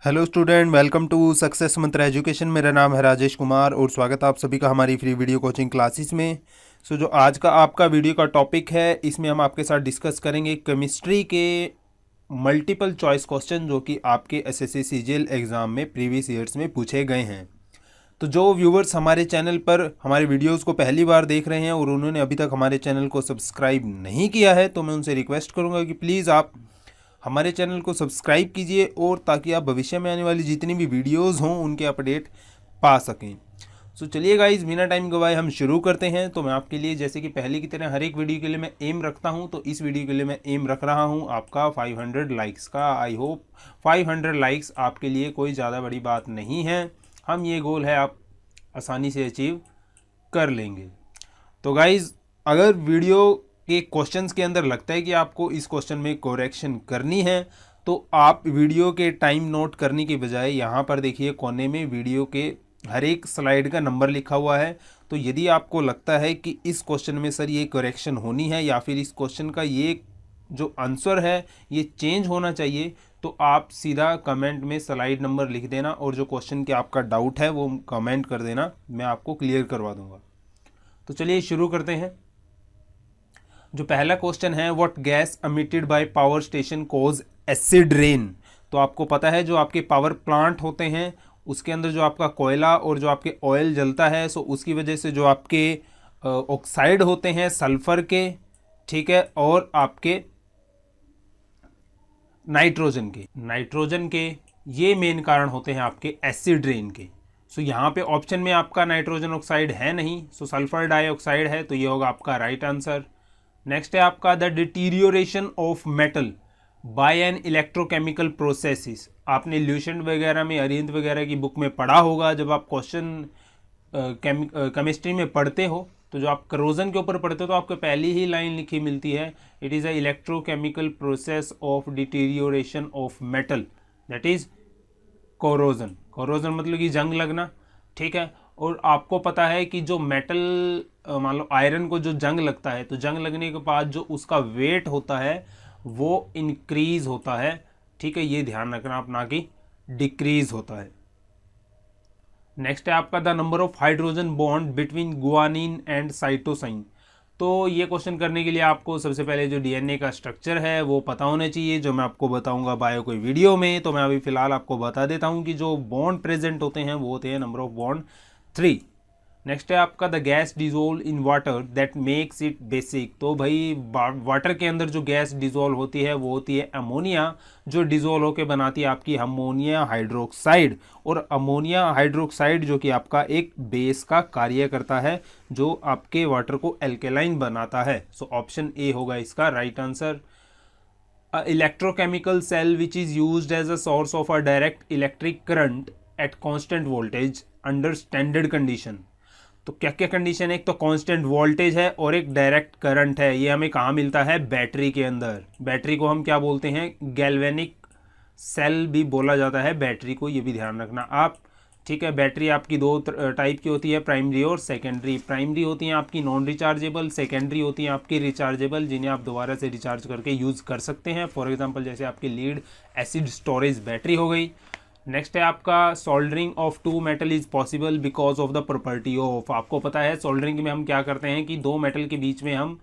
Hello student, welcome to success Mantra education. मेरा नाम है राजेश कुमार और स्वागत है आप सभी का हमारी फ्री वीडियो कोचिंग क्लासेस में। जो आज का आपका वीडियो का टॉपिक है, इसमें हम आपके साथ डिस्कस करेंगे केमिस्ट्री के मल्टीपल चॉइस क्वेश्चन जो कि आपके एसएससी सीजीएल एग्ज़ाम में प्रीवियस ईयर्स में पूछे गए हैं। तो जो व्यूवर्स हमारे चैनल पर हमारे वीडियोज़ को पहली बार देख रहे हैं और उन्होंने अभी तक हमारे चैनल को सब्सक्राइब नहीं किया है, तो मैं उनसे रिक्वेस्ट करूँगा कि प्लीज़ आप हमारे चैनल को सब्सक्राइब कीजिए और ताकि आप भविष्य में आने वाली जितनी भी वीडियोस हों उनके अपडेट पा सकें। चलिए गाइज, बिना टाइम गवाए हम शुरू करते हैं। तो मैं आपके लिए जैसे कि पहले की तरह हर एक वीडियो के लिए मैं एम रखता हूं, तो इस वीडियो के लिए मैं एम रख रहा हूं आपका 500 लाइक्स का। आई होप 500 लाइक्स आपके लिए कोई ज़्यादा बड़ी बात नहीं है। हम ये गोल है आप आसानी से अचीव कर लेंगे। तो गाइज, अगर वीडियो के क्वेश्चंस के अंदर लगता है कि आपको इस क्वेश्चन में करेक्शन करनी है, तो आप वीडियो के टाइम नोट करने के बजाय यहाँ पर देखिए कोने में वीडियो के हर एक स्लाइड का नंबर लिखा हुआ है। तो यदि आपको लगता है कि इस क्वेश्चन में सर ये करेक्शन होनी है या फिर इस क्वेश्चन का ये जो आंसर है ये चेंज होना चाहिए, तो आप सीधा कमेंट में स्लाइड नंबर लिख देना और जो क्वेश्चन के आपका डाउट है वो कमेंट कर देना, मैं आपको क्लियर करवा दूंगा। तो चलिए शुरू करते हैं। जो पहला क्वेश्चन है, what gas emitted by power station cause acid rain. तो आपको पता है जो आपके पावर प्लांट होते हैं उसके अंदर जो आपका कोयला और जो आपके ऑयल जलता है, सो उसकी वजह से जो आपके ऑक्साइड होते हैं सल्फर के, ठीक है, और आपके नाइट्रोजन के ये मेन कारण होते हैं आपके एसिड रेन के। सो यहाँ पे ऑप्शन में आपका नाइट्रोजन ऑक्साइड है नहीं, सो सल्फर डाइऑक्साइड है, तो ये होगा आपका राइट आंसर। नेक्स्ट है आपका the deterioration of metal by an electrochemical processes. आपने ल्यूसेंट वगैरह में, अरिहंत वगैरह की बुक में पढ़ा होगा। जब आप क्वेश्चन केमिस्ट्री में पढ़ते हो तो जो आप करोजन के ऊपर पढ़ते हो तो आपको पहली ही लाइन लिखी मिलती है, it is a electrochemical process of deterioration of metal, that is corrosion. Corrosion मतलब कि जंग लगना, ठीक है। और आपको पता है कि जो मेटल, मान लो आयरन को जो जंग लगता है, तो जंग लगने के बाद जो उसका वेट होता है वो इंक्रीज होता है, ठीक है, ये ध्यान रखना आप, ना कि डिक्रीज होता है। नेक्स्ट है आपका the number of hydrogen bond between guanine and cytosine. तो ये क्वेश्चन करने के लिए आपको सबसे पहले जो डीएनए का स्ट्रक्चर है वो पता होना चाहिए, जो मैं आपको बताऊंगा बायो कोई वीडियो में। तो मैं अभी फिलहाल आपको बता देता हूं कि जो बॉन्ड प्रेजेंट होते हैं वो होते हैं नंबर ऑफ बॉन्ड 3। नेक्स्ट है आपका the gas dissolve in water that makes it basic. तो भाई वाटर के अंदर जो गैस डिजोल्व होती है वो होती है अमोनिया, जो डिजोल्व होकर बनाती है आपकी अमोनिया हाइड्रोक्साइड। और अमोनिया हाइड्रोक्साइड जो कि आपका एक बेस का कार्य करता है, जो आपके वाटर को एल्केलाइन बनाता है। सो ऑप्शन ए होगा इसका right answer. Electrochemical cell which is used as a source of a direct electric current at constant voltage under standard condition. तो क्या क्या कंडीशन है, एक तो कांस्टेंट वोल्टेज है और एक डायरेक्ट करंट है। ये हमें कहाँ मिलता है, बैटरी के अंदर। बैटरी को हम क्या बोलते हैं, गैल्वेनिक सेल भी बोला जाता है बैटरी को, ये भी ध्यान रखना आप, ठीक है। बैटरी आपकी दो टाइप की होती है, प्राइमरी और सेकेंडरी। प्राइमरी होती हैं आपकी नॉन रिचार्जेबल, सेकेंडरी होती हैं आपकी रिचार्जेबल, जिन्हें आप दोबारा से रिचार्ज करके यूज़ कर सकते हैं। फॉर एग्जांपल जैसे आपकी लीड एसिड स्टोरेज बैटरी हो गई। नेक्स्ट है आपका soldering of two metal is possible because of the property of. आपको पता है सोल्डरिंग में हम क्या करते हैं कि दो मेटल के बीच में हम,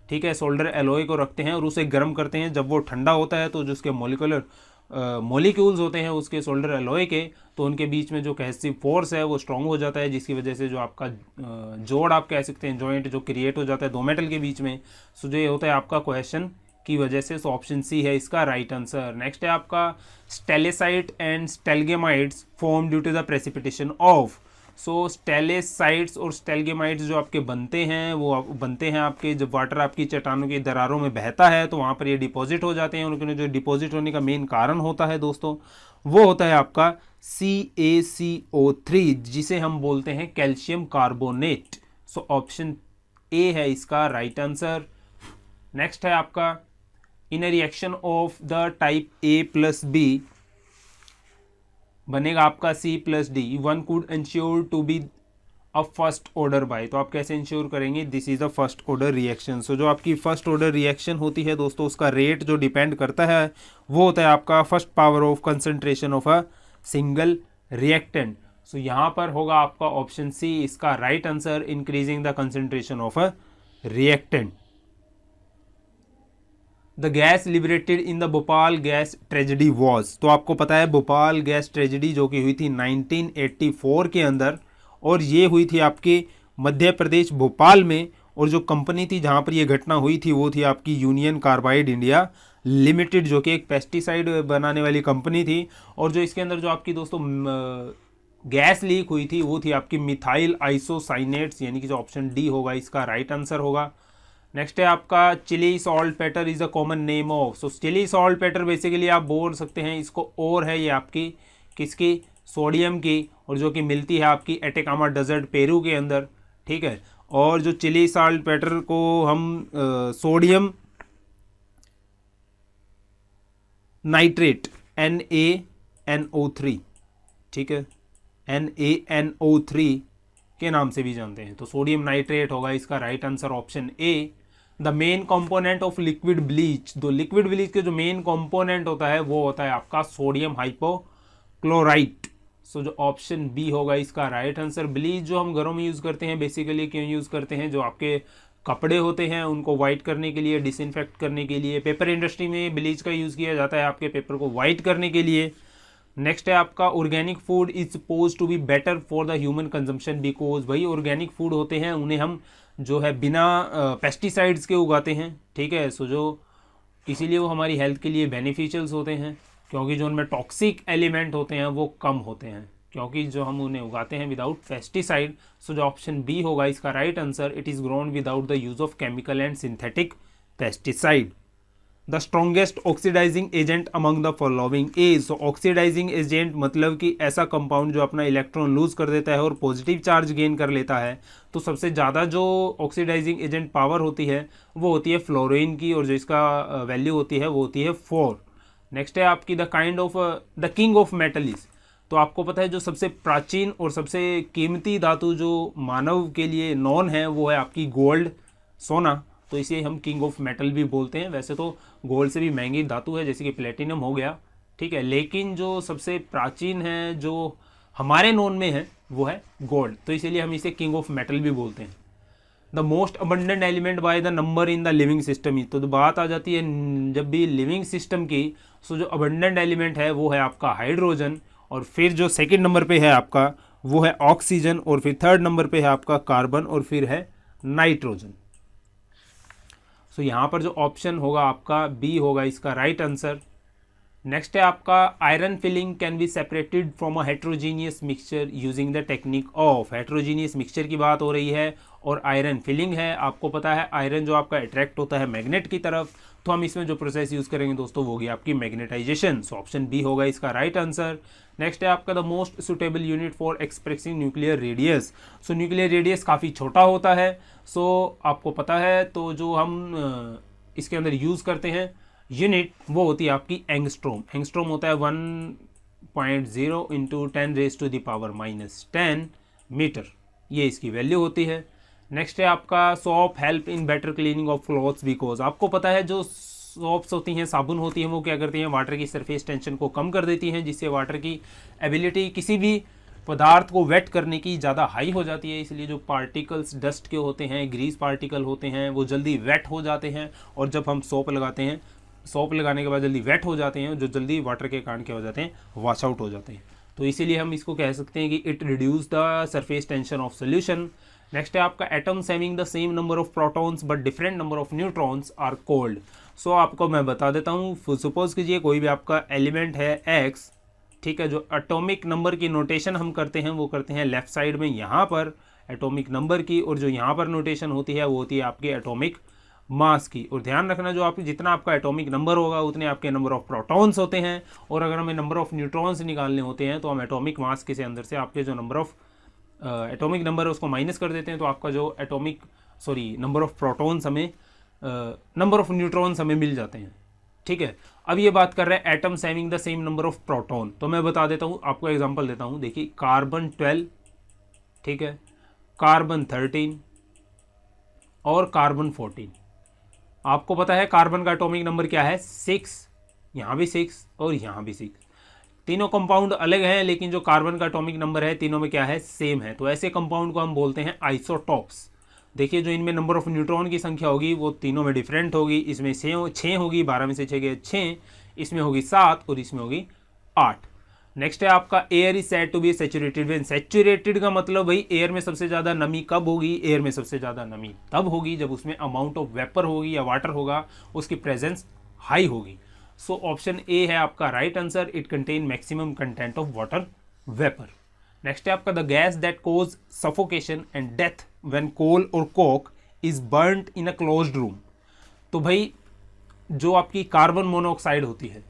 ठीक है, सोल्डर एलॉय को रखते हैं और उसे गर्म करते हैं। जब वो ठंडा होता है तो जो उसके मॉलिक्यूल्स होते हैं उसके सोल्डर एलॉय के, तो उनके बीच में जो कैसिव फोर्स है वो स्ट्रॉन्ग हो जाता है, जिसकी वजह से जो आपका जोड़ आप कह सकते हैं, जॉइंट जो क्रिएट हो जाता है दो मेटल के बीच में। सो जो ये होता है आपका क्वेश्चन की वजह से, सो ऑप्शन सी है इसका राइट आंसर। नेक्स्ट है आपका stalactite and stalagmites form due to the precipitation of. So stalactites और स्टेलगेमाइट्स जो आपके बनते हैं वो बनते हैं आपके, जब वाटर आपकी चट्टानों की दरारों में बहता है तो वहाँ पर ये डिपॉजिट हो जाते हैं। उनके जो डिपॉजिट होने का मेन कारण होता है दोस्तों, वो होता है आपका CaCO3, जिसे हम बोलते हैं calcium carbonate. So option A है इसका राइट आंसर। नेक्स्ट है आपका in a reaction of the type A+B बनेगा आपका C+D, one could ensure to be a first order by. तो आप कैसे इंश्योर करेंगे, this is a first order reaction. So जो आपकी फर्स्ट ऑर्डर रिएक्शन होती है दोस्तों, उसका रेट जो डिपेंड करता है वो होता है आपका first power of concentration of a single reactant. So यहाँ पर होगा आपका ऑप्शन सी इसका right answer, increasing the concentration of a reactant. The gas liberated in the Bhopal gas tragedy was, तो आपको पता है भोपाल गैस ट्रेजेडी जो कि हुई थी 1984 के अंदर, और ये हुई थी आपके मध्य प्रदेश भोपाल में, और जो कंपनी थी जहाँ पर ये घटना हुई थी वो थी आपकी यूनियन कार्बाइड इंडिया लिमिटेड, जो कि एक पेस्टिसाइड बनाने वाली कंपनी थी। और जो इसके अंदर जो आपकी दोस्तों गैस लीक हुई थी वो थी आपकी मिथाइल आइसोसाइनेट्स, यानी कि जो ऑप्शन डी होगा इसका राइट आंसर होगा। नेक्स्ट है आपका Chile saltpetre is a common name of, so Chile saltpetre basically आप बोल सकते हैं इसको, और है ये आपकी किसकी, सोडियम की, और जो कि मिलती है आपकी एटेकामा डेजर्ट पेरू के अंदर, ठीक है। और जो चिली सॉल्ट पेटर को हम सोडियम नाइट्रेट NaNO3, ठीक है, NaNO3 के नाम से भी जानते हैं, तो सोडियम नाइट्रेट होगा इसका right answer option A. The main component of liquid bleach, तो लिक्विड ब्लीच के जो मेन कंपोनेंट होता है वो होता है आपका सोडियम हाइपोक्लोराइट। सो जो ऑप्शन बी होगा इसका राइट आंसर। ब्लीच जो हम घरों में यूज़ करते हैं बेसिकली क्यों यूज़ करते हैं, जो आपके कपड़े होते हैं उनको वाइट करने के लिए, डिसइंफेक्ट करने के लिए। पेपर इंडस्ट्री में ब्लीच का यूज़ किया जाता है आपके पेपर को वाइट करने के लिए। नेक्स्ट है आपका organic food is suppose to be better for the human consumption because, भाई ऑर्गेनिक फूड होते हैं उन्हें हम जो है बिना पेस्टिसाइड्स के उगाते हैं, ठीक है। सो जो इसीलिए वो हमारी हेल्थ के लिए बेनिफिशियल्स होते हैं, क्योंकि जो उनमें टॉक्सिक एलिमेंट होते हैं वो कम होते हैं, क्योंकि जो हम उन्हें उगाते हैं विदाउट पेस्टिसाइड। सो जो ऑप्शन बी होगा इसका right answer, it is grown without the use of chemical and synthetic pesticide. The strongest oxidising agent among the following is, so oxidising agent मतलब कि ऐसा कंपाउंड जो अपना इलेक्ट्रॉन लूज कर देता है और पॉजिटिव चार्ज गेन कर लेता है। तो सबसे ज़्यादा जो ऑक्सीडाइजिंग एजेंट पावर होती है वो होती है फ्लोरीन की, और जो इसका वैल्यू होती है वो होती है 4। नेक्स्ट है आपकी the kind of the king of metals, तो आपको पता है जो सबसे प्राचीन और सबसे कीमती धातु जो मानव के लिए नॉन है वो है आपकी गोल्ड, सोना, तो इसे हम किंग ऑफ मेटल भी बोलते हैं। वैसे तो गोल्ड से भी महंगी धातु है जैसे कि प्लेटिनम हो गया, ठीक है, लेकिन जो सबसे प्राचीन है जो हमारे नॉन में है वो है गोल्ड, तो इसीलिए हम इसे किंग ऑफ मेटल भी बोलते हैं। The most abundant element by the number in the living system, तो बात आ जाती है जब भी लिविंग सिस्टम की, सो जो अबंडेंट एलिमेंट है वो है आपका हाइड्रोजन, और फिर जो सेकंड नंबर पे है आपका वो है ऑक्सीजन, और फिर थर्ड नंबर पे है आपका कार्बन, और फिर है नाइट्रोजन। सो यहाँ पर जो ऑप्शन होगा आपका बी होगा इसका राइट आंसर। नेक्स्ट है आपका iron filling can be separated from a heterogeneous mixture using the technique of, heterogeneous mixture की बात हो रही है और आयरन फिलिंग है। आपको पता है आयरन जो आपका अट्रैक्ट होता है मैग्नेट की तरफ, तो हम इसमें जो प्रोसेस यूज़ करेंगे दोस्तों वो होगी आपकी मैग्नेटाइजेशन। सो ऑप्शन बी होगा इसका राइट आंसर। नेक्स्ट है आपका the most suitable unit for expressing nuclear radius, so nuclear radius काफ़ी छोटा होता है, सो आपको पता है, तो जो हम इसके अंदर यूज़ करते हैं यूनिट वो होती है आपकी एंगस्ट्रोम। एंगस्ट्रोम होता है 1.0 इंटू 10⁻⁻10 मीटर, ये इसकी वैल्यू होती है। नेक्स्ट है आपका soap help in better cleaning of clothes because, आपको पता है जो सोप्स होती हैं, साबुन होती हैं, वो क्या करती हैं, वाटर की सरफेस टेंशन को कम कर देती हैं, जिससे वाटर की एबिलिटी किसी भी पदार्थ को वेट करने की ज़्यादा हाई हो जाती है। इसलिए जो पार्टिकल्स डस्ट के होते हैं, ग्रीस पार्टिकल होते हैं, वो जल्दी वेट हो जाते हैं, और जब हम सोप लगाते हैं, सोप लगाने के बाद जल्दी वेट हो जाते हैं, जो जल्दी वाटर के कारण क्या हो जाते हैं, वॉश आउट हो जाते हैं। तो इसीलिए हम इसको कह सकते हैं कि it reduce the surface tension of solution. Next है आपका atoms having the same number of protons but different number of neutrons are called. So आपको मैं बता देता हूँ, सपोज कीजिए कोई भी आपका एलिमेंट है एक्स, ठीक है, जो एटॉमिक नंबर की नोटेशन हम करते हैं वो करते हैं लेफ्ट साइड में यहाँ पर एटॉमिक नंबर की, और जो यहाँ पर नोटेशन होती है वो होती है आपके एटॉमिक मास की। और ध्यान रखना जो आप जितना आपका एटॉमिक नंबर होगा उतने आपके नंबर ऑफ प्रोटॉन्स होते हैं, और अगर हमें नंबर ऑफ न्यूट्रॉन्स निकालने होते हैं तो हम एटॉमिक मास के से अंदर से आपके जो नंबर ऑफ एटॉमिक नंबर है उसको माइनस कर देते हैं, तो आपका जो नंबर ऑफ प्रोटॉन्स हमें नंबर ऑफ न्यूट्रॉन्स हमें मिल जाते हैं, ठीक है। अब ये बात कर रहे हैं atoms having the same number of proton, तो मैं बता देता हूँ, आपको एग्जांपल देता हूँ। देखिए कार्बन 12, ठीक है, कार्बन 13 और कार्बन 14। आपको पता है कार्बन का एटॉमिक नंबर क्या है, 6, यहाँ भी 6 और यहाँ भी 6। तीनों कंपाउंड अलग हैं लेकिन जो कार्बन का एटॉमिक नंबर है तीनों में क्या है, सेम है। तो ऐसे कंपाउंड को हम बोलते हैं आइसोटॉप्स। देखिए जो इनमें नंबर ऑफ न्यूट्रॉन की संख्या होगी वो तीनों में डिफरेंट होगी। इसमें 6 होगी, 12 में से 6 गए 6, इसमें होगी 7 और इसमें होगी 8। नेक्स्ट है आपका air is said to be saturated when. Saturated का मतलब भाई एयर में सबसे ज्यादा नमी कब होगी, एयर में सबसे ज्यादा नमी तब होगी जब उसमें अमाउंट ऑफ वेपर होगी या वाटर होगा, उसकी प्रेजेंस हाई होगी। सो ऑप्शन ए है आपका right answer, it contain maximum content of water vapour. Next है आपका the gas that cause suffocation and death when coal और coke is burned in a closed room. तो भाई जो आपकी कार्बन मोनोऑक्साइड होती है,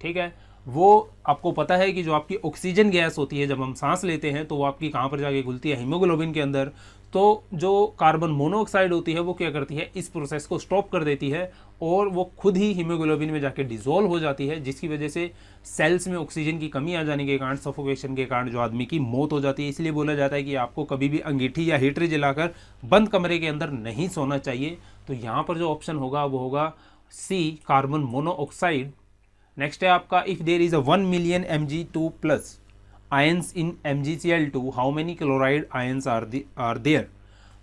ठीक है, वो आपको पता है कि जो आपकी ऑक्सीजन गैस होती है जब हम सांस लेते हैं तो वो आपकी कहाँ पर जाके घुलती है, हीमोग्लोबिन के अंदर। तो जो कार्बन मोनोऑक्साइड होती है वो क्या करती है, इस प्रोसेस को स्टॉप कर देती है और वो खुद ही हीमोग्लोबिन में जाके डिसॉल्व हो जाती है, जिसकी वजह से सेल्स में ऑक्सीजन की कमी आ जाने के कारण, सफोकेशन के कारण जो आदमी की मौत हो जाती है। इसलिए बोला जाता है कि आपको कभी भी अंगीठी या हीटर जलाकर बंद कमरे के अंदर नहीं सोना चाहिए। तो यहाँ पर जो ऑप्शन होगा वो होगा सी, कार्बन मोनोऑक्साइड। नेक्स्ट है आपका if there is a 1 million Mg2 plus ions in MgCl2 how many chloride ions are there.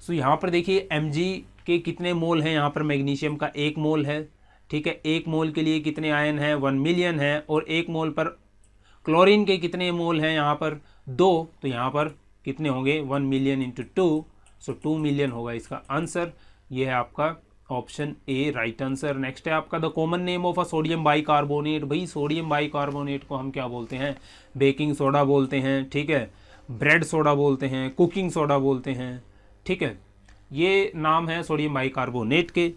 So यहाँ पर देखिए Mg के कितने मोल हैं, यहाँ पर मैग्नीशियम का 1 मोल है, ठीक है। 1 मोल के लिए कितने आयन हैं, 1 मिलियन है। और 1 मोल पर क्लोरीन के कितने मोल हैं, यहाँ पर 2, तो यहाँ पर कितने होंगे, 1 मिलियन इंटू 2, सो 2 मिलियन होगा इसका आंसर। ये है आपका option A right answer. Next है आपका the common name of a sodium bicarbonate. भाई सोडियम बाइकार्बोनेट को हम क्या बोलते हैं, बेकिंग सोडा बोलते हैं, ठीक है, ब्रेड सोडा बोलते हैं, कुकिंग सोडा बोलते हैं, ठीक है। ये नाम है सोडियम बाइकार्बोनेट के।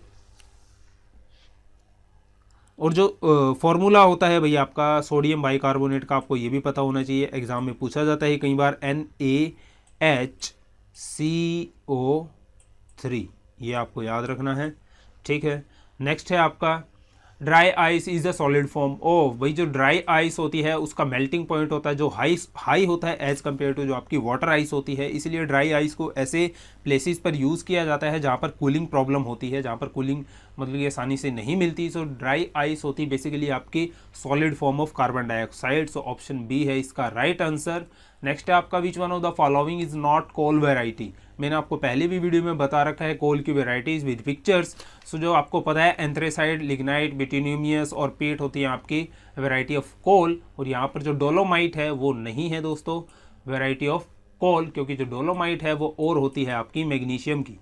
और जो फॉर्मूला होता है भाई आपका सोडियम बाइकार्बोनेट का, आपको ये भी पता होना चाहिए, एग्जाम में पूछा जाता है कई बार, NaHCO3, ये आपको याद रखना है, ठीक है। नेक्स्ट है आपका dry ice is a solid form of. भाई जो ड्राई आइस होती है उसका मेल्टिंग पॉइंट होता है जो हाई होता है एज कम्पेयर टू जो आपकी वाटर आइस होती है। इसलिए ड्राई आइस को ऐसे प्लेसेस पर यूज़ किया जाता है जहाँ पर कूलिंग प्रॉब्लम होती है, जहाँ पर कूलिंग मतलब कि आसानी से नहीं मिलती। सो ड्राई आइस होती बेसिकली आपकी solid form of carbon dioxide. So option B है इसका राइट आंसर। नेक्स्ट है आपका which one of the following is not coal variety. मैंने आपको पहले भी वीडियो में बता रखा है कोल की वेराइटीज विद पिक्चर्स। सो जो आपको पता है एंथ्रेसाइड, लिग्नाइट, बिटुनियस और पीट होती है आपकी वेराइटी ऑफ कोल। और यहाँ पर जो डोलोमाइट है वो नहीं है दोस्तों वेराइटी ऑफ कोल, क्योंकि जो डोलोमाइट है वो और होती है आपकी मैग्नीशियम की।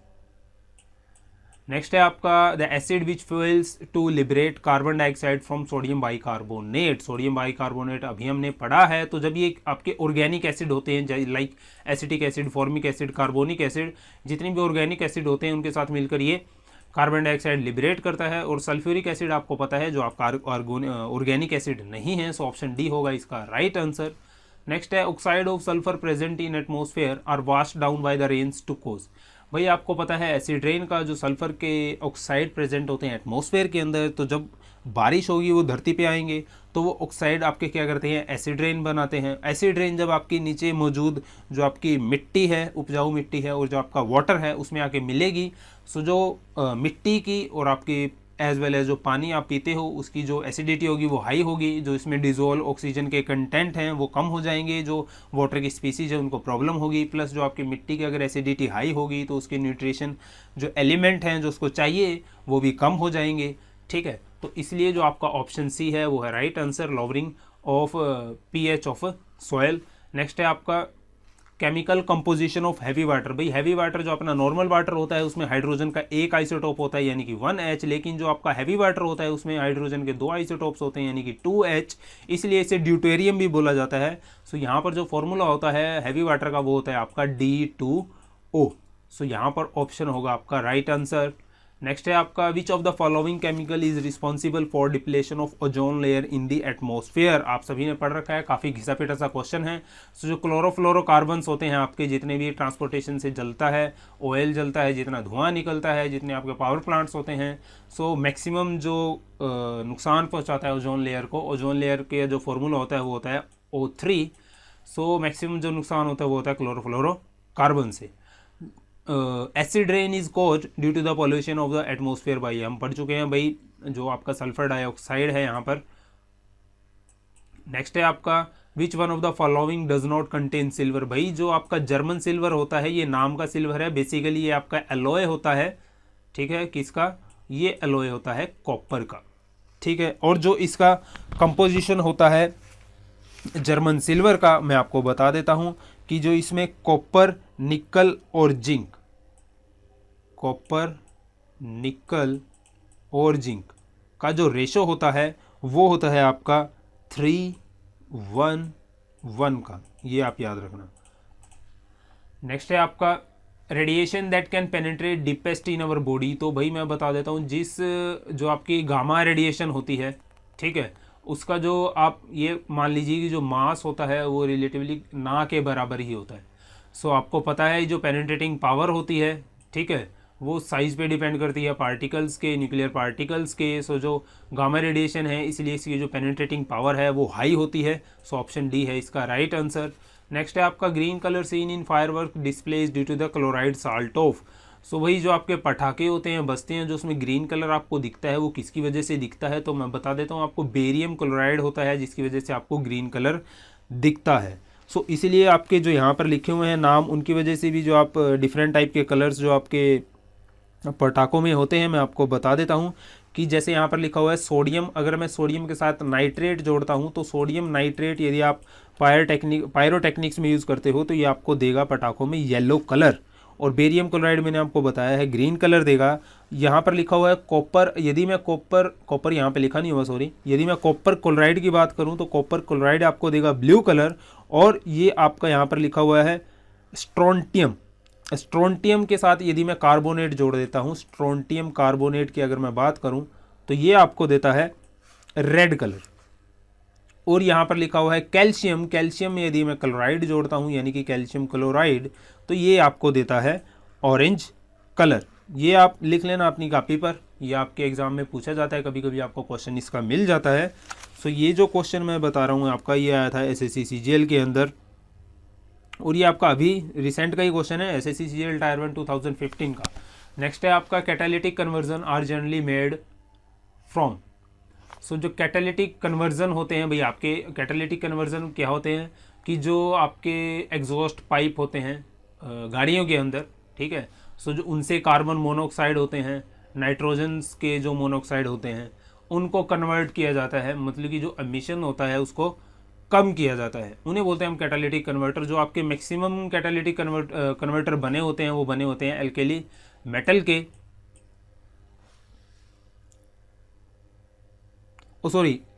नेक्स्ट है आपका the acid which fails to liberate carbon dioxide from sodium bicarbonate. Sodium bicarbonate अभी हमने पढ़ा है। तो जब ये आपके ऑर्गेनिक एसिड होते हैं like acetic acid, formic acid, carbonic acid, जितने भी ऑर्गेनिक एसिड होते हैं उनके साथ मिलकर ये कार्बन डाइऑक्साइड लिबरेट करता है। और सल्फ्यूरिक एसिड आपको पता है जो आपका ऑर्गेनिक एसिड नहीं है। सो ऑप्शन डी होगा इसका राइट आंसर। नेक्स्ट है oxide of sulphur present in atmosphere are washed down by the rains to cause. भाई आपको पता है एसिड रेन का जो सल्फर के ऑक्साइड प्रेजेंट होते हैं एटमॉस्फेयर के अंदर, तो जब बारिश होगी वो धरती पे आएंगे तो वो ऑक्साइड आपके क्या करते हैं, एसिड रेन बनाते हैं। एसिड रेन जब आपकी नीचे मौजूद जो आपकी मिट्टी है, उपजाऊ मिट्टी है, और जो आपका वाटर है उसमें आके मिलेगी। सो जो मिट्टी की और आपकी एज वेल एज जो पानी आप पीते हो उसकी जो एसिडिटी होगी वो हाई होगी, जो इसमें डिजोल्व ऑक्सीजन के कंटेंट हैं वो कम हो जाएंगे, जो वाटर की स्पीसीज है उनको प्रॉब्लम होगी। प्लस जो आपकी मिट्टी की अगर एसिडिटी हाई होगी तो उसके न्यूट्रिशन जो एलिमेंट हैं जो उसको चाहिए वो भी कम हो जाएंगे, ठीक है। तो इसलिए जो आपका ऑप्शन सी है वो है right answer, lowering of pH of soil. Next है आपका chemical composition of heavy water. भाई हैवी वाटर जो अपना नॉर्मल वाटर होता है उसमें हाइड्रोजन का एक आइसोटोप होता है यानी कि 1H, लेकिन जो आपका हैवी वाटर होता है उसमें हाइड्रोजन के 2 आइसोटोप्स होते हैं यानी कि 2H, इसलिए इसे ड्यूटेरियम भी बोला जाता है। सो यहाँ पर जो फॉर्मूला होता है हैवी वाटर का वो होता है आपका D2O। सो यहाँ पर ऑप्शन होगा आपका राइट आंसर। नेक्स्ट है आपका which of the following chemical is responsible for depletion of ozone layer in the atmosphere. आप सभी ने पढ़ रखा है, काफ़ी घिसा पिटा सा क्वेश्चन है। सो जो क्लोरोफ्लोरोकार्बन्स होते हैं आपके जितने भी ट्रांसपोर्टेशन से जलता है, ऑयल जलता है, जितना धुआं निकलता है, जितने आपके पावर प्लांट्स होते हैं, सो मैक्सिमम जो नुकसान पहुँचाता है ओजोन लेयर को, ओजोन लेयर के जो फॉर्मूला होता है वो होता है O3। सो मैक्सिमम जो नुकसान होता है वो होता है क्लोरोफ्लोरोकार्बन से। Acid rain is cause due to the pollution of the atmosphere. भाई हम पढ़ चुके हैं भाई जो आपका सल्फर डाइऑक्साइड है यहाँ पर। नेक्स्ट है आपका which one of the following does not contain silver. भाई जो आपका जर्मन सिल्वर होता है ये नाम का सिल्वर है, बेसिकली ये आपका एलॉय होता है, ठीक है, किसका, ये एलॉय होता है कॉपर का, ठीक है। और जो इसका कंपोजिशन होता है जर्मन सिल्वर का मैं आपको बता देता हूं कि जो इसमें कॉपर, निकल और जिंक, कॉपर, निकल और जिंक का जो रेशो होता है वो होता है आपका 3:1:1 का, ये आप याद रखना। नेक्स्ट है आपका radiation that can penetrate deepest in our body. तो भाई मैं बता देता हूँ जो आपकी गामा रेडिएशन होती है, ठीक है, उसका जो आप ये मान लीजिए कि जो मास होता है वो रिलेटिवली ना के बराबर ही होता है। सो आपको पता है जो पेनिट्रेटिंग पावर होती है, ठीक है, वो साइज पे डिपेंड करती है पार्टिकल्स के, न्यूक्लियर पार्टिकल्स के। सो जो गामा रेडिएशन है इसलिए इसकी जो पेनिट्रेटिंग पावर है वो हाई होती है। सो ऑप्शन डी है इसका राइट आंसर। नेक्स्ट है आपका green colour seen in firework displays due to the chloride salt of. So वही जो आपके पटाखे होते हैं, बसते हैं, जो उसमें ग्रीन कलर आपको दिखता है वो किसकी वजह से दिखता है, तो मैं बता देता हूँ आपको, बेरियम क्लोराइड होता है जिसकी वजह से आपको ग्रीन कलर दिखता है। सो इसीलिए आपके जो यहाँ पर लिखे हुए हैं नाम, उनकी वजह से भी जो आप डिफरेंट टाइप के कलर्स जो आपके पटाखों में होते हैं मैं आपको बता देता हूँ कि जैसे यहाँ पर लिखा हुआ है सोडियम, अगर मैं सोडियम के साथ नाइट्रेट जोड़ता हूँ तो सोडियम नाइट्रेट यदि आप पायरोटेक्निक्स में यूज़ करते हो तो ये आपको देगा पटाखों में येलो कलर, और बेरियम क्लोराइड मैंने आपको बताया है ग्रीन कलर देगा। यहाँ पर लिखा हुआ है कॉपर, यदि मैं कॉपर यहाँ पे लिखा नहीं हुआ सॉरी, यदि मैं कॉपर क्लोराइड की बात करूँ तो कॉपर क्लोराइड आपको देगा ब्लू कलर, और ये आपका यहाँ पर लिखा हुआ है स्ट्रोंटियम। स्ट्रोंटियम के साथ यदि मैं कार्बोनेट जोड़ देता हूँ, स्ट्रोंटियम कार्बोनेट की अगर मैं बात करूँ तो ये आपको देता है रेड कलर। और यहाँ पर लिखा हुआ है कैल्शियम, कैल्शियम में यदि मैं क्लोराइड जोड़ता हूँ यानी कि कैल्शियम क्लोराइड, तो ये आपको देता है ऑरेंज कलर। ये आप लिख लेना अपनी कॉपी पर, ये आपके एग्जाम में पूछा जाता है, कभी कभी आपको क्वेश्चन इसका मिल जाता है। सो ये जो क्वेश्चन मैं बता रहा हूँ आपका, ये आया था एसएससी सीजीएल के अंदर, और ये आपका अभी रिसेंट का ही क्वेश्चन है, एसएससी सीजीएल टायर 1 2015 का। नेक्स्ट है आपका catalytic conversion are generally made from. So जो कैटालिटिक कन्वर्जन होते हैं भाई, आपके कैटालिटिक कन्वर्जन क्या होते हैं कि जो आपके एग्जॉस्ट पाइप होते हैं गाड़ियों के अंदर, ठीक है, सो जो उनसे कार्बन मोनोऑक्साइड होते हैं, नाइट्रोजन्स के जो मोनोऑक्साइड होते हैं, उनको कन्वर्ट किया जाता है, मतलब कि जो एमिशन होता है उसको कम किया जाता है, उन्हें बोलते हैं हम कैटालिटिक कन्वर्टर। जो आपके मैक्सिमम कैटालिटिक कन्वर्टर बने होते हैं वो बने होते हैं एल्केली मेटल के,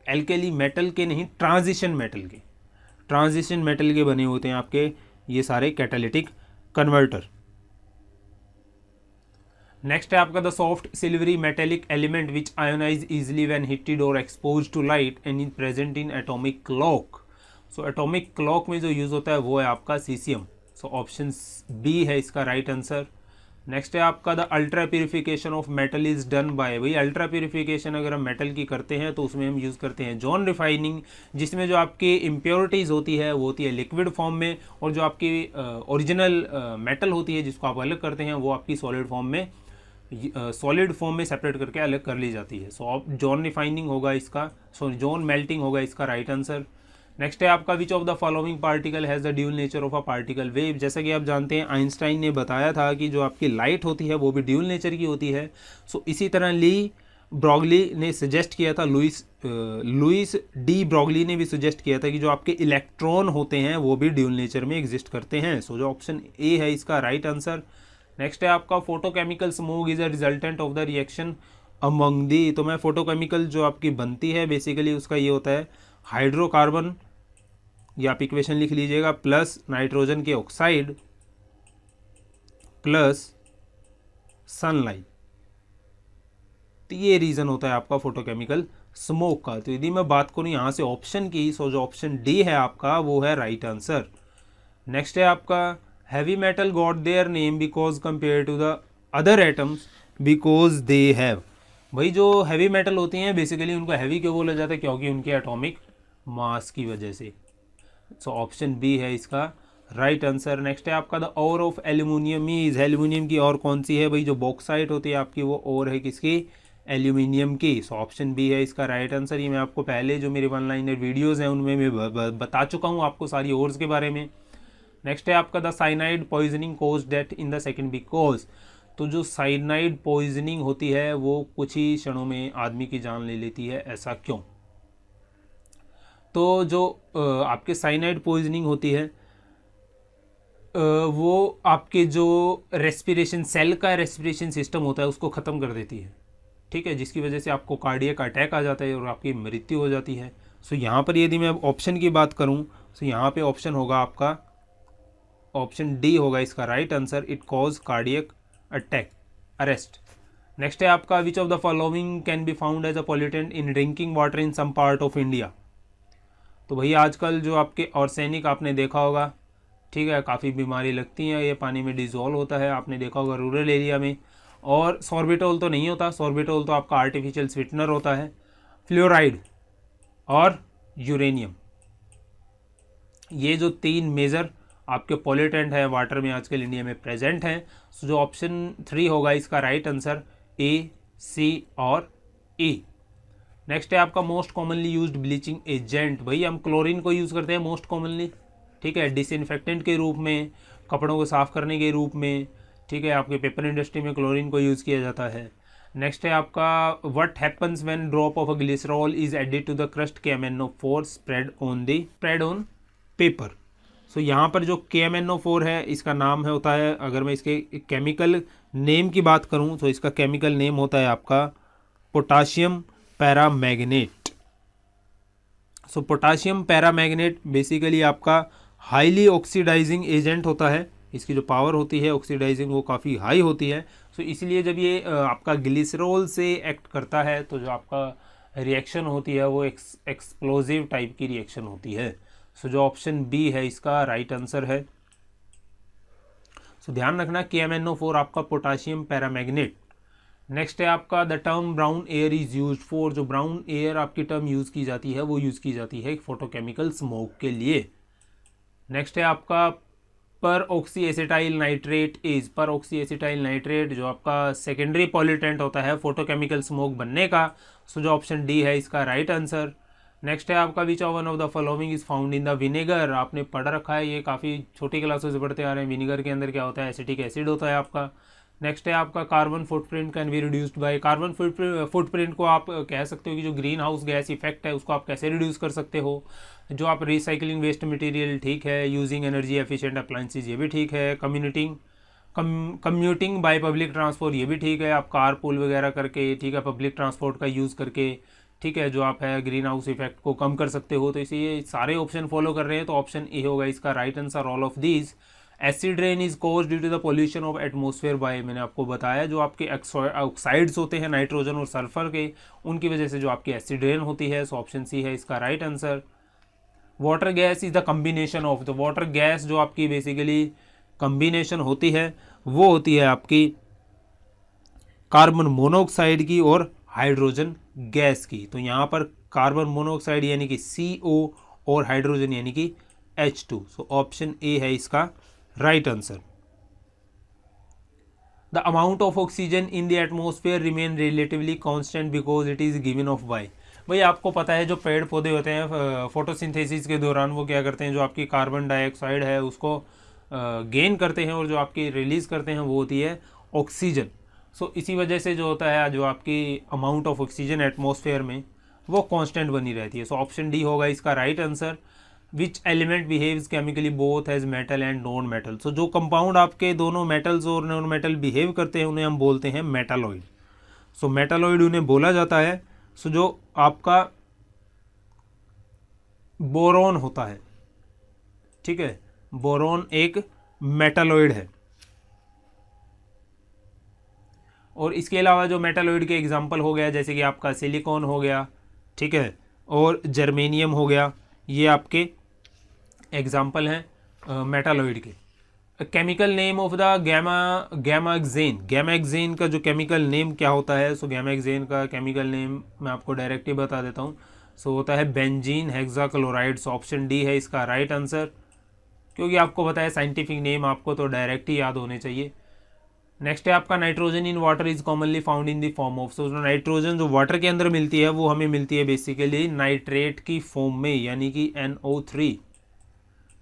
एल्केली मेटल के नहीं, ट्रांजिशन मेटल के, ट्रांजिशन मेटल के बने होते हैं आपके ये सारे कैटालिटिक कन्वर्टर। नेक्स्ट है आपका the soft silvery metallic element which ionise easily when heated और exposed to light and is present in atomic clock. So atomic clock में जो यूज होता है वो है आपका सीसियम। सो ऑप्शन बी है इसका राइट आंसर। नेक्स्ट है आपका the ultra purification of metal is done by. भाई अल्ट्रा प्यूरिफिकेशन अगर हम मेटल की करते हैं तो उसमें हम यूज़ करते हैं जॉन रिफाइनिंग, जिसमें जो आपकी इम्प्योरिटीज़ होती है वो होती है लिक्विड फॉर्म में, और जो आपकी ओरिजिनल मेटल होती है जिसको आप अलग करते हैं वो आपकी सॉलिड फॉर्म में सेपरेट करके अलग कर ली जाती है। सो जॉन रिफाइनिंग होगा इसका, सॉरी जॉन मेल्टिंग होगा इसका राइट आंसर। नेक्स्ट है आपका which of the following particle has the dual nature of a particle wave. जैसा कि आप जानते हैं आइंस्टाइन ने बताया था कि जो आपकी लाइट होती है वो भी ड्यूल नेचर की होती है। सो इसी तरह ली ब्रॉगली ने सजेस्ट किया था, लुइस डी ब्रॉगली ने भी सजेस्ट किया था कि जो आपके इलेक्ट्रॉन होते हैं वो भी ड्यूल नेचर में एग्जिस्ट करते हैं। सो जो ऑप्शन ए है इसका राइट आंसर। नेक्स्ट है आपका photochemical smoke is a resultant of the reaction among the. तो मैं फोटोकेमिकल जो आपकी बनती है बेसिकली उसका ये होता है हाइड्रोकार्बन, या आप इक्वेशन लिख लीजिएगा, प्लस नाइट्रोजन के ऑक्साइड प्लस सनलाइट। तो ये रीज़न होता है आपका फोटोकेमिकल स्मोक का। तो यदि मैं बात करूँ यहाँ से ऑप्शन की, सो जो ऑप्शन डी है आपका वो है राइट आंसर। नेक्स्ट है आपका heavy metal got their name because compare to the other atoms because they have. भाई जो हैवी मेटल होती हैं बेसिकली उनको हैवी क्यों बोला जाता है, क्योंकि उनके एटॉमिक मास की वजह से। सो ऑप्शन बी है इसका राइट आंसर। नेक्स्ट है आपका the ore of aluminium is. Aluminium की और कौन सी है भाई, जो बॉक्साइट होती है आपकी वो और है किसकी, एल्यूमिनियम की। सो ऑप्शन बी है इसका राइट आंसर। ये मैं आपको पहले जो मेरे वन लाइनर वीडियोज़ हैं उनमें मैं बता चुका हूँ आपको सारी ओर्स के बारे में। नेक्स्ट है आपका the cyanide poisoning cause death in the second because. तो जो साइनाइड पॉइजनिंग होती है वो कुछ ही क्षणों में आदमी की जान ले लेती है, ऐसा क्यों? तो जो आपके साइनाइड पॉइजनिंग होती है वो आपके जो रेस्पिरेशन सेल का रेस्पिरेशन सिस्टम होता है उसको ख़त्म कर देती है, ठीक है, जिसकी वजह से आपको कार्डियक अटैक आ जाता है और आपकी मृत्यु हो जाती है। सो यहाँ पर यदि मैं ऑप्शन की बात करूँ तो यहाँ पे ऑप्शन होगा आपका ऑप्शन डी होगा इसका right answer, it cause cardiac attack arrest. Next है आपका which of the following can be found as a pollutant in drinking water in some part of India. तो भैया आजकल जो आपके ऑर्सेनिक आपने देखा होगा, ठीक है, काफ़ी बीमारी लगती हैं, ये पानी में डिज़ोल्व होता है, आपने देखा होगा रूरल एरिया में। और सॉर्बिटोल तो नहीं होता, सॉर्बिटोल तो आपका आर्टिफिशियल स्वीटनर होता है। फ्लोराइड और यूरेनियम, ये जो 3 मेजर आपके पॉल्यूटेंट हैं वाटर में आजकल इंडिया में प्रेजेंट हैं। सो जो ऑप्शन 3 होगा इसका राइट आंसर, ए, सी और ई। नेक्स्ट है आपका most commonly used bleaching agent. भाई हम क्लोरीन को यूज़ करते हैं मोस्ट कॉमनली, ठीक है, डिसइंफेक्टेंट के रूप में, कपड़ों को साफ़ करने के रूप में, ठीक है, आपके पेपर इंडस्ट्री में क्लोरीन को यूज़ किया जाता है। नेक्स्ट है आपका what happens when drop of a glycerol is added to the crust KMnO4 spread on paper. So यहाँ पर जो KMnO4 है इसका नाम है होता है, अगर मैं इसके केमिकल नेम की बात करूँ तो इसका केमिकल नेम होता है आपका पोटाशियम पैरामैग्नेट। सो पोटाशियम पैरामैग्नेट बेसिकली आपका हाईली ऑक्सीडाइजिंग एजेंट होता है, इसकी जो पावर होती है ऑक्सीडाइजिंग वो काफ़ी हाई होती है। सो इसलिए जब ये आपका ग्लिसरॉल से एक्ट करता है तो जो आपका रिएक्शन होती है वो एक्सप्लोजिव टाइप की रिएक्शन होती है। सो जो ऑप्शन बी है इसका राइट आंसर है। सो ध्यान रखना KMnO4 आपका पोटाशियम पैरामैग्नेट। नेक्स्ट है आपका the term brown air is use for. जो ब्राउन एयर आपकी टर्म यूज़ की जाती है वो यूज़ की जाती है फोटोकेमिकल स्मोक के लिए। नेक्स्ट है आपका पर ऑक्सी एसिटाइल नाइट्रेट इज। पर ऑक्सी एसिटाइल नाइट्रेट जो आपका सेकेंडरी पॉल्यूटेंट होता है फोटोकेमिकल स्मोक बनने का। सो जो ऑप्शन डी है इसका राइट आंसर। नेक्स्ट है आपका which one of the following is found in the vinegar. आपने पढ़ रखा है, ये काफ़ी छोटी क्लासों से पढ़ते आ रहे हैं, विनेगर के अंदर क्या होता है, एसिटिक एसिड होता है आपका। नेक्स्ट है आपका carbon footprint can be reduced by. Carbon footprint को आप कह सकते हो कि जो ग्रीन हाउस गैस इफेक्ट है उसको आप कैसे रिड्यूस कर सकते हो। जो आप रिसाइकलिंग वेस्ट मटेरियल, ठीक है, यूजिंग एनर्जी एफिशिएंट अप्लायंसेज, ये भी ठीक है, कम्यूटिंग बाय पब्लिक ट्रांसपोर्ट, ये भी ठीक है, आप कार पूल वगैरह करके, ठीक है, पब्लिक ट्रांसपोर्ट का यूज़ करके, ठीक है, जो आप है ग्रीन हाउस इफेक्ट को कम कर सकते हो। तो इसीलिए सारे ऑप्शन फॉलो कर रहे हैं, तो ऑप्शन ए होगा इसका right answer all of these. Acid rain is cause due to the pollution of atmosphere by, मैंने आपको बताया जो आपके ऑक्साइड्स होते हैं नाइट्रोजन और सल्फर के, उनकी वजह से जो आपकी एसिड रेन होती है। सो ऑप्शन सी है इसका right answer. Water gas is the combination of. The water gas जो आपकी बेसिकली कम्बिनेशन होती है वो होती है आपकी कार्बन मोनोऑक्साइड की और हाइड्रोजन गैस की। तो यहाँ पर कार्बन मोनोऑक्साइड यानी कि CO और हाइड्रोजन यानी कि H2। सो ऑप्शन ए है इसका right answer. The amount of oxygen in the atmosphere remain relatively constant because it is given off by. भाई आपको पता है जो पेड़ पौधे होते हैं फोटोसिंथेसिस के दौरान वो क्या करते हैं, जो आपकी कार्बन डाइऑक्साइड है उसको गेन करते हैं और जो आपकी रिलीज़ करते हैं वो होती है ऑक्सीजन। सो इसी वजह से जो होता है जो आपकी अमाउंट ऑफ ऑक्सीजन एटमॉस्फेयर में वो कांस्टेंट बनी रहती है। सो ऑप्शन डी होगा इसका right answer. Which element behaves chemically both as metal and non metal. So जो कंपाउंड आपके दोनों मेटल्स और नॉन मेटल बिहेव करते हैं उन्हें हम बोलते हैं मेटालॉइड। सो मेटालॉइड उन्हें बोला जाता है। सो जो आपका बोरोन होता है, ठीक है, बोरोन एक मेटालॉइड है। और इसके अलावा जो मेटालॉइड के एग्जांपल हो गया जैसे कि आपका सिलिकॉन हो गया, ठीक है, और जर्मेनियम हो गया, ये आपके एग्जांपल हैं मेटालॉइड के। Chemical name of the gammexane. Gammexane का जो केमिकल नेम क्या होता है, सो गैमाक्सेन का केमिकल नेम मैं आपको डायरेक्ट ही बता देता हूँ। सो होता है benzene hexachloride. So option D है इसका राइट आंसर, क्योंकि आपको बताया साइंटिफिक नेम आपको तो डायरेक्ट ही याद होने चाहिए। नेक्स्ट है आपका nitrogen in water is commonly found in the form of, so nitrogen जो वाटर के अंदर मिलती है वो हमें मिलती है बेसिकली नाइट्रेट की फॉर्म में, यानी कि NO3।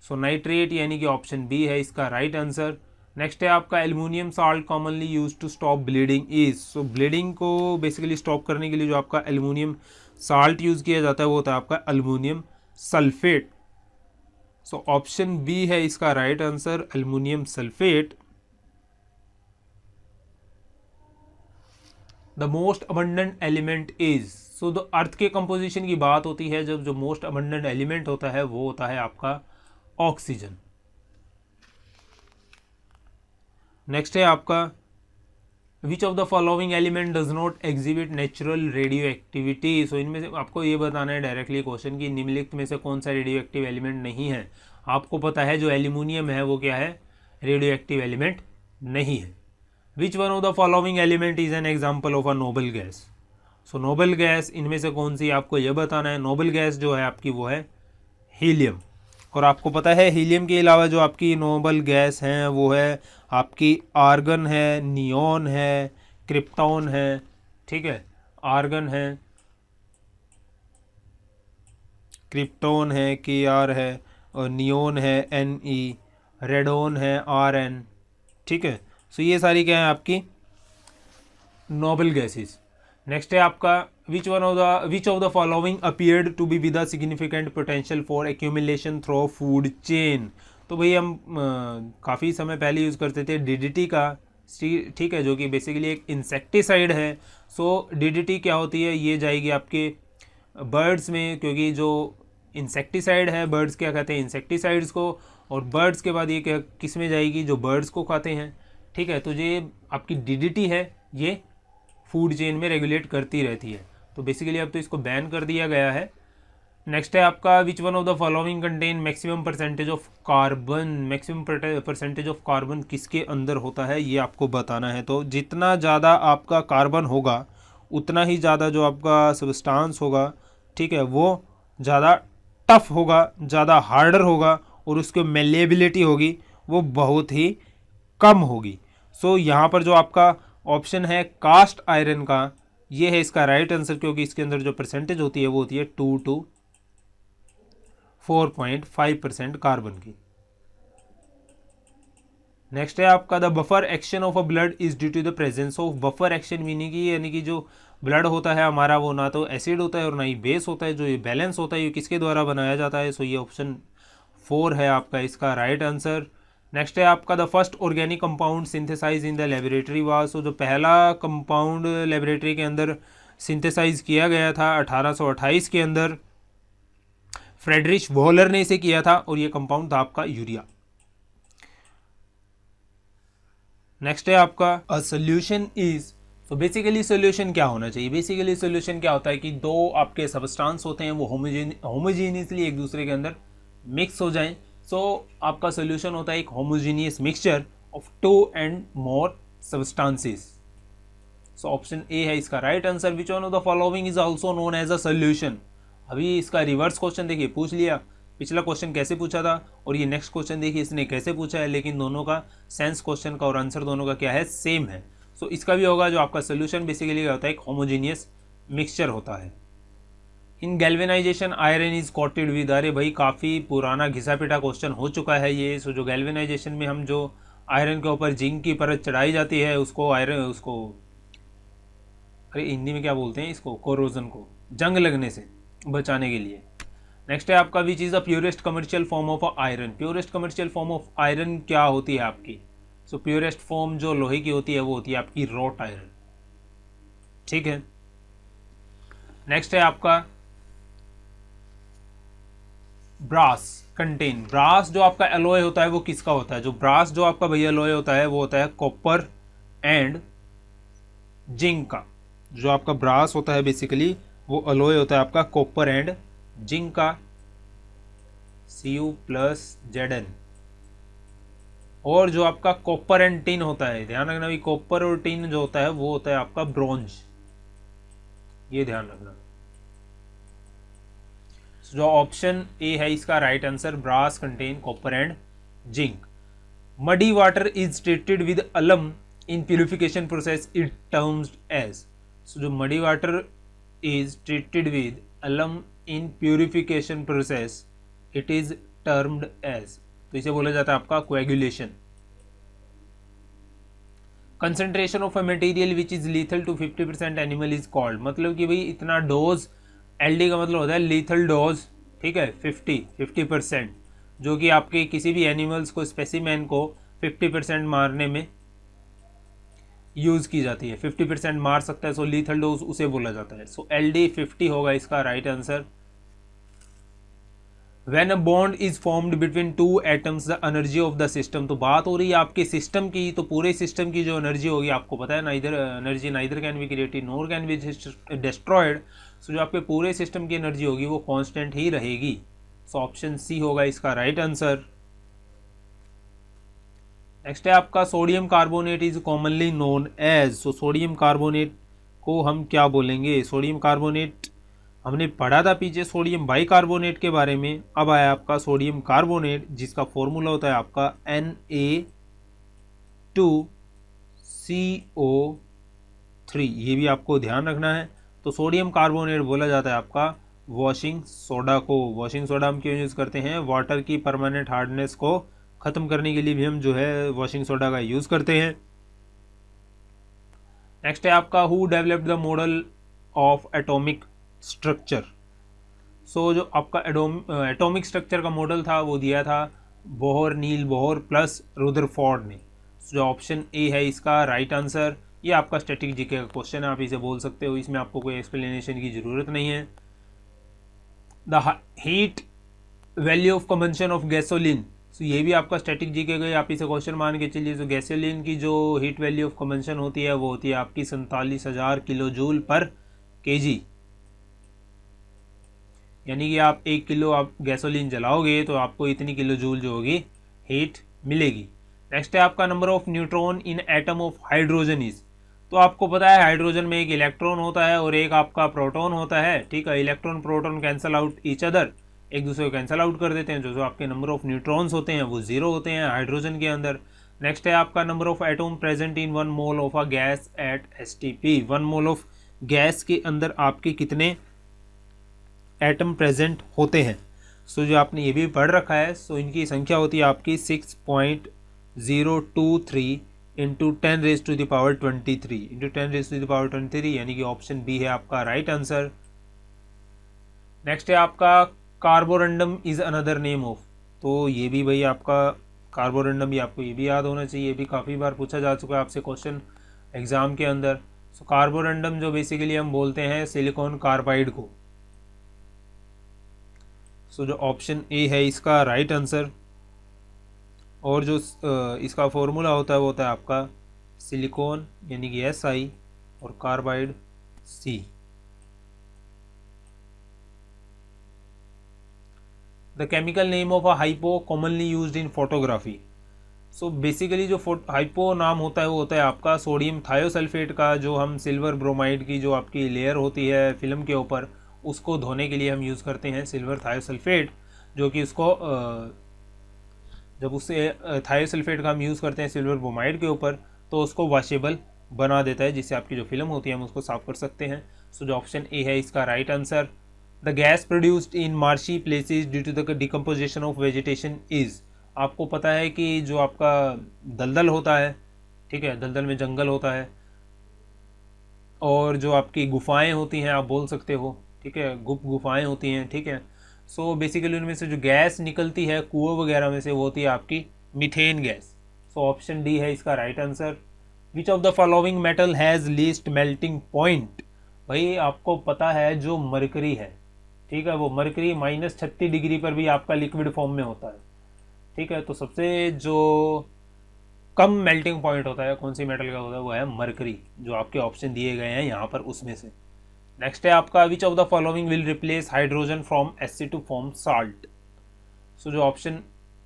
सो नाइट्रेट यानी कि ऑप्शन बी है इसका राइट आंसर। नेक्स्ट है आपका aluminium salt commonly use to stop bleeding is, so bleeding को बेसिकली स्टॉप करने के लिए जो आपका एल्यूमिनियम साल्ट यूज़ किया जाता है वो होता है आपका aluminium sulphate. So option B है इसका right answer, aluminium sulphate. The most abundant element is, so the earth के कंपोजिशन की बात होती है जब जो मोस्ट अबंडेंट एलिमेंट होता है वो होता है आपका ऑक्सीजन। नेक्स्ट है आपका which of the following element does not exhibit natural radioactivity, so इनमें से आपको ये बताना है डायरेक्टली क्वेश्चन की निम्नलिखित में से कौन सा रेडियो एक्टिव एलिमेंट नहीं है। आपको पता है जो एल्यूमिनियम है वो क्या है, रेडियो एक्टिव एलिमेंट नहीं है। विच one of the following element is an example of a noble gas, so noble gas इनमें से कौन सी आपको यह बताना है। नोबल गैस जो है आपकी वो है हीलियम, और आपको पता है हीलियम के अलावा जो आपकी नोबल गैस हैं वो है आपकी आर्गन है, नियॉन है, क्रिप्टॉन है, ठीक है, आर्गन है, क्रिप्टॉन है Kr है, और नियॉन है Ne, रेडोन है Rn, ठीक है। सो ये सारी क्या है आपकी नोबल गैसेस। नेक्स्ट है आपका which of the following appeared to be with a significant potential for accumulation through food chain, तो भाई हम काफ़ी समय पहले यूज़ करते थे DDT का, ठीक है, जो कि बेसिकली एक इंसेक्टिसाइड है। सो DDT क्या होती है, ये जाएगी आपके बर्ड्स में, क्योंकि जो इंसेक्टिसाइड है बर्ड्स क्या कहते हैं इंसेक्टिसाइड्स को, और बर्ड्स के बाद ये क्या किस में जाएगी, जो बर्ड्स को खाते हैं, ठीक है। तो ये आपकी DDT है, ये फूड चेन में रेगुलेट करती रहती है, तो बेसिकली अब तो इसको बैन कर दिया गया है। नेक्स्ट है आपका which one of the following contain maximum percentage of carbon, maximum percentage of carbon किसके अंदर होता है ये आपको बताना है। तो जितना ज़्यादा आपका कार्बन होगा उतना ही ज़्यादा जो आपका सब्सटेंस होगा, ठीक है, वो ज़्यादा टफ होगा, ज़्यादा हार्डर होगा, और उसकी मेलेबिलिटी होगी वो बहुत ही कम होगी। सो यहाँ पर जो आपका ऑप्शन है कास्ट आयरन का, ये है इसका राइट आंसर, क्योंकि इसके अंदर जो परसेंटेज होती है वो होती है 2 to 4.5% कार्बन की। नेक्स्ट है आपका the buffer action of a blood is due to the presence of, buffer action meaning की यानी कि जो ब्लड होता है हमारा वो ना तो एसिड होता है और ना ही बेस होता है, जो ये बैलेंस होता है ये किसके द्वारा बनाया जाता है। सो ये ऑप्शन 4 है आपका इसका राइट आंसर। नेक्स्ट है आपका the first organic compound synthesise in the laboratory was, so जो पहला कंपाउंड लेबोरेटरी के अंदर सिंथेसाइज किया गया था 1828 के अंदर फ्रेडरिच वॉलर ने इसे किया था, और ये कंपाउंड था आपका यूरिया। नेक्स्ट है आपका अ सोल्यूशन इज, तो बेसिकली सोल्यूशन क्या होना चाहिए, बेसिकली सोल्यूशन क्या होता है कि दो आपके सबस्टांस होते हैं वो होमोजीनियसली एक दूसरे के अंदर मिक्स हो जाएं। सो आपका सोल्यूशन होता है एक homogeneous mixture of 2 and more substances. So option A है इसका right answer. Which one of the following is also known as a solution, अभी इसका रिवर्स क्वेश्चन देखिए पूछ लिया, पिछला क्वेश्चन कैसे पूछा था और ये नेक्स्ट क्वेश्चन देखिए इसने कैसे पूछा है, लेकिन दोनों का सेंस क्वेश्चन का और आंसर दोनों का क्या है, सेम है। सो इसका भी होगा जो आपका सोल्यूशन बेसिकली क्या होता है, एक होमोजीनियस मिक्सचर होता है। In galvanisation iron is coated with, अरे भाई काफ़ी पुराना घिसा पिटा क्वेश्चन हो चुका है ये। सो जो गैल्वेनाइजेशन में हम जो आयरन के ऊपर जिंक की परत चढ़ाई जाती है उसको अरे हिंदी में क्या बोलते हैं इसको, कोरोजन को, जंग लगने से बचाने के लिए। नेक्स्ट है आपका which is the purest commercial form of iron, purest commercial form of iron क्या होती है आपकी। सो प्योरेस्ट फॉर्म जो लोहे की होती है वो होती है आपकी रॉट आयरन, ठीक है। नेक्स्ट है आपका ब्रास कंटेन, ब्रास जो आपका एलॉय होता है वो किसका होता है, जो ब्रास जो आपका भैया एलॉय होता है वो होता है कॉपर एंड जिंक का। जो आपका ब्रास होता है बेसिकली वो एलॉय होता है आपका कॉपर एंड जिंक का, Cu+Zn। और जो आपका कॉपर एंड टिन होता है, ध्यान रखना भी कॉपर और टिन जो होता है वो होता है आपका ब्रॉन्ज, ये ध्यान रखना। जो ऑप्शन ए है इसका right answer, brass contain copper and zinc. Muddy water is treated with alum in purification process it terms as, so जो muddy water is treated with alum in purification process it is termed as, तो इसे बोला जाता है आपका coagulation. Concentration of a material which is lethal to 50% animal is called, मतलब कि भाई इतना डोज, एलडी का मतलब होता है लीथल डोज, ठीक है, 50% जो कि आपके किसी भी एनिमल्स को, स्पेसिमेन को 50% मारने में यूज की जाती है, 50% मार सकता है, सो लीथल डोज उसे बोला जाता है। सो एलडी 50 होगा इसका right answer. When a bond is formed between two atoms, the energy of the system, तो बात हो रही है आपके सिस्टम की, तो पूरे सिस्टम की जो एनर्जी होगी आपको पता है, neither energy neither can be created nor can be destroyed, so जो आपके पूरे सिस्टम की एनर्जी होगी वो कांस्टेंट ही रहेगी। सो ऑप्शन सी होगा इसका राइट आंसर। नेक्स्ट है आपका sodium carbonate is commonly known as, so sodium carbonate को हम क्या बोलेंगे? सोडियम कार्बोनेट हमने पढ़ा था पीछे सोडियम बाइकार्बोनेट के बारे में, अब आया आपका सोडियम कार्बोनेट जिसका फॉर्मूला होता है आपका Na2CO3, ये भी आपको ध्यान रखना है। तो सोडियम कार्बोनेट बोला जाता है आपका वॉशिंग सोडा को। वॉशिंग सोडा हम क्यों यूज़ करते हैं? वाटर की परमानेंट हार्डनेस को ख़त्म करने के लिए भी हम जो है वॉशिंग सोडा का यूज़ करते हैं। नेक्स्ट है आपका who developed the model of atomic structure, so जो आपका एटॉमिक स्ट्रक्चर का मॉडल था वो दिया था बोहर, नील बोहर प्लस रुदरफोर्ड ने। जो ऑप्शन ए है इसका राइट आंसर। ये आपका स्टैटिक जीके का क्वेश्चन है, आप इसे बोल सकते हो, इसमें आपको कोई एक्सप्लेनेशन की ज़रूरत नहीं है। The heat value of combustion of gasoline, so ये भी आपका स्टैटिक जीके का, आप इसे क्वेश्चन मान के चलिए। तो गैसोलीन की जो हीट वैल्यू ऑफ कंबंशन होती है वो होती है आपकी 47,000 किलो जूल पर केजी, यानी कि आप 1 किलो आप गैसोलीन जलाओगे तो आपको इतनी किलो जूल जो होगी हीट मिलेगी। नेक्स्ट है आपका number of neutron in atom of hydrogen is, तो आपको पता है हाइड्रोजन में एक इलेक्ट्रॉन होता है और एक आपका प्रोटॉन होता है, ठीक है। Electron proton cancel out each other, एक दूसरे को कैंसल आउट कर देते हैं, जो आपके नंबर ऑफ न्यूट्रॉन्स होते हैं वो 0 होते हैं हाइड्रोजन के अंदर। नेक्स्ट है आपका number of atom present in 1 mole of a gas at STP, 1 mole of gas के अंदर आपके कितने एटम प्रेजेंट होते हैं? सो जो आपने ये भी पढ़ रखा है, सो इनकी संख्या होती है आपकी 6.023 इंटू 10⁻23 इंटू 10⁻23, यानी कि ऑप्शन बी है आपका राइट आंसर। नेक्स्ट है आपका Carborundum is another name of, तो ये भी भाई आपका कार्बोरंडम भी आपको ये भी याद होना चाहिए, ये भी काफ़ी बार पूछा जा चुका है आपसे क्वेश्चन एग्जाम के अंदर। सो कार्बोरंडम जो बेसिकली हम बोलते हैं सिलिकॉन कार्बाइड को। सो जो ऑप्शन ए है इसका राइट आंसर। और जो इसका फॉर्मूला होता है वो होता है आपका सिलिकॉन यानी कि Si और carbide C। The chemical name of a hypo commonly used in photography, so basically जो हाइपो नाम होता है वो होता है आपका सोडियम थायोसल्फेट का, जो हम सिल्वर ब्रोमाइड की जो आपकी लेयर होती है फिल्म के ऊपर उसको धोने के लिए हम यूज़ करते हैं सिल्वर थायोसल्फेट, जो कि उसको जब उससे थायोसल्फेट का हम यूज़ करते हैं सिल्वर ब्रोमाइड के ऊपर तो उसको वॉशेबल बना देता है, जिससे आपकी जो फिल्म होती है हम उसको साफ कर सकते हैं। सो जो ऑप्शन ए है इसका right answer. The gas produced in marshy places due to the decomposition of vegetation is, आपको पता है कि जो आपका दलदल होता है, ठीक है, दलदल में जंगल होता है और जो आपकी गुफाएं होती हैं आप बोल सकते हो, ठीक है, गुफाएं होती हैं, ठीक है। सो बेसिकली उनमें से जो गैस निकलती है कुआं वगैरह में से वो होती है आपकी methane gas. So option D है इसका right answer. Which of the following metal has least melting point, भाई आपको पता है जो मरकरी है, ठीक है, वो मरकरी -36 डिग्री पर भी आपका लिक्विड फॉर्म में होता है, ठीक है। तो सबसे जो कम मेल्टिंग पॉइंट होता है कौन सी मेटल का होता है वो है मरकरी, जो आपके ऑप्शन दिए गए हैं यहाँ पर उसमें से। नेक्स्ट है आपका which of the following will replace hydrogen from acid to form salt, so जो ऑप्शन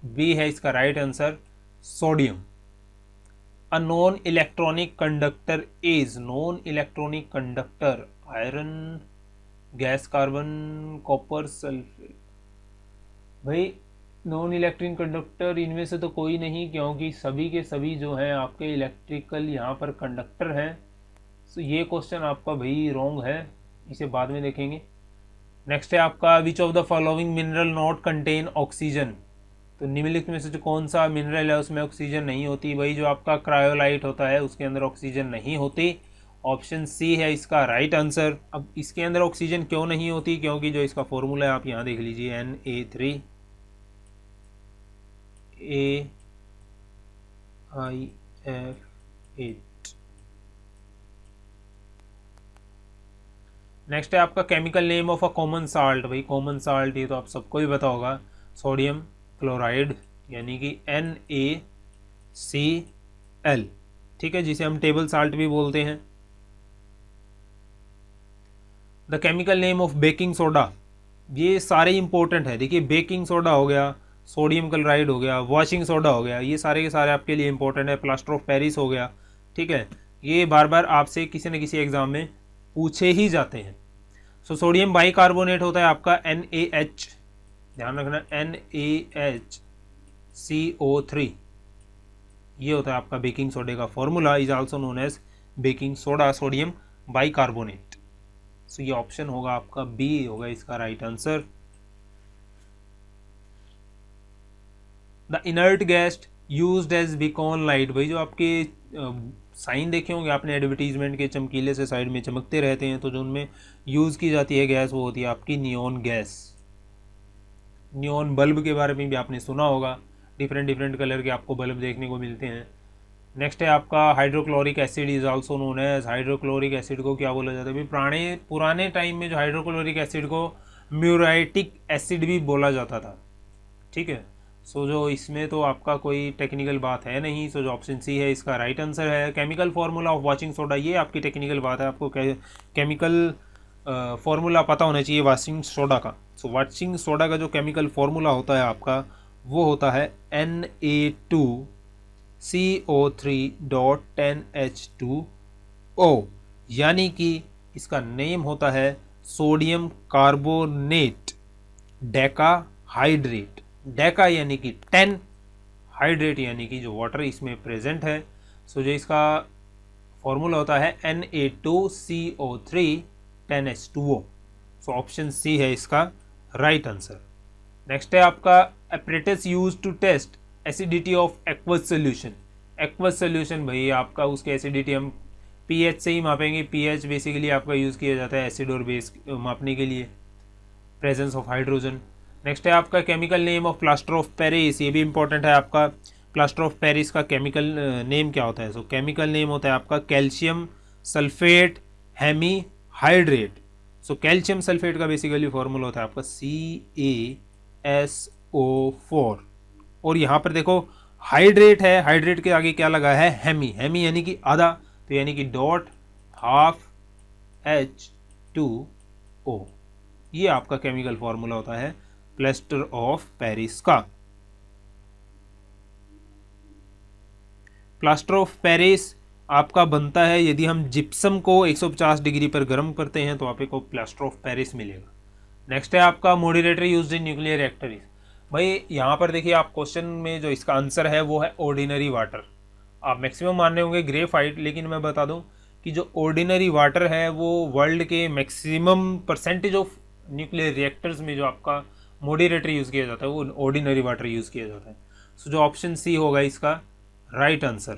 बी है इसका right answer sodium. A non electronic conductor is, non electronic conductor iron, gas, carbon, copper, sulphate, भाई non electric conductor इनमें से तो कोई नहीं, क्योंकि सभी के सभी जो हैं आपके इलेक्ट्रिकल यहाँ पर कंडक्टर हैं। तो ये क्वेश्चन आपका भाई रॉन्ग है, इसे बाद में देखेंगे। नेक्स्ट है आपका which of the following mineral not contain oxygen. तो निम्नलिखित में से जो कौन सा मिनरल है उसमें ऑक्सीजन नहीं होती। भाई जो आपका क्रायोलाइट होता है उसके अंदर ऑक्सीजन नहीं होती। ऑप्शन सी है इसका राइट आंसर। अब इसके अंदर ऑक्सीजन क्यों नहीं होती, क्योंकि जो इसका फॉर्मूला है आप यहाँ देख लीजिए, Na3 AIF8। नेक्स्ट है आपका chemical name of a common salt. भाई कॉमन साल्ट ये तो आप सबको ही पता होगा, सोडियम क्लोराइड यानी कि NaCl, ठीक है, जिसे हम टेबल साल्ट भी बोलते हैं। The chemical name of baking soda. ये सारे इंपॉर्टेंट है। देखिए बेकिंग सोडा हो गया, सोडियम क्लोराइड हो गया, वॉशिंग सोडा हो गया, ये सारे के सारे आपके लिए इंपॉर्टेंट है। प्लास्टर ऑफ पेरिस हो गया, ठीक है, ये बार बार आपसे किसी न किसी एग्जाम में पूछे ही जाते हैं। सो सोडियम बाइकार्बोनेट होता है आपका NaH, ध्यान रखना NaHCO3, ये होता है आपका बेकिंग सोडे का formula, is also known as baking soda, sodium bicarbonate. So ये ऑप्शन होगा आपका बी होगा इसका right answer. The inert gas used as beacon light. भाई जो आपके साइन देखे होंगे आपने एडवर्टीजमेंट के, चमकीले से साइड में चमकते रहते हैं, तो जो उनमें यूज़ की जाती है गैस वो होती है आपकी नियॉन गैस। नियॉन बल्ब के बारे में भी आपने सुना होगा, डिफरेंट डिफरेंट कलर के आपको बल्ब देखने को मिलते हैं। नेक्स्ट है आपका hydrochloric acid, is also known as. Hydrochloric acid को क्या बोला जाता है भाई, पुराने टाइम में जो हाइड्रोक्लोरिक एसिड को म्यूराइटिक एसिड भी बोला जाता था, ठीक है। सो जो इसमें तो आपका कोई टेक्निकल बात है नहीं। सो जो ऑप्शन सी है इसका राइट आंसर है। Chemical formula of washing soda, ये आपकी टेक्निकल बात है, आपको केमिकल फार्मूला पता होना चाहिए वॉशिंग सोडा का। सो वॉशिंग सोडा का जो केमिकल फार्मूला होता है आपका वो होता है Na2CO3.10H2O, यानी कि इसका नेम होता है sodium carbonate Deka hydrate. Deka यानी कि 10, हाइड्रेट यानी कि जो वाटर इसमें प्रेजेंट है। सो जो इसका फॉर्मूला होता है Na2CO310H2O। सो ऑप्शन सी है इसका राइट आंसर। नेक्स्ट है आपका apparatus use to test acidity of aqueous solution. Aqueous solution भाई आपका उसके एसिडिटी हम पीएच से ही मापेंगे। पीएच बेसिकली आपका यूज़ किया जाता है एसिड और बेस मापने के लिए, प्रेजेंस ऑफ हाइड्रोजन। नेक्स्ट है आपका chemical name of plaster of Paris, ये भी इंपॉर्टेंट है आपका। प्लास्टर ऑफ पेरिस का केमिकल नेम क्या होता है? सो केमिकल नेम होता है आपका calcium sulphate hemihydrate. So calcium sulphate का बेसिकली फॉर्मूला होता है आपका CaSO4। और यहाँ पर देखो हाइड्रेट है, हाइड्रेट के आगे क्या लगा है? हेमी। हेमी यानी कि आधा, तो यानी कि डॉट हाफ H2O। ये आपका केमिकल फॉर्मूला होता है प्लास्टर ऑफ पेरिस का। प्लास्टर ऑफ पेरिस आपका बनता है यदि हम जिप्सम को 150 डिग्री पर गर्म करते हैं तो आपको प्लास्टर ऑफ पेरिस मिलेगा। नेक्स्ट है आपका moderator used in nuclear reactor. भाई यहाँ पर देखिए आप क्वेश्चन में जो इसका आंसर है वो है ऑर्डिनरी वाटर। आप मैक्सिमम मान रहे होंगे ग्रेफाइट, लेकिन मैं बता दूं कि जो ऑर्डिनरी वाटर है वो वर्ल्ड के maximum percentage of nuclear reactors में जो आपका मॉडरेटर यूज़ किया जाता है वो ऑर्डिनरी वाटर यूज़ किया जाता है। सो जो ऑप्शन सी होगा इसका right answer.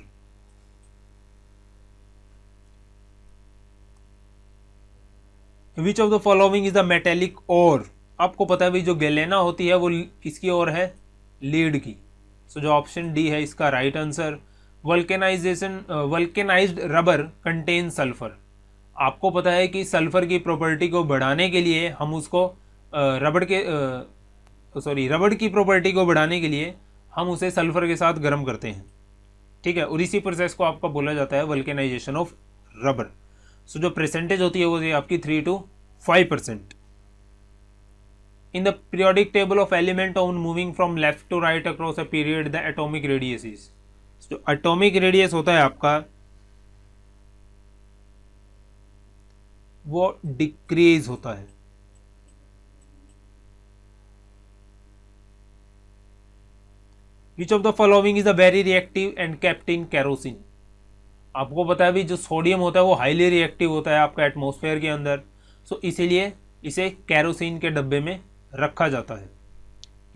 Which of the following is the metallic ore. आपको पता है भाई जो गैलेना होती है वो किसकी ओर है? लीड की। सो जो ऑप्शन डी है इसका right answer. Vulcanised rubber contain sulphur. आपको पता है कि सल्फर की प्रॉपर्टी को बढ़ाने के लिए हम उसको रबड़ की प्रॉपर्टी को बढ़ाने के लिए हम उसे सल्फर के साथ गर्म करते हैं, ठीक है, और इसी प्रोसेस को आपका बोला जाता है वल्केनाइजेशन ऑफ रबर। सो जो परसेंटेज होती है वो आपकी 3 to 5%। In the periodic table of element on moving from left to right across a period the atomic radius is. जो एटॉमिक रेडियस होता है आपका वो डिक्रीज होता है। Which of the following is a very reactive and kept in kerosene. आपको पता है भी जो सोडियम होता है वो हाईली रिएक्टिव होता है आपका एटमॉस्फेयर के अंदर, सो इसीलिए इसे केरोसिन के डब्बे में रखा जाता है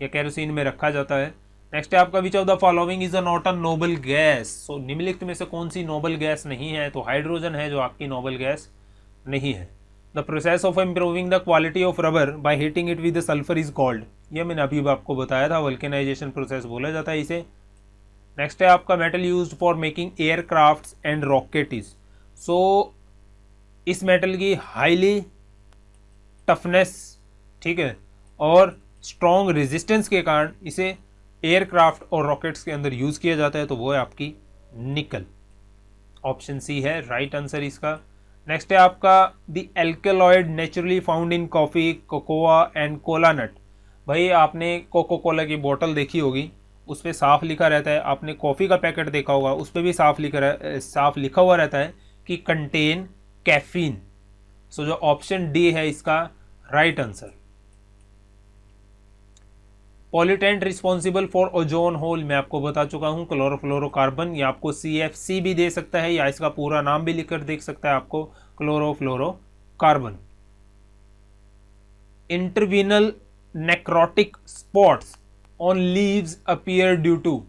या केरोसिन में रखा जाता है। नेक्स्ट है आपका which of the following is a not a noble gas. So निम्नलिखित में से कौन सी नोबल गैस नहीं है, तो हाइड्रोजन है जो आपकी नोबल गैस नहीं है। The process of improving the quality of rubber by heating it with sulphur is called, ये मैंने अभी आपको बताया था, वल्केनाइजेशन प्रोसेस बोला जाता है इसे। नेक्स्ट है आपका metal used for making aircrafts and rocket is. So इस मेटल की हाईली टफनेस, ठीक है, और स्ट्रॉन्ग रेजिस्टेंस के कारण इसे एयरक्राफ्ट और रॉकेट्स के अंदर यूज किया जाता है, तो वो है आपकी निकल। ऑप्शन सी है राइट आंसर इसका। नेक्स्ट है आपका the alkaloid naturally found in coffee, cocoa and cola nut. भाई आपने कोको कोला की बोतल देखी होगी, उस पर साफ लिखा रहता है, आपने कॉफ़ी का पैकेट देखा होगा उस पर भी साफ लिखा हुआ रहता है कि कंटेन कैफीन। सो जो ऑप्शन डी है इसका right answer. Pollutant responsible for ozone hole मैं आपको बता चुका हूं क्लोरोफ्लोरोकार्बन, या आपको CFC भी दे सकता है या इसका पूरा नाम भी लिखकर देख सकता है आपको chlorofluorocarbon. Interveinal necrotic spots on leaves appear due to.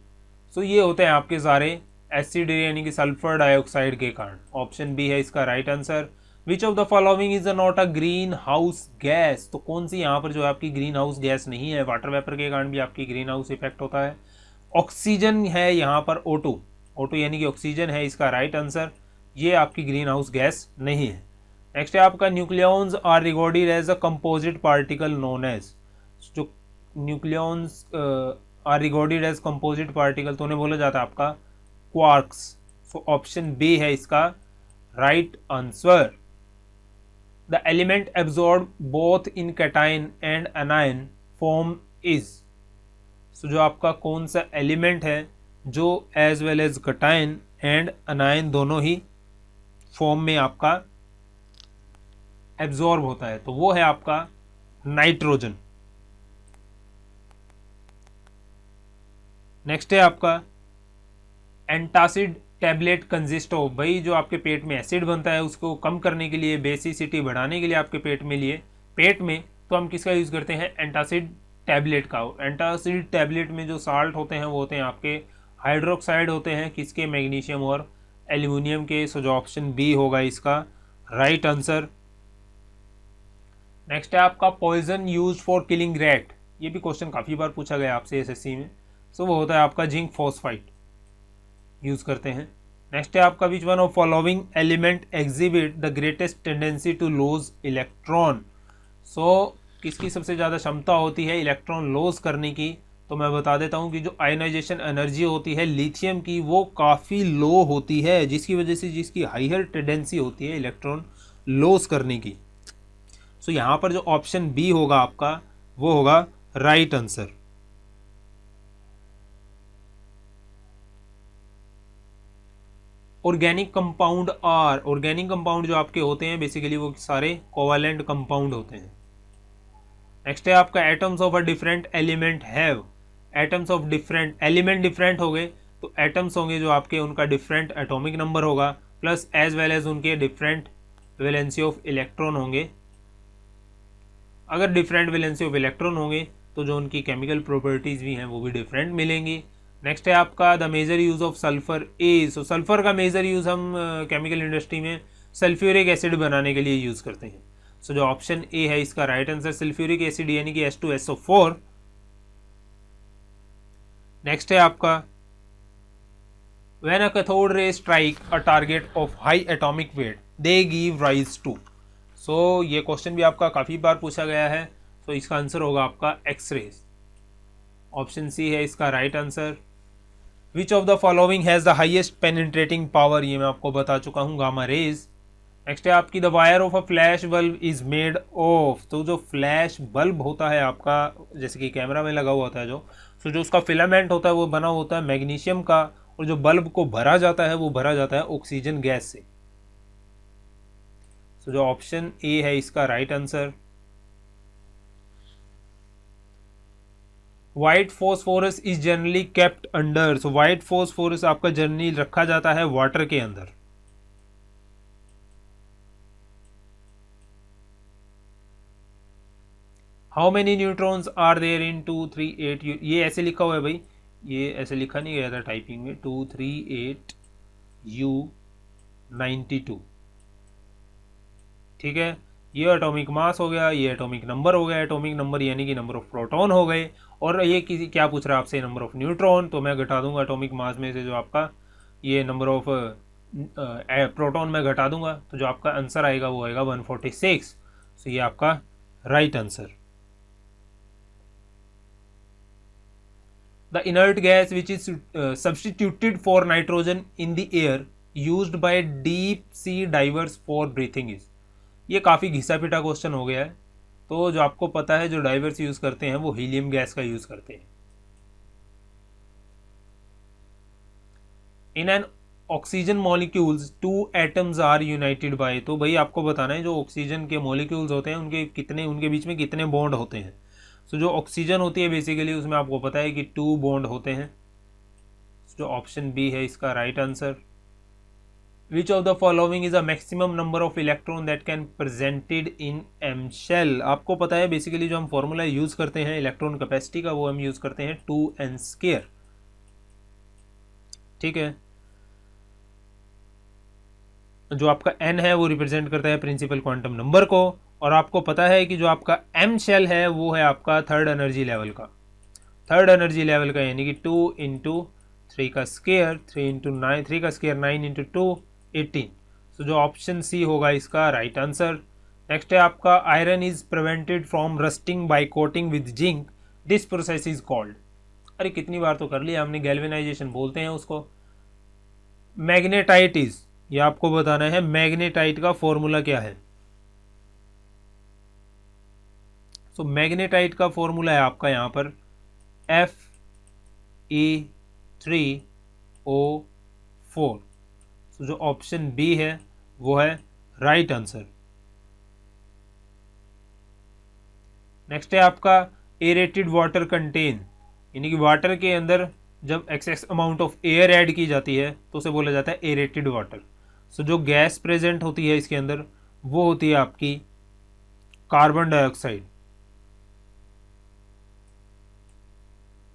So ये होते हैं आपके सारे एसिड यानी कि सल्फर डाइऑक्साइड के कारण। ऑप्शन बी है इसका right answer. Which of the following is not a green house gas. तो कौन सी यहाँ पर जो आपकी ग्रीन हाउस गैस नहीं है, वाटर वेपर के कारण भी आपकी ग्रीन हाउस इफेक्ट होता है। ऑक्सीजन है यहाँ पर O2 यानी कि ऑक्सीजन है इसका राइट आंसर, ये आपकी ग्रीन हाउस गैस नहीं है। नेक्स्ट है आपका nucleons are regarded as a composite particle known as. जो nucleons are regarded as composite particle तो उन्हें बोला जाता है आपका क्वार्क्स। सो ऑप्शन बी है इसका right answer. The element absorb both in cation and anion form is. So जो आपका कौन सा एलिमेंट है जो as well as cation and anion दोनों ही फॉर्म में आपका एब्जॉर्ब होता है, तो वो है आपका नाइट्रोजन। नेक्स्ट है आपका एंटासिड टैबलेट कंजिस्ट ऑफ। भाई जो आपके पेट में एसिड बनता है उसको कम करने के लिए, बेसिसिटी बढ़ाने के लिए आपके पेट में तो हम किसका यूज़ करते हैं, एंटासिड टैबलेट का। एंटासिड टैबलेट में जो साल्ट होते हैं वो होते हैं आपके हाइड्रोक्साइड होते हैं, किसके, मैग्नीशियम और एल्यूमिनियम के। सो जो ऑप्शन बी होगा इसका राइट आंसर। नेक्स्ट है आपका poison use for killing rat. ये भी क्वेश्चन काफ़ी बार पूछा गया आपसे SSC में। सो वो होता है आपका जिंक फॉस्फाइड यूज करते हैं। नेक्स्ट है आपका which one of following element exhibit the greatest tendency to lose electron. So किसकी सबसे ज़्यादा क्षमता होती है इलेक्ट्रॉन लॉस करने की, तो मैं बता देता हूँ कि जो आयनाइजेशन एनर्जी होती है लिथियम की वो काफ़ी लो होती है, जिसकी वजह से जिसकी हाइयर टेंडेंसी होती है इलेक्ट्रॉन लॉस करने की। सो यहाँ पर जो ऑप्शन बी होगा आपका वो होगा राइट आंसर। ऑर्गेनिक कंपाउंड जो आपके होते हैं बेसिकली वो सारे कोवैलेंट कंपाउंड होते हैं। नेक्स्ट है आपका atoms of a different element have. Atoms of different element different हो गए तो एटम्स होंगे जो आपके उनका डिफरेंट एटॉमिक नंबर होगा, प्लस एज वेल एज उनके डिफरेंट वैलेंसी ऑफ इलेक्ट्रॉन होंगे। अगर डिफरेंट वैलेंसी ऑफ इलेक्ट्रॉन होंगे तो जो उनकी केमिकल प्रॉपर्टीज भी हैं वो भी डिफरेंट मिलेंगी। नेक्स्ट है आपका the major use of sulphur is. So sulphur का मेजर यूज हम केमिकल इंडस्ट्री में सल्फ्यूरिक एसिड बनाने के लिए यूज करते हैं। सो जो ऑप्शन ए है इसका राइट आंसर, सल्फ्यूरिक एसिड यानी कि H2SO4। नेक्स्ट है आपका when a cathode ray strike a target of high atomic weight they give rise to. So ये क्वेश्चन भी आपका काफ़ी बार पूछा गया है, तो इसका आंसर होगा आपका एक्सरेज। ऑप्शन सी है इसका right answer. Which of the following has the highest penetrating power, ये मैं आपको बता चुका हूँ, गामा रेज। नेक्स्ट है आपकी the wire of a flash bulb is made of. तो जो फ्लैश बल्ब होता है आपका जैसे कि कैमरा में लगा हुआ होता है जो जो उसका फिलामेंट होता है वो बना होता है मैग्नीशियम का, और जो बल्ब को भरा जाता है वो भरा जाता है ऑक्सीजन गैस से। तो जो ऑप्शन ए है इसका right answer. White phosphorus is generally kept under, so white phosphorus आपका जनरली रखा जाता है वाटर के अंदर। How many neutrons are there in 238, ये ऐसे लिखा हुआ है भाई, ये ऐसे लिखा नहीं गया था टाइपिंग में, 238U92, ठीक है। ये एटॉमिक मास हो गया, ये एटॉमिक नंबर हो गया, एटॉमिक नंबर यानी कि नंबर ऑफ प्रोटॉन हो गए, और ये किसी क्या पूछ रहा है आपसे, नंबर ऑफ न्यूट्रॉन, तो मैं घटा दूंगा एटॉमिक मास में से जो आपका ये नंबर ऑफ प्रोटॉन में घटा दूंगा, तो जो आपका आंसर आएगा वो आएगा 146। सो ये आपका right answer. The inert gas which is substituted for nitrogen in the air used by deep sea diverse for breathing is, ये काफ़ी घिसा पिटा क्वेश्चन हो गया है, तो जो आपको पता है जो डाइवर्स यूज़ करते हैं वो हीलियम गैस का यूज़ करते हैं। In an oxygen molecules 2 atoms are united by, तो भाई आपको बताना है जो ऑक्सीजन के मॉलिक्यूल्स होते हैं उनके बीच में कितने बॉन्ड होते हैं। सो जो ऑक्सीजन होती है बेसिकली उसमें आपको पता है कि 2 बॉन्ड होते हैं, जो ऑप्शन बी है इसका right answer. Which of the following is a maximum number of electron that can presented in M shell, आपको पता है बेसिकली जो हम फॉर्मूला यूज करते हैं इलेक्ट्रॉन कैपेसिटी का वो हम यूज करते हैं 2n², ठीक है। जो आपका n है वो रिप्रेजेंट करता है प्रिंसिपल क्वांटम नंबर को, और आपको पता है कि जो आपका M शेल है वो है आपका थर्ड एनर्जी लेवल का, यानी कि 2 इंटू 3 का स्क्वायर, 3 इंटू 9, 3 का स्क्वायर 9 इंटू 2 18। सो जो ऑप्शन सी होगा इसका राइट आंसर। नेक्स्ट है आपका iron is prevented from rusting by coating with zinc, this process is called, अरे कितनी बार तो कर लिया हमने, गैल्वेनाइजेशन बोलते हैं उसको। मैग्नेटाइट इज, ये आपको बताना है मैग्नेटाइट का फॉर्मूला क्या है। सो मैग्नेटाइट का फॉर्मूला है आपका यहाँ पर Fe3O4, तो जो ऑप्शन बी है वो है राइट आंसर। नेक्स्ट है आपका एरेटेड वाटर कंटेन, यानी कि वाटर के अंदर जब excess amount of air add की जाती है तो उसे बोला जाता है एरेटेड वाटर। सो जो गैस प्रेजेंट होती है इसके अंदर वो होती है आपकी कार्बन डाइऑक्साइड।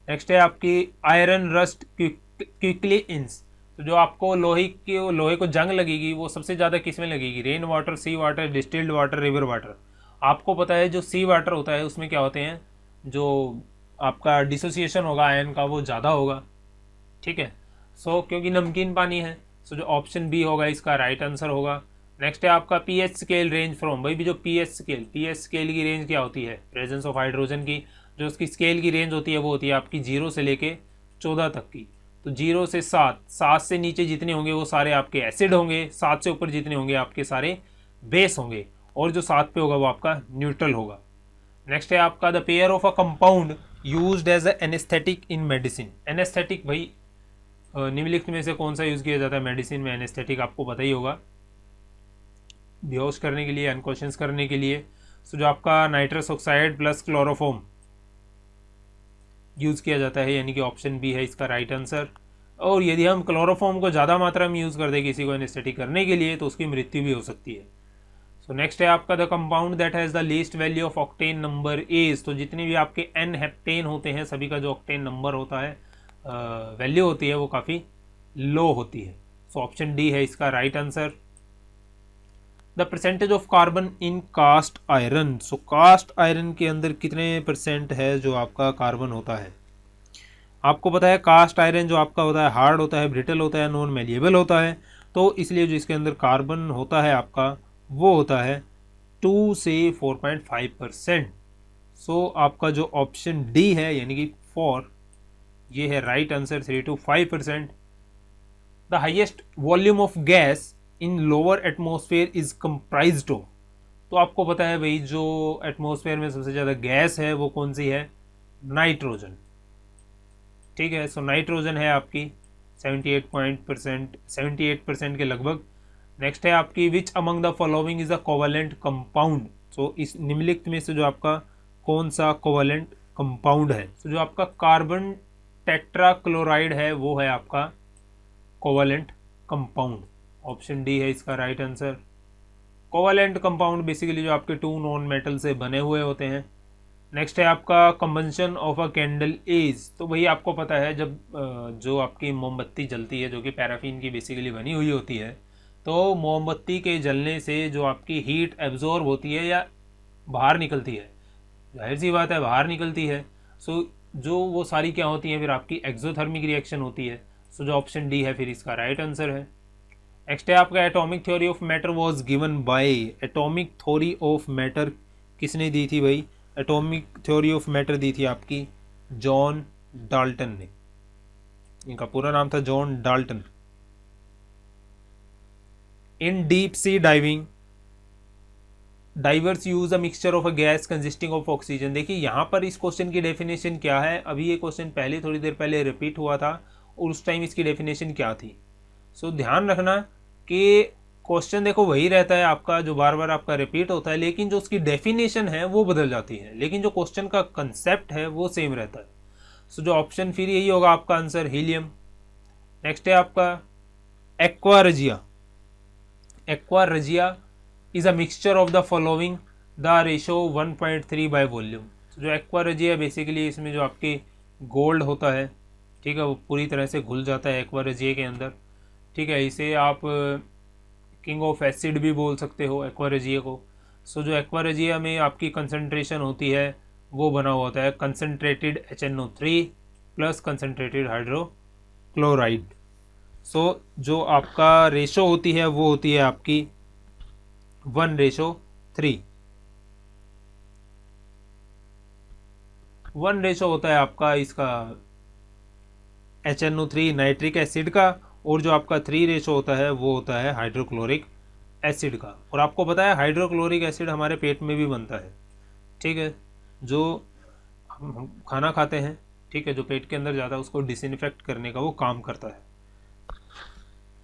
नेक्स्ट है आपकी आयरन रस्ट क्विकली इंस, तो जो आपको लोहे को जंग लगेगी वो सबसे ज़्यादा किस में लगेगी, rain water, sea water, distilled water, river water. आपको पता है जो सी वाटर होता है उसमें क्या होते हैं, जो आपका डिसोसिएशन होगा आयन का वो ज़्यादा होगा, ठीक है। सो क्योंकि नमकीन पानी है, सो जो ऑप्शन बी होगा इसका राइट आंसर होगा। नेक्स्ट है आपका पीएच स्केल रेंज फ्रॉम, भाई भी जो पीएच स्केल की रेंज क्या होती है, प्रेजेंस ऑफ हाइड्रोजन की जो उसकी स्केल की रेंज होती है वो होती है आपकी 0 से लेके 14 तक की। तो 0 से 7 से नीचे जितने होंगे वो सारे आपके एसिड होंगे, 7 से ऊपर जितने होंगे आपके सारे बेस होंगे, और जो 7 पे होगा वो आपका न्यूट्रल होगा। नेक्स्ट है आपका the pair of a compound used as a anaesthetic in medicine, anaesthetic भाई निम्नलिखित में से कौन सा यूज किया जाता है मेडिसिन में, एनेस्थेटिक आपको पता ही होगा, बेहोश करने के लिए, अनकॉन्शियस करने के लिए। सो जो आपका nitrous oxide plus chloroform use किया जाता है, यानी कि ऑप्शन बी है इसका राइट आंसर। और यदि हम क्लोरोफॉर्म को ज़्यादा मात्रा में यूज़ कर दें किसी को एनेस्थेटिक करने के लिए तो उसकी मृत्यु भी हो सकती है। सो नेक्स्ट है आपका the compound that has the least value of octane number is, तो जितने भी आपके एन हेप्टेन होते हैं सभी का जो ऑक्टेन नंबर होता है वैल्यू होती है वो काफ़ी लो होती है। सो ऑप्शन डी है इसका right answer. The percentage of carbon in cast iron, so cast iron के अंदर कितने परसेंट है जो आपका कार्बन होता है। आपको पता है कास्ट आयरन जो आपका होता है हार्ड होता है, ब्रिटल होता है, नॉन मेलिएबल होता है, तो इसलिए जो इसके अंदर कार्बन होता है आपका वो होता है 2 से 4.5%। सो आपका जो ऑप्शन डी है यानी कि 4 ये है right answer, 3 to 5%। The highest volume of gas in lower atmosphere is comprised of, तो आपको पता है भाई जो एटमॉस्फेयर में सबसे ज़्यादा गैस है वो कौन सी है, नाइट्रोजन, ठीक है। सो नाइट्रोजन है आपकी 78% के लगभग। नेक्स्ट है आपकी which among the following is a covalent compound, so इस निम्नलिखित में से जो आपका कौन सा कोवेलेंट कंपाउंड है। तो जो आपका कार्बन टेट्राक्लोराइड है वो है आपका कोवलेंट कंपाउंड। ऑप्शन डी है इसका right answer. Covalent compound basically जो आपके टू नॉन मेटल से बने हुए होते हैं। नेक्स्ट है आपका combustion of a candle is. तो भाई आपको पता है जब जो आपकी मोमबत्ती जलती है जो कि पैराफिन की बेसिकली बनी हुई होती है, तो मोमबत्ती के जलने से जो आपकी हीट एब्जॉर्ब होती है या बाहर निकलती है, जाहिर सी बात है बाहर निकलती है। सो जो वो सारी क्या होती हैं फिर आपकी एक्सोथर्मिक रिएक्शन होती है। सो जो ऑप्शन डी है फिर इसका राइट आंसर है। नेक्स्ट है आपका atomic theory of matter was given by. Atomic theory of matter किसने दी थी भाई? एटॉमिक थ्योरी ऑफ मैटर दी थी आपकी जॉन डाल्टन ने। इनका पूरा नाम था John Dalton. In deep sea diving diverse use a mixture of a gas consisting of oxygen. देखिए यहाँ पर इस क्वेश्चन की डेफिनेशन क्या है, अभी ये क्वेश्चन पहले थोड़ी देर पहले रिपीट हुआ था और उस टाइम इसकी डेफिनेशन क्या थी। सो ध्यान रखना कि क्वेश्चन देखो वही रहता है आपका जो बार बार आपका रिपीट होता है, लेकिन जो उसकी डेफिनेशन है वो बदल जाती है, लेकिन जो क्वेश्चन का कंसेप्ट है वो सेम रहता है। सो जो ऑप्शन फिर यही होगा आपका आंसर हीलियम। नेक्स्ट है आपका aqua regia. Aqua regia is a mixture of the following the ratio 1.3 by volume. जो एक्वारजिया बेसिकली इसमें जो आपके गोल्ड होता है, ठीक है, वो पूरी तरह से घुल जाता है एक्वारजिया के अंदर, ठीक है। इसे आप किंग ऑफ एसिड भी बोल सकते हो एक्वारजिया को। सो जो एक्वारजिया में आपकी कंसंट्रेशन होती है वो बना हुआ होता है concentrated HNO3 plus concentrated hydrochloride. So जो आपका रेशो होती है वो होती है आपकी 1:3। 1 रेशो होता है आपका इसका HNO3 नाइट्रिक एसिड का, और जो आपका 3 रेशो होता है वो होता है हाइड्रोक्लोरिक एसिड का। और आपको पता है हाइड्रोक्लोरिक एसिड हमारे पेट में भी बनता है, ठीक है। जो हम खाना खाते हैं, ठीक है, जो पेट के अंदर जाता है उसको डिसइंफेक्ट करने का वो काम करता है।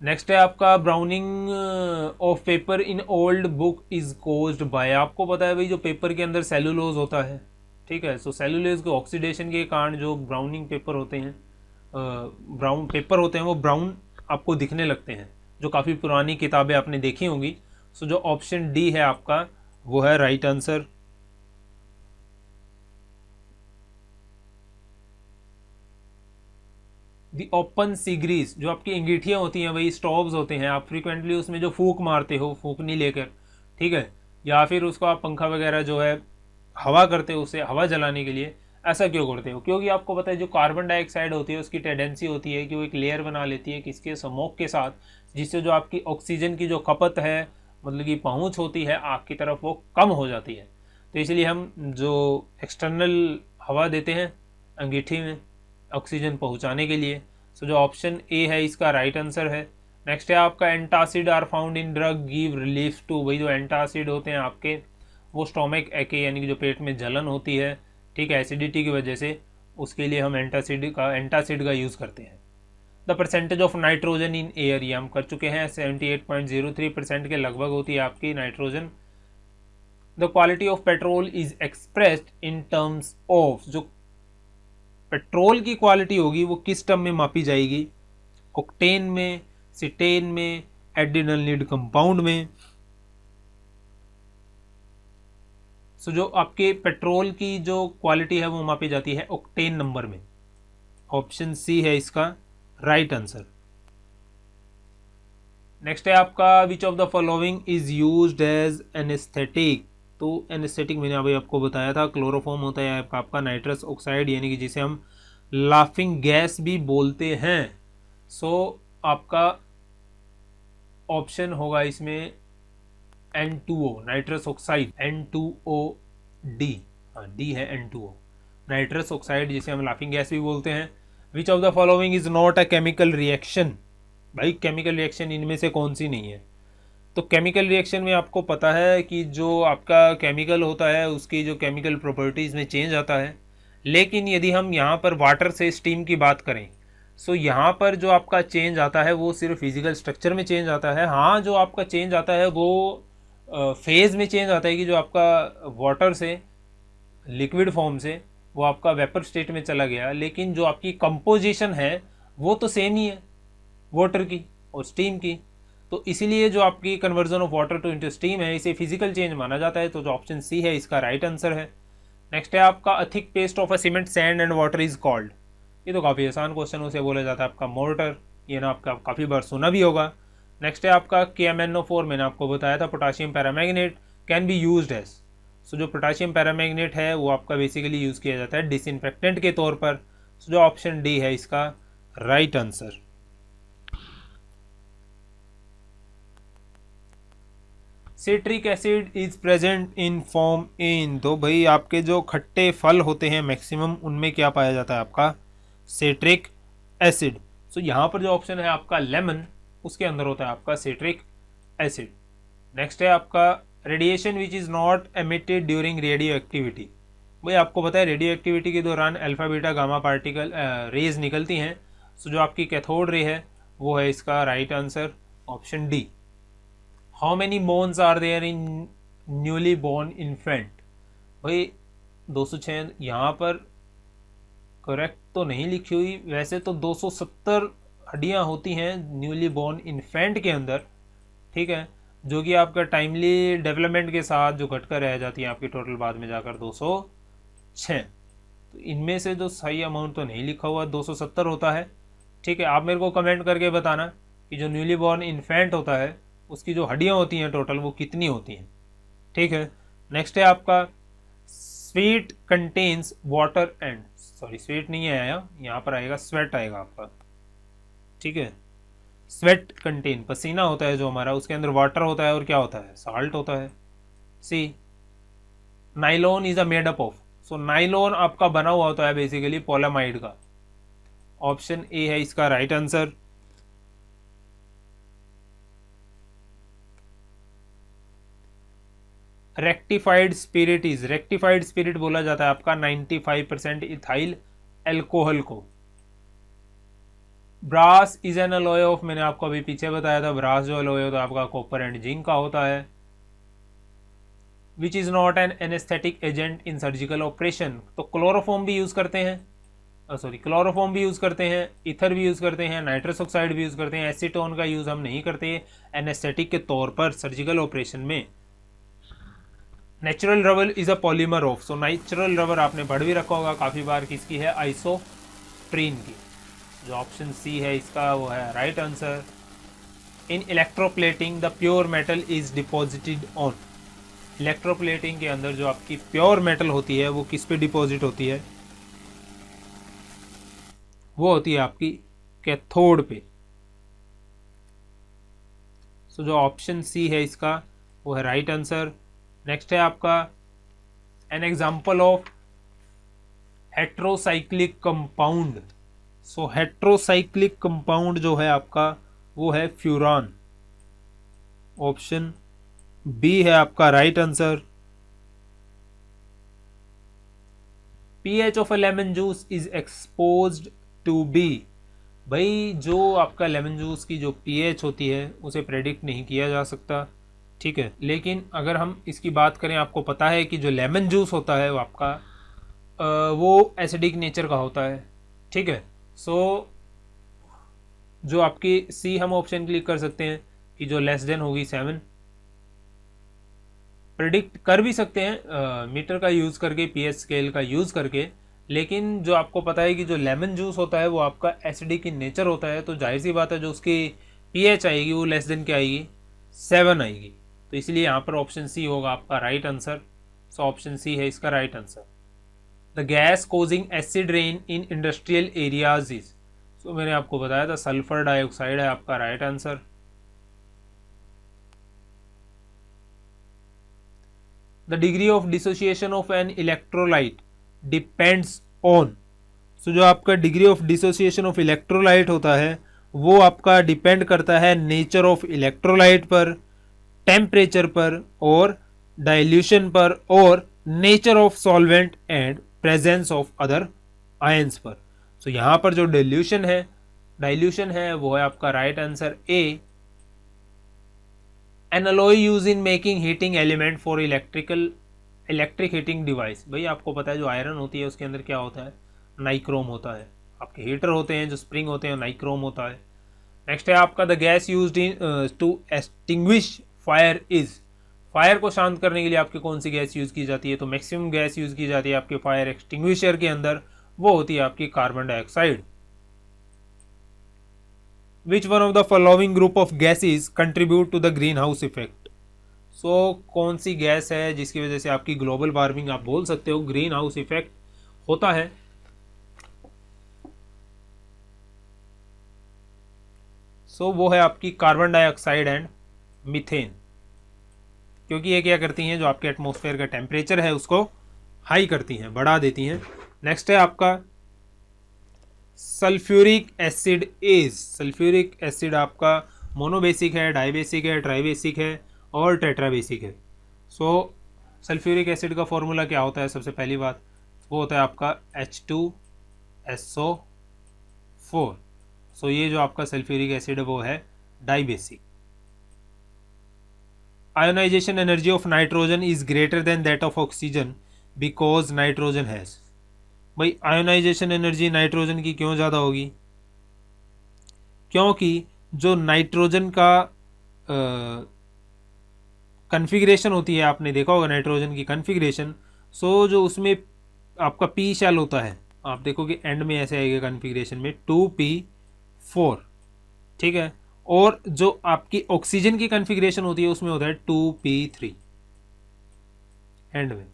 नेक्स्ट है आपका browning of paper in old book is caused by. आपको पता है भाई जो पेपर के अंदर सेलुलोज होता है, ठीक है, सो सेलुलोज के ऑक्सीडेशन के कारण जो ब्राउनिंग पेपर होते हैं, ब्राउन पेपर होते हैं वो ब्राउन आपको दिखने लगते हैं। जो काफ़ी पुरानी किताबें आपने देखी होंगी। सो जो ऑप्शन डी है आपका वो है राइट आंसर। दी ओपन सिगरीज, जो आपकी अंगीठियाँ होती हैं वही स्टोव्स होते हैं, आप फ्रीक्वेंटली उसमें जो फूंक मारते हो फूंकनी लेकर, ठीक है, या फिर उसको आप पंखा वगैरह जो है हवा करते हो उससे हवा जलाने के लिए, ऐसा क्यों करते हो? क्योंकि आपको पता है जो कार्बन डाइऑक्साइड होती है उसकी टेंडेंसी होती है कि वो एक लेयर बना लेती है किसके, स्मोक के साथ, जिससे जो आपकी ऑक्सीजन की जो खपत है, मतलब कि पहुँच होती है आग की तरफ, वो कम हो जाती है। तो इसलिए हम जो एक्सटर्नल हवा देते हैं अंगीठी में ऑक्सीजन पहुंचाने के लिए। सो जो ऑप्शन ए है इसका राइट आंसर है। नेक्स्ट है आपका antacid are found in drug give relief to. भाई जो एंटासिड होते हैं आपके वो स्टोमक एके यानी कि जो पेट में जलन होती है, ठीक है, एसिडिटी की वजह से, उसके लिए हम एंटासिड का यूज़ करते हैं। The percentage of nitrogen in air, ये हम कर चुके हैं, 78.03% के लगभग होती है आपकी nitrogen. The quality of petrol is expressed in terms of, जो पेट्रोल की क्वालिटी होगी वो किस टर्म में मापी जाएगी? ऑक्टेन में, सिटेन में, एडिनलिड कंपाउंड में। सो जो आपके पेट्रोल की जो क्वालिटी है वो मापी जाती है ऑक्टेन नंबर में। ऑप्शन सी है इसका राइट आंसर। नेक्स्ट है आपका which of the following is used as anaesthetic. तो एनेस्थेटिक मैंने अभी आपको बताया था, क्लोरोफॉर्म होता है आपका नाइट्रस ऑक्साइड, यानी कि जिसे हम लाफिंग गैस भी बोलते हैं। सो आपका ऑप्शन होगा इसमें N2O, नाइट्रस ऑक्साइड, N2OD, हाँ डी है N2O, नाइट्रस ऑक्साइड जिसे हम लाफिंग गैस भी बोलते हैं। विच of the following is not a chemical reaction. भाई केमिकल रिएक्शन इनमें से कौन सी नहीं है? तो केमिकल रिएक्शन में आपको पता है कि जो आपका केमिकल होता है उसकी जो केमिकल प्रॉपर्टीज़ में चेंज आता है, लेकिन यदि हम यहाँ पर वाटर से स्टीम की बात करें, सो यहाँ पर जो आपका चेंज आता है वो सिर्फ फिजिकल स्ट्रक्चर में चेंज आता है। हाँ, जो आपका चेंज आता है वो फेज़ में चेंज आता है कि जो आपका वाटर से लिक्विड फॉर्म से वो आपका वेपर स्टेट में चला गया, लेकिन जो आपकी कंपोजिशन है वो तो सेम ही है वाटर की और स्टीम की। तो इसीलिए जो आपकी conversion of water two into steam है, इसे फिजिकल चेंज माना जाता है। तो जो ऑप्शन सी है इसका राइट आंसर है। नेक्स्ट है आपका a thick paste of a cement sand and water is called. ये तो काफ़ी आसान क्वेश्चन, उसे बोला जाता है आपका मोर्टर। ये ना आपका काफ़ी बार सुना भी होगा। नेक्स्ट है आपका KMnO4, मैंने आपको बताया था potassium permanganate can be used as. So जो पोटाशियम पैरामैग्नेट है वो आपका बेसिकली यूज़ किया जाता है डिसइंफेक्टेंट के तौर पर। सो जो ऑप्शन डी है इसका right answer. Citric acid is present in form in. तो भाई आपके जो खट्टे फल होते हैं मैक्सिमम उनमें क्या पाया जाता है आपका सिट्रिक एसिड। सो यहाँ पर जो ऑप्शन है आपका लेमन, उसके अंदर होता है आपका सिट्रिक एसिड। नेक्स्ट है आपका radiation which is not emitted during radioactivity. भाई आपको पता है रेडियो एक्टिविटी के दौरान alpha beta gamma particle rays निकलती हैं। सो जो आपकी कैथोड रे है वो है इसका right answer option D. How many bones are there in newly born infant. भाई 206 यहाँ पर करेक्ट तो नहीं लिखी हुई, वैसे तो 270 हड्डियाँ होती हैं न्यूली बोर्न इन्फेंट के अंदर, ठीक है, जो कि आपका टाइमली डेवलपमेंट के साथ जो घटकर रह जाती है आपकी टोटल बाद में जाकर 206। तो इनमें से जो सही अमाउंट तो नहीं लिखा हुआ 270 होता है, ठीक है। आप मेरे को कमेंट करके बताना कि जो न्यूली बॉर्न इन्फेंट होता है उसकी जो हड्डियाँ होती हैं टोटल वो कितनी होती हैं, ठीक है। नेक्स्ट है आपका sweet contains water and, sorry sweet नहीं आया, यहाँ पर आएगा स्वेट आएगा आपका, ठीक है। स्वेट कंटेन पसीना होता है जो हमारा, उसके अंदर वाटर होता है और क्या होता है साल्ट होता है। C nylon is a made up of. So nylon आपका बना हुआ होता है बेसिकली पोलामाइड का। ऑप्शन ए है इसका right answer. Rectified spirit is, rectified spirit बोला जाता है आपका 95% इथाइल एल्कोहल को। Brass is an alloy of, मैंने आपको अभी पीछे बताया था ब्रास जो अलॉय होता है आपका कॉपर एंड जिंक का होता है। Which is not an anaesthetic agent in surgical operation. तो क्लोरोफॉर्म भी यूज करते हैं, सॉरी क्लोरोफॉर्म भी यूज करते हैं, ईथर भी यूज करते हैं, नाइट्रस ऑक्साइड भी यूज करते हैं। एसीटोन का यूज हम नहीं करते एनेस्थेटिक के तौर पर सर्जिकल ऑपरेशन में। Natural rubber is a polymer of. So natural rubber आपने पढ़ भी रखा होगा काफी बार, किसकी है आइसोप्रीन की। जो ऑप्शन सी है इसका वो है right answer. In electroplating the pure metal is deposited on. Electroplating के अंदर जो आपकी प्योर मेटल होती है वो किस पे डिपॉजिट होती है, वो होती है आपकी कैथोड पे। सो जो ऑप्शन सी है इसका वो है राइट आंसर। नेक्स्ट है आपका an example of heterocyclic compound. So heterocyclic compound जो है आपका वो है फ्यूरान। ऑप्शन बी है आपका right answer. PH of a lemon juice is exposed to be. भाई जो आपका लेमन जूस की जो पीएच होती है उसे प्रेडिक्ट नहीं किया जा सकता, ठीक है। लेकिन अगर हम इसकी बात करें, आपको पता है कि जो लेमन जूस होता है वो आपका वो एसिडिक नेचर का होता है, ठीक है। सो जो आपकी सी हम ऑप्शन क्लिक कर सकते हैं कि जो लेस देन होगी 7, प्रेडिक्ट कर भी सकते हैं मीटर का यूज़ करके, पीएच स्केल का यूज़ करके। लेकिन जो आपको पता है कि जो लेमन जूस होता है वो आपका एसिडिक इन नेचर होता है, तो जाहिर सी बात है जो उसकी पीएच आएगी वो लेस देन क्या आएगी 7 आएगी। तो इसलिए यहाँ पर ऑप्शन सी होगा आपका right answer. So option C है इसका right answer. The gas causing acid rain in industrial areas is. So मैंने आपको बताया था सल्फर डाइऑक्साइड है आपका right answer. The degree of dissociation of an electrolyte depends on. So जो आपका degree of dissociation of electrolyte होता है वो आपका डिपेंड करता है नेचर ऑफ इलेक्ट्रोलाइट पर, टेम्परेचर पर और डाइल्यूशन पर और nature of solvent and presence of other ions पर। सो यहाँ पर जो डाइल्यूशन है वो है आपका right answer A. N alloy use in making heating element for electrical electric heating device. भाई आपको पता है जो आयरन होती है उसके अंदर क्या होता है, नाइक्रोम होता है। आपके हीटर होते हैं जो स्प्रिंग होते हैं, नाइक्रोम होता है। नेक्स्ट है आपका the gas used in to extinguish fire is. Fire को शांत करने के लिए आपकी कौन सी गैस यूज की जाती है, तो मैक्सिमम गैस यूज की जाती है आपके फायर एक्सटिंग्विशर के अंदर, वो होती है आपकी carbon dioxide. Which one of the following group of gases contribute to the greenhouse effect. So कौन सी गैस है जिसकी वजह से आपकी ग्लोबल वार्मिंग आप बोल सकते हो, ग्रीन हाउस इफेक्ट होता है। सो वो है आपकी कार्बन डाइऑक्साइड एंड मीथेन, क्योंकि ये क्या करती हैं, जो आपके एटमॉस्फेयर का टेम्परेचर है उसको हाई करती हैं, बढ़ा देती हैं। नेक्स्ट है आपका sulphuric acid is. Sulphuric acid आपका मोनोबेसिक है, डाइबेसिक है, ट्राइबेसिक है और टेट्राबेसिक है। सो सल्फ्यूरिक एसिड का फॉर्मूला क्या होता है, सबसे पहली बात वो होता है आपका H2SO4। सो ये जो आपका सल्फ्यूरिक एसिड है वो है dibasic. Ionisation energy of nitrogen is greater than that of oxygen because nitrogen has. भाई आयोनाइजेशन एनर्जी नाइट्रोजन की क्यों ज़्यादा होगी, क्योंकि जो नाइट्रोजन का कन्फिग्रेशन होती है, आपने देखा होगा नाइट्रोजन की कन्फिग्रेशन। सो जो उसमें आपका पी शेल होता है, आप देखोगे एंड में ऐसे आएगा कन्फिग्रेशन में 2p4, ठीक है। और जो आपकी ऑक्सीजन की कन्फिग्रेशन होती है उसमें होता है 2p3 एंड में,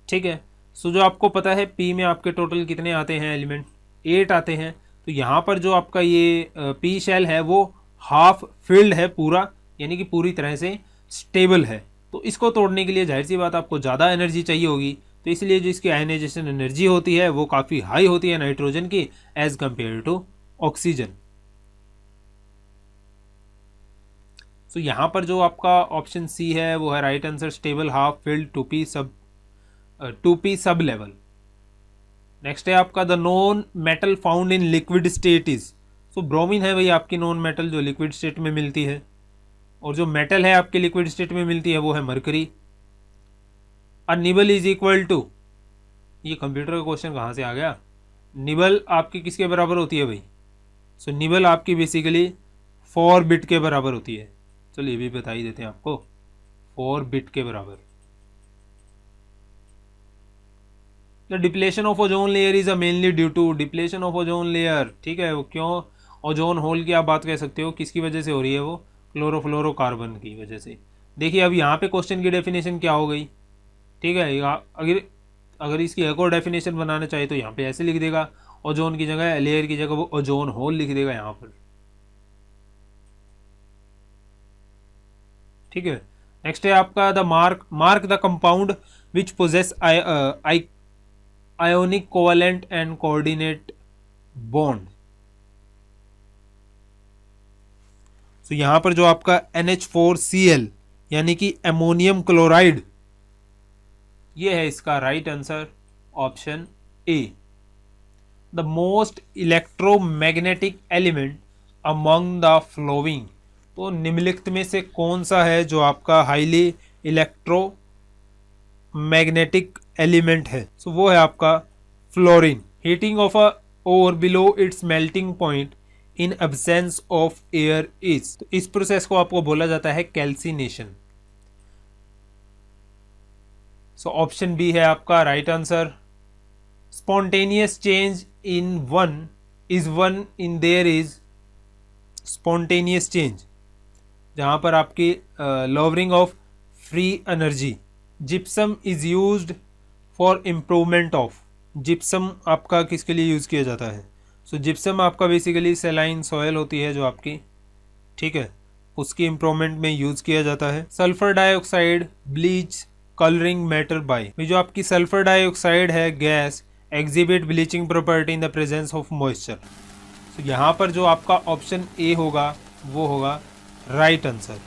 ठीक है। सो जो आपको पता है पी में आपके टोटल कितने आते हैं एलिमेंट, 8 आते हैं। तो यहाँ पर जो आपका ये पी शेल है वो हाफ फिल्ड है पूरा, यानी कि पूरी तरह से स्टेबल है। तो इसको तोड़ने के लिए जाहिर सी बात आपको ज़्यादा एनर्जी चाहिए होगी, तो इसलिए जो इसकी आयनाइजेशन एनर्जी होती है वो काफ़ी हाई होती है नाइट्रोजन की एज कंपेयर टू ऑक्सीजन। सो यहाँ पर जो आपका ऑप्शन सी है वो है right answer, stable half filled 2p sub level. Next है आपका the non metal found in liquid state is. So bromine है भाई आपकी नॉन मेटल जो लिक्विड स्टेट में मिलती है, और जो मेटल है आपके लिक्विड स्टेट में मिलती है वो है mercury. A nibble is equal to, ये कंप्यूटर का क्वेश्चन कहाँ से आ गया, निबल आपकी किसके बराबर होती है भाई। सो निबल आपकी बेसिकली 4 बिट के बराबर होती है। चलिए ये भी बता ही देते हैं आपको, 4 बिट के बराबर। The depletion of ozone layer is a mainly due to, depletion of ozone layer, ठीक है, वो क्यों, ओजोन होल की आप बात कह सकते हो, किसकी वजह से हो रही है, वो क्लोरोफ्लोरोकार्बन की वजह से। देखिए अब यहाँ पे क्वेश्चन की डेफिनेशन क्या हो गई, ठीक है। अगर इसकी एक और डेफिनेशन बनाना चाहिए तो यहाँ पे ऐसे लिख देगा, ओजोन की जगह, लेयर की जगह वो ओजोन होल लिख देगा यहाँ पर, ठीक है। नेक्स्ट है आपका the mark the compound which possess ionic covalent and coordinate bond. तो यहां पर जो आपका NH4Cl यानी कि अमोनियम क्लोराइड, ये है इसका right answer option A. The most electromagnetic element among the flowing, तो निम्नलिखित में से कौन सा है जो आपका हाईली इलेक्ट्रोमैग्नेटिक एलिमेंट है। सो वो है आपका fluorine. Heating of a ore below its melting point in absence of air is, तो इस प्रोसेस को आपको बोला जाता है कैल्सिनेशन। सो ऑप्शन बी है आपका right answer. Spontaneous change in one is one in their is spontaneous change, जहां पर आपकी lowering of free energy. Gypsum is used for improvement of, gypsum आपका किसके लिए यूज़ किया जाता है। सो जिप्सम आपका बेसिकली सेलाइन सॉयल होती है जो आपकी, ठीक है, उसकी इम्प्रूवमेंट में यूज़ किया जाता है। Sulphur dioxide bleach colouring matter bye, जो आपकी सल्फर डाइऑक्साइड है gas exhibit bleaching property in the presence of moisture. तो यहाँ पर जो आपका ऑप्शन ए होगा वो होगा right answer.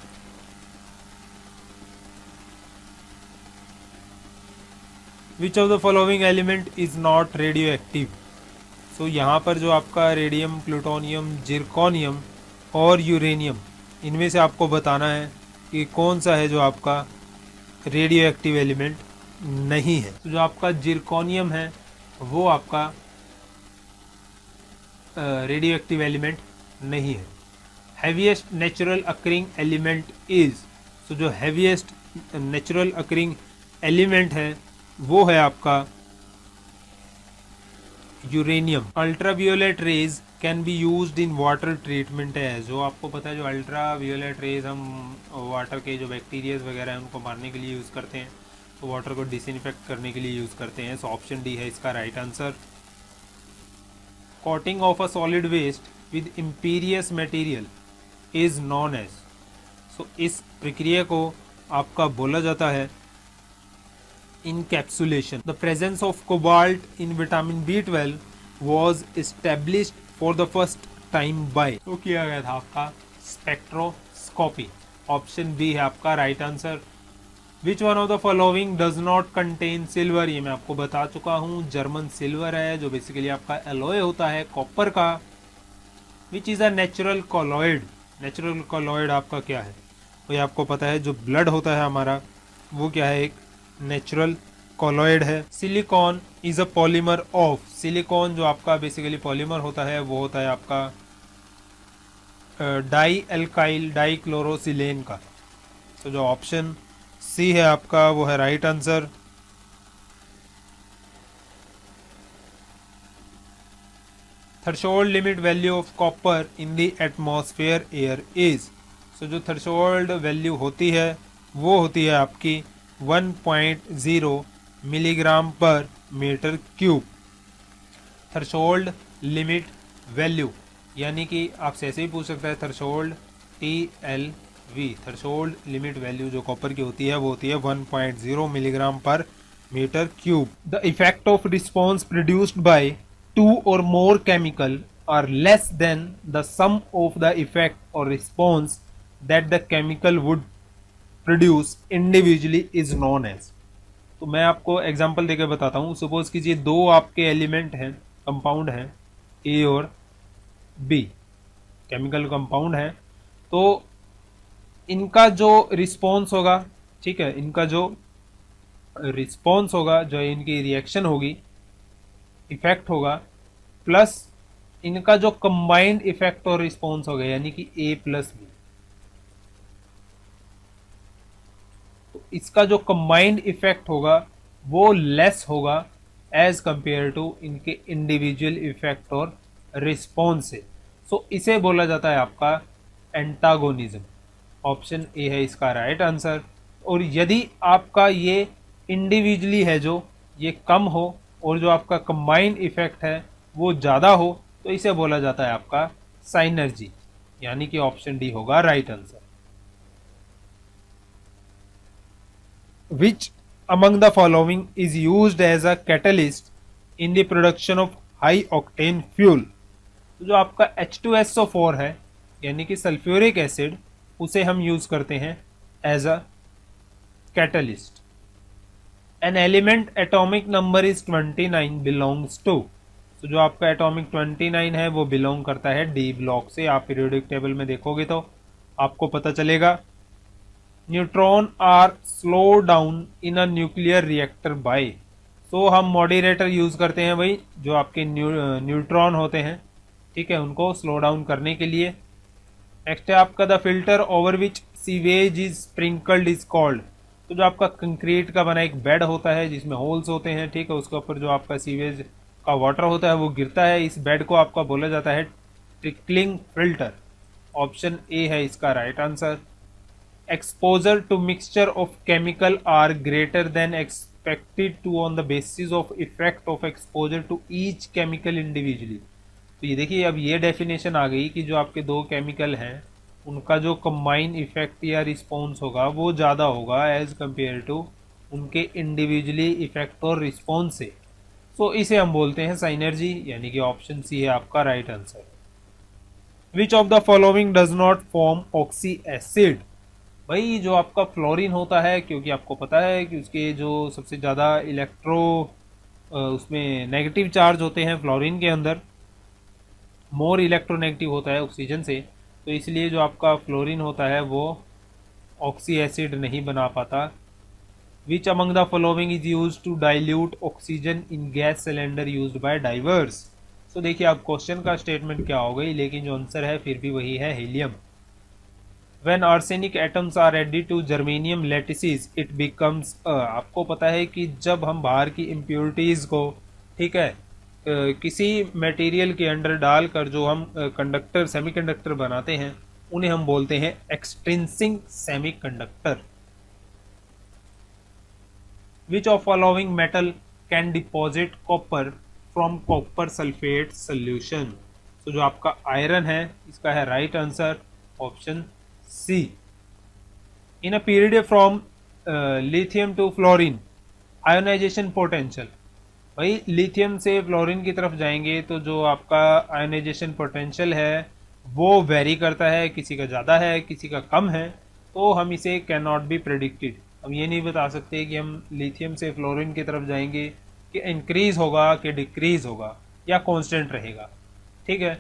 Which of the following element is not radioactive. So यहाँ पर जो आपका रेडियम, प्लूटोनियम, जिरकोनियम और यूरेनियम, इनमें से आपको बताना है कि कौन सा है जो आपका रेडियो एक्टिव एलिमेंट नहीं है। तो जो आपका जिरकोनियम है वो आपका रेडियो एक्टिव एलिमेंट नहीं है। Heaviest natural occurring element is, तो जो हैवीएस्ट नेचुरल अकरिंग एलिमेंट है वो है आपका uranium. Ultraviolet rays can be used in water treatment है, जो आपको पता है जो अल्ट्रावियोलेट रेज हम वाटर के जो बैक्टीरियाज वगैरह हैं उनको मारने के लिए यूज़ करते हैं, तो वाटर को डिसइंफेक्ट करने के लिए यूज़ करते हैं। सो ऑप्शन डी है इसका right answer. Coating of a solid waste with impervious material is known as, so इस प्रक्रिया को आपका बोला जाता है encapsulation. The presence of cobalt in vitamin B12 was established for the first time by, तो किया गया था आपका स्पेक्ट्रोस्कोपी। ऑप्शन बी है आपका right answer. Which one of the following does not contain silver, ये मैं आपको बता चुका हूँ, जर्मन सिल्वर है जो बेसिकली आपका एलॉय होता है कॉपर का। Which is a natural colloid, natural colloid आपका क्या है, वो आपको पता है जो ब्लड होता है हमारा वो क्या है, एक नेचुरल कॉलॉइड है। Silicon is a polymer of, silicon जो आपका बेसिकली पॉलीमर होता है वो होता है आपका डाई एल्काइल डाईक्लोरोसिलेन का। तो जो ऑप्शन सी है आपका वो है right answer. Threshold limit value of copper in the atmosphere air is, so जो थ्रेशोल्ड वैल्यू होती है वो होती है आपकी 1.0 milligram per metre cube. Threshold limit value यानी कि आपसे ऐसे ही पूछ सकता है threshold TLV, threshold limit value जो कॉपर की होती है वो होती है 1.0 milligram per metre cube. The effect of response produced by two or more chemical are less than the sum of the effect or response that the chemical would produce individually is known as. तो मैं आपको example देकर बताता हूँ। Suppose कीजिए दो आपके element हैं, कंपाउंड हैं A और B, केमिकल कंपाउंड है, तो इनका जो रिस्पॉन्स होगा, ठीक है, इनका जो रिस्पॉन्स होगा, जो इनकी रिएक्शन होगी, इफेक्ट होगा, प्लस इनका जो कंबाइंड इफेक्ट और रिस्पॉन्स होगा यानी कि A+B, तो इसका जो कंबाइंड इफेक्ट होगा वो लेस होगा एज कंपेयर टू इनके इंडिविजुअल इफेक्ट और रिस्पॉन्स से। सो इसे बोला जाता है आपका एंटागोनिज्म। ऑप्शन ए है इसका राइट आंसर। और यदि आपका ये इंडिविजुअली है जो ये कम हो और जो आपका कंबाइंड इफेक्ट है वो ज़्यादा हो तो इसे बोला जाता है आपका साइनर्जी, यानी कि ऑप्शन डी होगा right answer. Which among the following is used as a catalyst in the production of high octane fuel? तो जो आपका H2SO4 है यानी कि सल्फ्यूरिक एसिड, उसे हम यूज करते हैं as a catalyst. An element atomic number is 29 belongs to, तो जो आपका एटॉमिक 29 है वो बिलोंग करता है डी ब्लॉक से। आप पीरियोडिक टेबल में देखोगे तो आपको पता चलेगा। Neutron are slow down in a nuclear reactor by, तो हम मॉडरेटर यूज करते हैं भाई, जो आपके न्यूट्रॉन होते हैं, ठीक है, उनको स्लो डाउन करने के लिए। नेक्स्ट है आपका the filter over which sewage is sprinkled is called, तो जो आपका कंक्रीट का बना एक बेड होता है जिसमें होल्स होते हैं, ठीक है, उसके ऊपर जो आपका सीवेज का वाटर होता है वो गिरता है, इस बेड को आपका बोला जाता है ट्रिकलिंग फिल्टर। ऑप्शन ए है इसका right answer. Exposure to mixture of chemical are greater than expected to on the basis of effect of exposure to each chemical individually. तो ये देखिए अब ये डेफिनेशन आ गई कि जो आपके दो केमिकल हैं उनका जो कंबाइन इफेक्ट या रिस्पॉन्स होगा वो ज़्यादा होगा एज कंपेयर टू उनके इंडिविजुअली इफेक्ट और रिस्पॉन्स से। तो इसे हम बोलते हैं साइनर्जी, यानी कि ऑप्शन सी है आपका right answer. Which of the following does not form oxy acid, भाई जो आपका फ्लोरीन होता है, क्योंकि आपको पता है कि उसके जो सबसे ज़्यादा उसमें नेगेटिव चार्ज होते हैं फ्लोरीन के अंदर, मोर इलेक्ट्रोनेगेटिव होता है ऑक्सीजन से, तो इसलिए जो आपका फ्लोरीन होता है वो ऑक्सी एसिड नहीं बना पाता which among the following is use to dilute oxygen in gas cylinder used by divers. तो देखिए अब क्वेश्चन का स्टेटमेंट क्या हो गई, लेकिन जो आंसर है फिर भी वही है, helium. When arsenic atoms are added to germanium lattices it becomes आपको पता है कि जब हम बाहर की इम्प्योरिटीज़ को, ठीक है, किसी मटेरियल के अंदर डालकर जो हम कंडक्टर सेमीकंडक्टर बनाते हैं उन्हें हम बोलते हैं extrinsic semiconductor. Which of following metal can deposit copper from copper sulphate solution. तो जो आपका आयरन है इसका है right answer option C. In a period from lithium to fluorine ionisation potential. भाई लिथियम से फ्लोरीन की तरफ जाएंगे तो जो आपका आयोनाइजेशन पोटेंशियल है वो वेरी करता है, किसी का ज़्यादा है किसी का कम है, तो हम इसे कैन नॉट बी प्रेडिक्टेड। हम ये नहीं बता सकते कि हम लिथियम से फ्लोरीन की तरफ जाएंगे कि इंक्रीज होगा कि डिक्रीज होगा या कांस्टेंट रहेगा, ठीक है।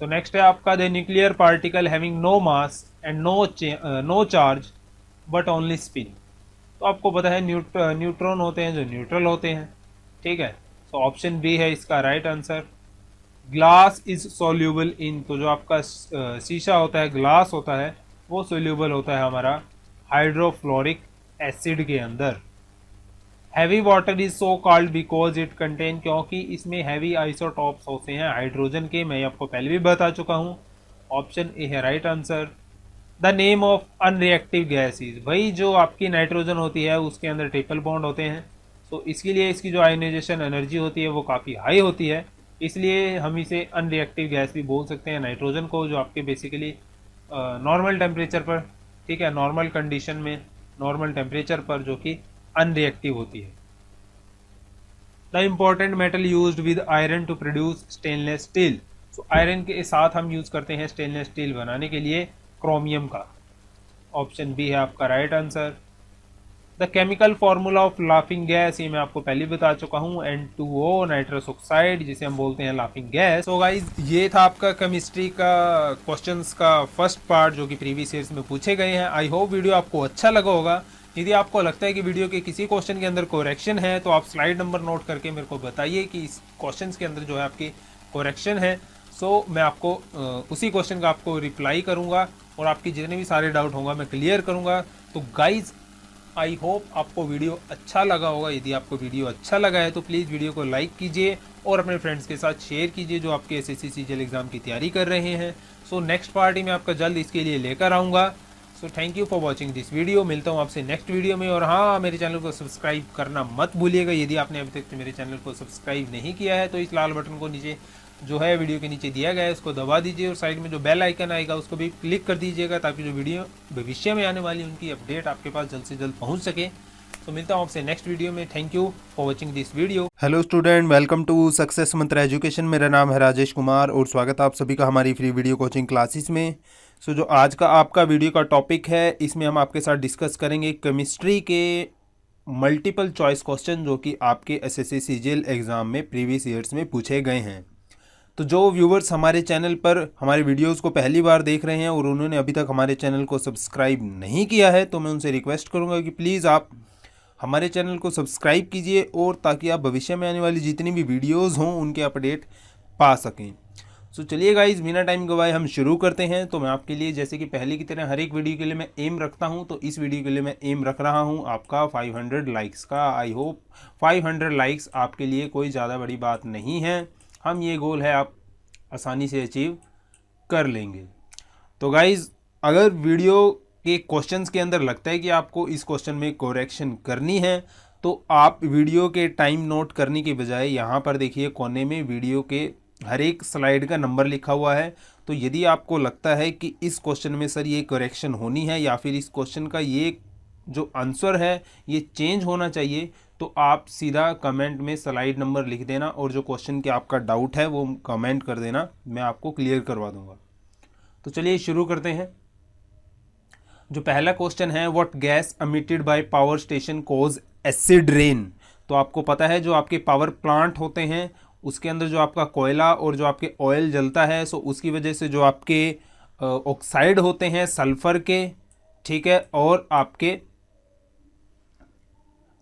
सो नेक्स्ट है आपका the nuclear particle having no mass and no charge but only spin. तो आपको पता है न्यूट्रॉन होते हैं जो न्यूट्रल होते हैं, ठीक है। सो ऑप्शन बी है इसका right answer. Glass is soluble in, तो जो आपका शीशा होता है, ग्लास होता है, वो सोल्यूबल होता है हमारा हाइड्रोफ्लोरिक एसिड के अंदर। Heavy water is so called because it contain, क्योंकि इसमें हैवी आइसोटॉप्स होते हैं हाइड्रोजन के, मैं आपको पहले भी बता चुका हूँ। ऑप्शन ए है right answer. The name of unreactive gas is, भाई जो आपकी नाइट्रोजन होती है उसके अंदर ट्रिपल बॉन्ड होते हैं, तो इसके लिए इसकी जो आयोनाइजेशन एनर्जी होती है वो काफ़ी हाई होती है, इसलिए हम इसे अनरिएक्टिव गैस भी बोल सकते हैं नाइट्रोजन को, जो आपके बेसिकली नॉर्मल टेम्परेचर पर, ठीक है, नॉर्मल कंडीशन में नॉर्मल टेम्परेचर पर जो कि अनरिएक्टिव होती है। The important metal used with iron to produce stainless steel. So iron के साथ हम यूज करते हैं स्टेनलेस स्टील बनाने के लिए क्रोमियम का। ऑप्शन बी है आपका right answer. The chemical formula of laughing gas, ये मैं आपको पहले बता चुका हूँ, N2O नाइट्रस ऑक्साइड, जिसे हम बोलते हैं लाफिंग गैस। तो गाइज ये था आपका केमिस्ट्री का क्वेश्चंस का फर्स्ट पार्ट जो कि प्रीवियस ईयर्स में पूछे गए हैं। आई होप वीडियो आपको अच्छा लगा होगा। यदि आपको लगता है कि वीडियो के किसी क्वेश्चन के अंदर करेक्शन है तो आप स्लाइड नंबर नोट करके मेरे को बताइए कि इस क्वेश्चन के अंदर जो है आपकी करेक्शन है। सो मैं आपको उसी क्वेश्चन का आपको रिप्लाई करूँगा और आपकी जितने भी सारे डाउट होगा मैं क्लियर करूँगा। तो गाइज आई होप आपको वीडियो अच्छा लगा होगा। यदि आपको वीडियो अच्छा लगा है तो प्लीज़ वीडियो को लाइक कीजिए और अपने फ्रेंड्स के साथ शेयर कीजिए जो आपके एसएससी सीजीएल एग्ज़ाम की तैयारी कर रहे हैं। सो नेक्स्ट पार्टी में आपका जल्द इसके लिए लेकर आऊँगा। So thank you for watching this video. मिलता हूँ आपसे नेक्स्ट वीडियो में। और हाँ, मेरे चैनल को सब्सक्राइब करना मत भूलिएगा। यदि आपने अभी तक मेरे चैनल को सब्सक्राइब नहीं किया है तो इस लाल बटन को नीचे जो है वीडियो के नीचे दिया गया है उसको दबा दीजिए और साइड में जो बेल आइकन आएगा उसको भी क्लिक कर दीजिएगा ताकि जो वीडियो भविष्य में आने वाली उनकी अपडेट आपके पास जल्द से जल्द पहुंच सके। तो मिलता हूं आपसे नेक्स्ट वीडियो में। Thank you for watching this video. Hello student, welcome to success Mantra education. मेरा नाम है राजेश कुमार और स्वागत है आप सभी का हमारी फ्री वीडियो कोचिंग क्लासेस में। सो जो आज का आपका वीडियो का टॉपिक है इसमें हम आपके साथ डिस्कस करेंगे केमिस्ट्री के मल्टीपल चॉइस क्वेश्चन जो कि आपके एसएससी सीजीएल एग्ज़ाम में प्रीवियस ईयर्स में पूछे गए हैं। तो जो व्यूवर्स हमारे चैनल पर हमारे वीडियोस को पहली बार देख रहे हैं और उन्होंने अभी तक हमारे चैनल को सब्सक्राइब नहीं किया है तो मैं उनसे रिक्वेस्ट करूंगा कि प्लीज़ आप हमारे चैनल को सब्सक्राइब कीजिए और ताकि आप भविष्य में आने वाली जितनी भी वीडियोस हों उनके अपडेट पा सकें। सो चलिए गाइज, बिना टाइम गवाए हम शुरू करते हैं। तो मैं आपके लिए जैसे कि पहले की तरह हर एक वीडियो के लिए मैं एम रखता हूं, तो इस वीडियो के लिए मैं एम रख रहा हूं आपका 500 लाइक्स का। आई होप 500 लाइक्स आपके लिए कोई ज़्यादा बड़ी बात नहीं है। हम ये गोल है आप आसानी से अचीव कर लेंगे। तो गाइज, अगर वीडियो के क्वेश्चंस के अंदर लगता है कि आपको इस क्वेश्चन में करेक्शन करनी है तो आप वीडियो के टाइम नोट करने के बजाय यहाँ पर देखिए कोने में वीडियो के हर एक स्लाइड का नंबर लिखा हुआ है। तो यदि आपको लगता है कि इस क्वेश्चन में सर ये करेक्शन होनी है या फिर इस क्वेश्चन का ये जो आंसर है ये चेंज होना चाहिए तो आप सीधा कमेंट में स्लाइड नंबर लिख देना और जो क्वेश्चन के आपका डाउट है वो कमेंट कर देना, मैं आपको क्लियर करवा दूंगा। तो चलिए शुरू करते हैं। जो पहला क्वेश्चन है, what gas emitted by power station cause acid rain. तो आपको पता है जो आपके पावर प्लांट होते हैं उसके अंदर जो आपका कोयला और जो आपके ऑयल जलता है सो उसकी वजह से जो आपके ऑक्साइड होते हैं सल्फर के, ठीक है, और आपके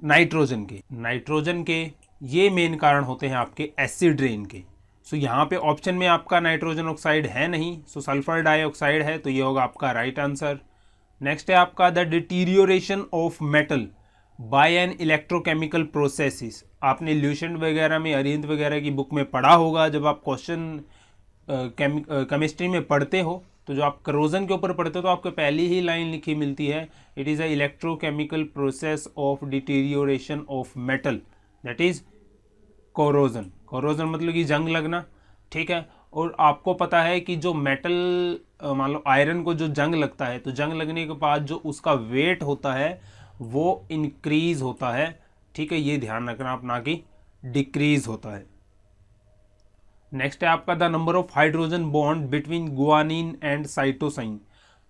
नाइट्रोजन के ये मेन कारण होते हैं आपके एसिड रेन के। सो यहाँ पे ऑप्शन में आपका नाइट्रोजन ऑक्साइड है नहीं, सो सल्फर डाइऑक्साइड है, तो ये होगा आपका राइट आंसर। नेक्स्ट है आपका the deterioration of metal by an electrochemical processes. आपने ल्यूसेंट वगैरह में, अरिहंत वगैरह की बुक में पढ़ा होगा, जब आप क्वेश्चन केमिस्ट्री में पढ़ते हो तो जो आप करोजन के ऊपर पढ़ते हो तो आपको पहली ही लाइन लिखी मिलती है, it is a electrochemical process of deterioration of metal, that is corrosion. Corrosion मतलब कि जंग लगना, ठीक है। और आपको पता है कि जो मेटल, मान लो आयरन को जो जंग लगता है, तो जंग लगने के बाद जो उसका वेट होता है वो इंक्रीज होता है, ठीक है, ये ध्यान रखना आप, ना कि डिक्रीज होता है। नेक्स्ट है आपका the number of hydrogen bond between guanine and cytosine.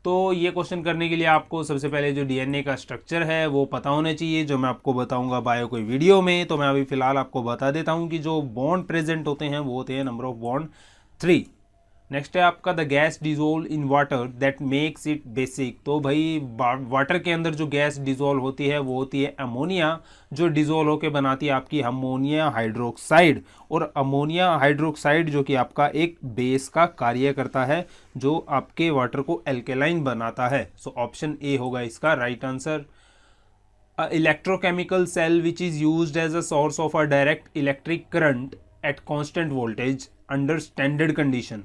तो ये क्वेश्चन करने के लिए आपको सबसे पहले जो डीएनए का स्ट्रक्चर है वो पता होना चाहिए, जो मैं आपको बताऊंगा बायो कोई वीडियो में। तो मैं अभी फिलहाल आपको बता देता हूं कि जो बॉन्ड प्रेजेंट होते हैं वो होते हैं नंबर ऑफ बॉन्ड 3। नेक्स्ट है आपका the gas dissolve in water that makes it basic. तो भाई वाटर के अंदर जो गैस डिजोल्व होती है वो होती है अमोनिया, जो डिजोल्व होकर बनाती है आपकी अमोनिया हाइड्रोक्साइड। और अमोनिया हाइड्रोक्साइड जो कि आपका एक बेस का कार्य करता है, जो आपके वाटर को एल्केलाइन बनाता है। सो ऑप्शन ए होगा इसका right answer. Electrochemical cell which is used as a source of a direct electric current at constant voltage under standard condition.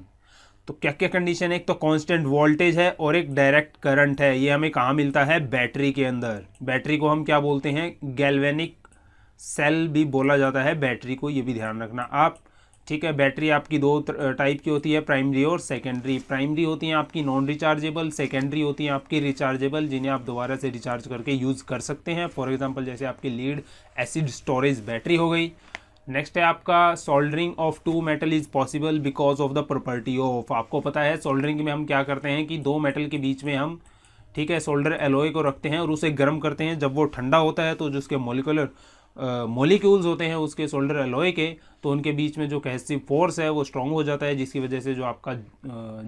तो क्या क्या कंडीशन है, एक तो कांस्टेंट वोल्टेज है और एक डायरेक्ट करंट है। ये हमें कहाँ मिलता है, बैटरी के अंदर। बैटरी को हम क्या बोलते हैं, गैल्वेनिक सेल भी बोला जाता है बैटरी को, ये भी ध्यान रखना आप, ठीक है। बैटरी आपकी दो टाइप की होती है, प्राइमरी और सेकेंडरी। प्राइमरी होती हैं आपकी नॉन रिचार्जेबल, सेकेंडरी होती हैं आपकी रिचार्जेबल, जिन्हें आप दोबारा से रिचार्ज करके यूज़ कर सकते हैं। फॉर एग्जांपल जैसे आपकी लीड एसिड स्टोरेज बैटरी हो गई। नेक्स्ट है आपका soldering of two metal is possible because of the property of. आपको पता है सोल्डरिंग में हम क्या करते हैं कि दो मेटल के बीच में हम, ठीक है, सोल्डर एलॉय को रखते हैं और उसे गर्म करते हैं। जब वो ठंडा होता है तो जो उसके मॉलिक्यूल्स होते हैं उसके सोल्डर एलॉय के, तो उनके बीच में जो कैसिव फोर्स है वो स्ट्रॉन्ग हो जाता है, जिसकी वजह से जो आपका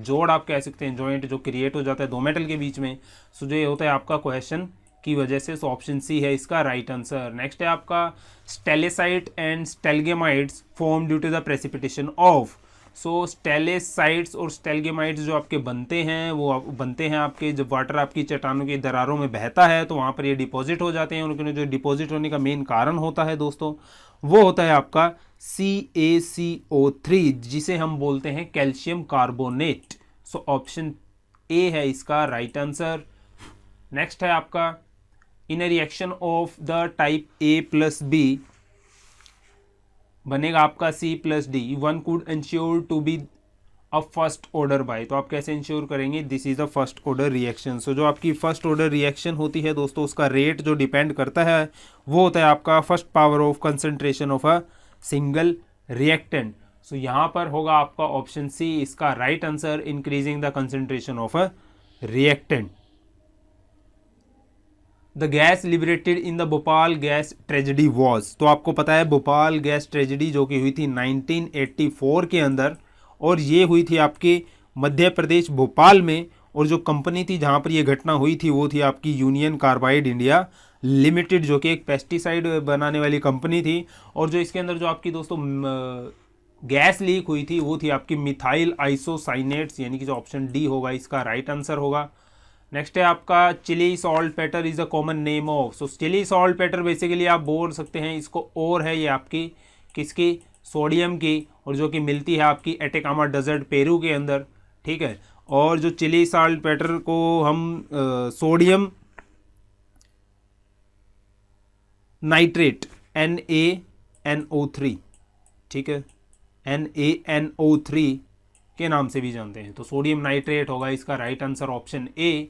जोड़ आप कह सकते हैं, जॉइंट जो क्रिएट हो जाता है दो मेटल के बीच में। सो जो ये होता है आपका क्वेश्चन की वजह से। सो ऑप्शन सी है इसका राइट आंसर। नेक्स्ट है आपका stalactite and stalagmites form due to the precipitation of. So stalactites और स्टेलगेमाइट्स जो आपके बनते हैं वो बनते हैं आपके, जब वाटर आपकी चट्टानों की दरारों में बहता है तो वहाँ पर ये डिपॉजिट हो जाते हैं। उनके जो डिपॉजिट होने का मेन कारण होता है दोस्तों, वो होता है आपका CaCO3, जिसे हम बोलते हैं calcium carbonate. So option A है इसका राइट आंसर। नेक्स्ट है आपका in a reaction of the type A+B बनेगा आपका C+D, one could ensure to be a first order by. तो आप कैसे इंश्योर करेंगे, this is a first order reaction. So जो आपकी फर्स्ट ऑर्डर रिएक्शन होती है दोस्तों, उसका रेट जो डिपेंड करता है वो होता है आपका first power of concentration of a single reactant. So यहाँ पर होगा आपका ऑप्शन सी इसका right answer, increasing the concentration of a reactant. The gas liberated in the Bhopal gas tragedy was. तो आपको पता है भोपाल गैस ट्रेजेडी जो कि हुई थी 1984 के अंदर, और ये हुई थी आपके मध्य प्रदेश भोपाल में। और जो कंपनी थी जहाँ पर ये घटना हुई थी वो थी आपकी यूनियन कार्बाइड इंडिया लिमिटेड, जो कि एक पेस्टिसाइड बनाने वाली कंपनी थी। और जो इसके अंदर जो आपकी दोस्तों गैस लीक हुई थी वो थी आपकी मिथाइल आइसोसाइनेट्स, यानी कि जो ऑप्शन डी होगा इसका राइट आंसर होगा। नेक्स्ट है आपका Chile saltpetre is a common name of. So Chile saltpetre basically आप बोल सकते हैं इसको, और है ये आपकी किसकी, सोडियम की, और जो कि मिलती है आपकी एटेकामा डेजर्ट पेरू के अंदर, ठीक है। और जो चिली सॉल्ट पेटर को हम सोडियम नाइट्रेट NaNO3, ठीक है, NaNO3 के नाम से भी जानते हैं, तो सोडियम नाइट्रेट होगा इसका right answer option A.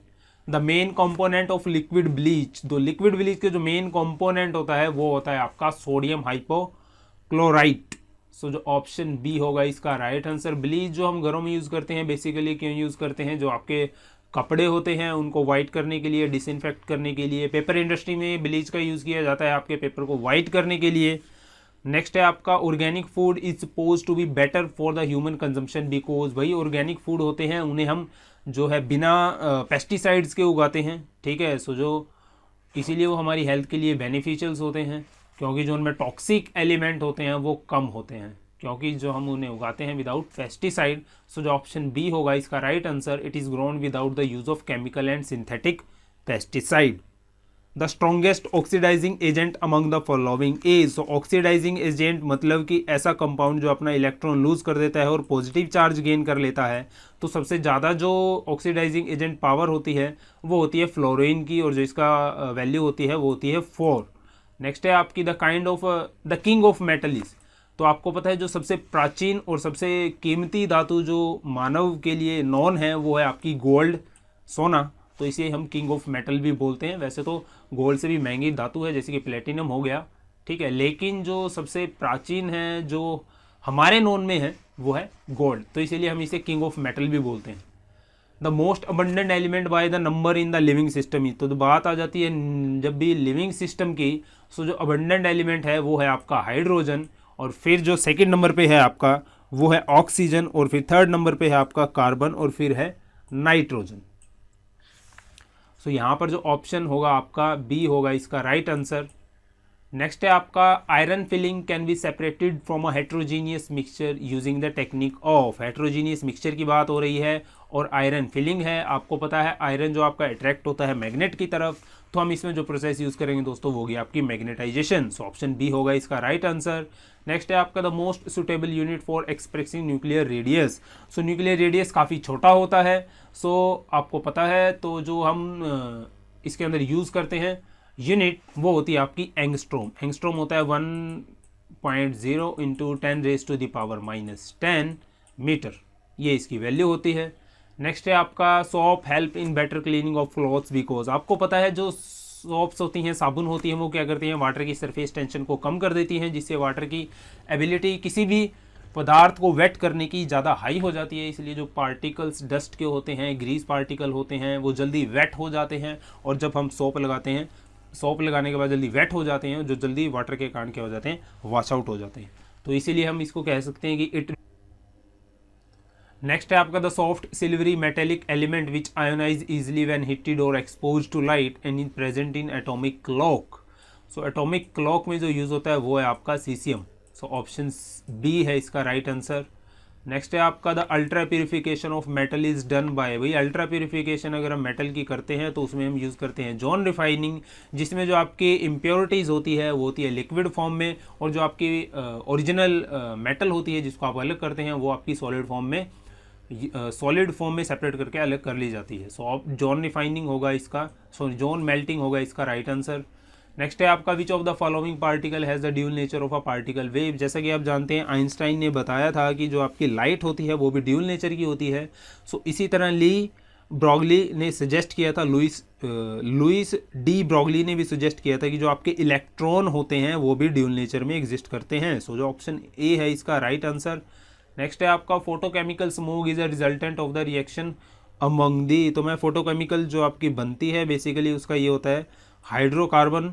The main component of liquid bleach. तो लिक्विड ब्लीच के जो मेन कंपोनेंट होता है वो होता है आपका सोडियम हाइपोक्लोराइट। सो जो ऑप्शन बी होगा इसका राइट आंसर। ब्लीच जो हम घरों में यूज़ करते हैं बेसिकली क्यों यूज़ करते हैं, जो आपके कपड़े होते हैं उनको वाइट करने के लिए, डिसइंफेक्ट करने के लिए। पेपर इंडस्ट्री में ब्लीच का यूज़ किया जाता है आपके पेपर को वाइट करने के लिए। नेक्स्ट है आपका organic food is suppose to be better for the human consumption because. भाई ऑर्गेनिक फूड होते हैं उन्हें हम जो है बिना पेस्टिसाइड्स के उगाते हैं, ठीक है। सो जो इसीलिए वो हमारी हेल्थ के लिए बेनिफिशियल्स होते हैं, क्योंकि जो उनमें टॉक्सिक एलिमेंट होते हैं वो कम होते हैं, क्योंकि जो हम उन्हें उगाते हैं विदाउट पेस्टिसाइड। सो जो ऑप्शन बी होगा इसका right answer, it is grown without the use of chemical and synthetic pesticide. The strongest oxidising agent among the following is. तो ऑक्सीडाइजिंग एजेंट मतलब कि ऐसा कंपाउंड जो अपना इलेक्ट्रॉन लूज कर देता है और पॉजिटिव चार्ज गेन कर लेता है। तो सबसे ज़्यादा जो ऑक्सीडाइजिंग एजेंट पावर होती है वो होती है फ्लोरीन की, और जो इसका वैल्यू होती है वो होती है 4। नेक्स्ट है आपकी the kind of the king of metals. तो आपको पता है जो सबसे प्राचीन और सबसे कीमती धातु जो मानव के लिए नॉन है वो है आपकी गोल्ड, सोना। तो इसे हम किंग ऑफ मेटल भी बोलते हैं। वैसे तो गोल्ड से भी महंगी धातु है जैसे कि प्लेटिनम हो गया, ठीक है, लेकिन जो सबसे प्राचीन है जो हमारे नॉन में है वो है गोल्ड, तो इसीलिए हम इसे किंग ऑफ मेटल भी बोलते हैं। The most abundant element by the number in the living system. तो बात आ जाती है जब भी लिविंग सिस्टम की, सो जो अबंडेंट एलिमेंट है वो है आपका हाइड्रोजन, और फिर जो सेकंड नंबर पे है आपका वो है ऑक्सीजन, और फिर थर्ड नंबर पे है आपका कार्बन, और फिर है नाइट्रोजन। सो यहाँ पर जो ऑप्शन होगा आपका बी होगा इसका राइट आंसर। नेक्स्ट है आपका iron filling can be separated from a heterogeneous mixture using the technique of. Heterogeneous mixture की बात हो रही है और आयरन फिलिंग है। आपको पता है आयरन जो आपका अट्रैक्ट होता है मैग्नेट की तरफ, तो हम इसमें जो प्रोसेस यूज़ करेंगे दोस्तों वो होगी आपकी मैग्नेटाइजेशन। सो ऑप्शन बी होगा इसका राइट आंसर। नेक्स्ट है आपका the most suitable unit for expressing nuclear radius. So nuclear radius काफ़ी छोटा होता है, सो आपको पता है, तो जो हम इसके अंदर यूज़ करते हैं यूनिट वो होती है आपकी एंगस्ट्रोम। एंगस्ट्रोम होता है 1.0 इंटू 10⁻⁻10 मीटर, ये इसकी वैल्यू होती है। नेक्स्ट है आपका soap help in better cleaning of clothes because. आपको पता है जो सोप्स होती हैं, साबुन होती हैं, वो क्या करती हैं, वाटर की सरफेस टेंशन को कम कर देती हैं, जिससे वाटर की एबिलिटी किसी भी पदार्थ को वेट करने की ज़्यादा हाई हो जाती है। इसलिए जो पार्टिकल्स डस्ट के होते हैं, ग्रीस पार्टिकल होते हैं, वो जल्दी वेट हो जाते हैं, और जब हम सोप लगाते हैं, सोप लगाने के बाद जल्दी वेट हो जाते हैं, जो जल्दी वाटर के कारण क्या हो जाते हैं, वॉश आउट हो जाते हैं। तो इसीलिए हम इसको कह सकते हैं कि इट। नेक्स्ट है आपका the soft silvery metallic element which ionise easily when heated or expose to light and is present in atomic clock. So atomic clock में जो यूज़ होता है वो है आपका सीसियम। सो ऑप्शन बी है इसका राइट आंसर। नेक्स्ट है आपका the ultra purification of metal is done by. भाई अल्ट्रा प्यूरिफिकेशन अगर हम मेटल की करते हैं तो उसमें हम यूज़ करते हैं जॉन रिफाइनिंग, जिसमें जो आपकी इम्प्योरिटीज़ होती है वो होती है लिक्विड फॉर्म में, और जो आपकी ओरिजिनल मेटल होती है जिसको आप अलग करते हैं वो आपकी सॉलिड फॉर्म में सेपरेट करके अलग कर ली जाती है। सो जॉन रिफाइनिंग होगा इसका, सॉरी जॉन मेल्टिंग होगा इसका राइट आंसर। नेक्स्ट है आपका which of the following particle has the dual nature of a particle wave. जैसा कि आप जानते हैं आइंस्टाइन ने बताया था कि जो आपकी लाइट होती है वो भी ड्यूल नेचर की होती है। सो इसी तरह ली ब्रॉगली ने सजेस्ट किया था, लुइस डी ब्रॉगली ने भी सजेस्ट किया था कि जो आपके इलेक्ट्रॉन होते हैं वो भी ड्यूल नेचर में एग्जिस्ट करते हैं। सो जो ऑप्शन ए है इसका राइट आंसर। नेक्स्ट है आपका photochemical smoke is a resultant of the reaction among the. तो मैं फोटोकेमिकल जो आपकी बनती है बेसिकली उसका ये होता है हाइड्रोकार्बन,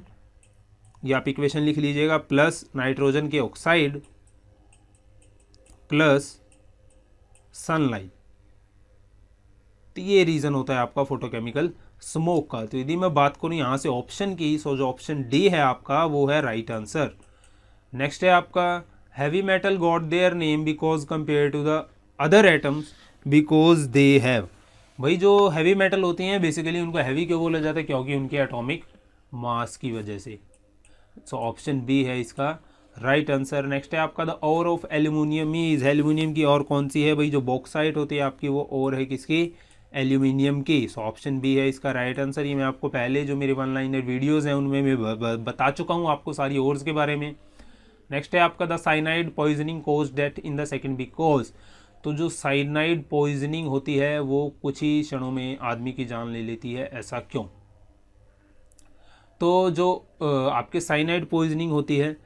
या आप इक्वेशन लिख लीजिएगा, प्लस नाइट्रोजन के ऑक्साइड प्लस सनलाइट। तो ये रीज़न होता है आपका फोटोकेमिकल स्मोक का। तो यदि मैं बात करूँ यहाँ से ऑप्शन की, सो जो ऑप्शन डी है आपका वो है राइट आंसर। नेक्स्ट है आपका heavy metal got their name because compare to the other atoms because they have. भाई जो हैवी मेटल होती हैं बेसिकली उनको हैवी क्यों बोला जाता है, क्योंकि उनके एटॉमिक मास की वजह से। सो ऑप्शन बी है इसका राइट आंसर। नेक्स्ट है आपका the ore of aluminium is. Aluminium की और कौन सी है भाई, जो बॉक्साइट होती है आपकी वो और है किसकी, एल्यूमिनियम की। सो ऑप्शन बी है इसका राइट आंसर। ये मैं आपको पहले जो मेरे वन लाइनर वीडियोज़ हैं उनमें मैं बता चुका हूँ आपको सारी ओर्स के बारे में। नेक्स्ट है आपका the cyanide poisoning cause death in the second because. तो जो साइनाइड पॉइजनिंग होती है वो कुछ ही क्षणों में आदमी की जान ले लेती है, ऐसा क्यों। तो जो आपके साइनाइड पॉइजनिंग होती है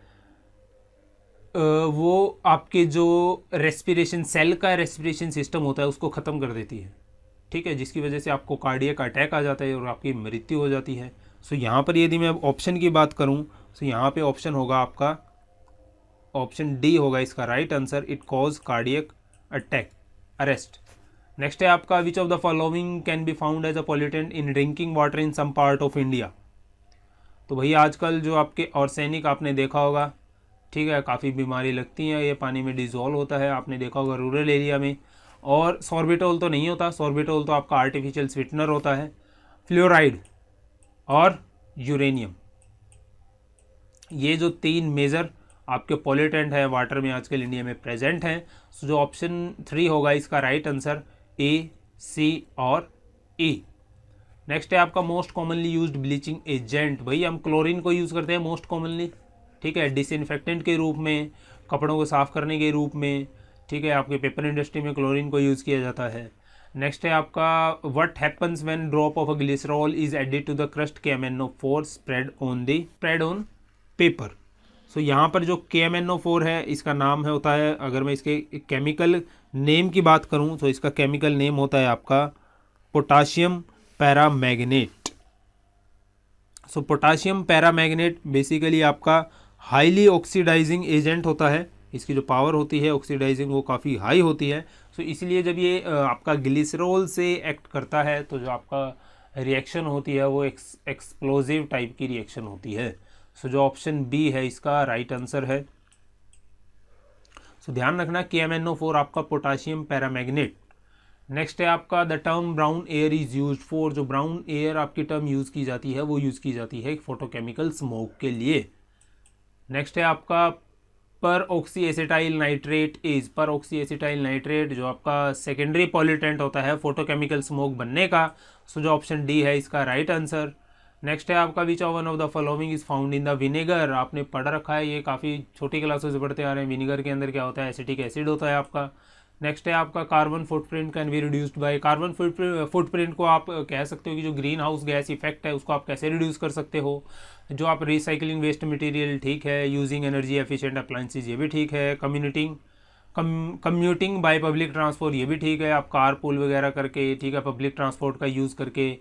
वो आपके जो रेस्पिरेशन सेल का रेस्पिरेशन सिस्टम होता है उसको ख़त्म कर देती है, ठीक है, जिसकी वजह से आपको कार्डियक अटैक आ जाता है और आपकी मृत्यु हो जाती है। सो यहाँ पर यदि मैं ऑप्शन की बात करूँ तो यहाँ पे ऑप्शन होगा आपका ऑप्शन डी होगा इसका right answer, it cause cardiac attack arrest. Next है आपका which of the following can be found as a pollutant in drinking water in some part of India. तो भैया आजकल जो आपके आर्सेनिक आपने देखा होगा, ठीक है, काफ़ी बीमारी लगती हैं, ये पानी में डिज़ोल्व होता है, आपने देखा होगा रूरल एरिया में। और सॉर्बिटोल तो नहीं होता, सॉर्बिटोल तो आपका आर्टिफिशियल स्वीटनर होता है। फ्लोराइड और यूरेनियम, ये जो 3 मेजर आपके पॉल्यूटेंट है वाटर में आजकल इंडिया में प्रेजेंट हैं। सो जो ऑप्शन 3 होगा इसका राइट आंसर ए, सी और ई। नेक्स्ट है आपका most commonly used bleaching agent. भाई हम क्लोरीन को यूज़ करते हैं मोस्ट कॉमनली, ठीक है, डिसइंफेक्टेंट के रूप में, कपड़ों को साफ़ करने के रूप में, ठीक है, आपके पेपर इंडस्ट्री में क्लोरीन को यूज़ किया जाता है। नेक्स्ट है आपका what happens when drop of a glycerol is added to the crust KMnO4 spread on paper. So यहाँ पर जो KMnO4 है इसका नाम है होता है, अगर मैं इसके केमिकल नेम की बात करूँ तो इसका केमिकल नेम होता है आपका पोटाशियम पैरामैग्नेट। सो पोटाशियम पैरामैग्नेट बेसिकली आपका हाईली ऑक्सीडाइजिंग एजेंट होता है, इसकी जो पावर होती है ऑक्सीडाइजिंग वो काफ़ी हाई होती है। सो इसलिए जब ये आपका ग्लिसरॉल से एक्ट करता है तो जो आपका रिएक्शन होती है वो एक्सप्लोजिव टाइप की रिएक्शन होती है। सो जो ऑप्शन बी है इसका राइट आंसर है। सो ध्यान रखना KMnO4 आपका पोटाशियम पैरामैग्नेट। नेक्स्ट है आपका the term brown air is use for. जो ब्राउन एयर आपकी टर्म यूज़ की जाती है वो यूज़ की जाती है फोटोकेमिकल स्मोक के लिए। नेक्स्ट है आपका पर ऑक्सी एसिटाइल नाइट्रेट इज। पर ऑक्सी एसिटाइल नाइट्रेट जो आपका सेकेंडरी पॉल्यूटेंट होता है फोटोकेमिकल स्मोक बनने का। सो जो ऑप्शन डी है इसका राइट आंसर। नेक्स्ट है आपका which one of the following is found in the vinegar. आपने पढ़ रखा है, ये काफ़ी छोटी क्लासों से पढ़ते आ रहे हैं। विनेगर के अंदर क्या होता है, एसिटिक एसिड होता है आपका। नेक्स्ट है आपका carbon footprint can be reduced by. Carbon footprint को आप कह सकते हो कि जो ग्रीन हाउस गैस इफेक्ट है उसको आप कैसे रिड्यूस कर सकते हो। जो आप रिसाइकलिंग वेस्ट मटेरियल, ठीक है, यूजिंग एनर्जी एफिशिएंट अप्लायंसेज, ये भी ठीक है। कम्यूटिंग बाय पब्लिक ट्रांसपोर्ट, ये भी ठीक है, आप कार पूल वगैरह करके, ठीक है, पब्लिक ट्रांसपोर्ट का यूज़ करके,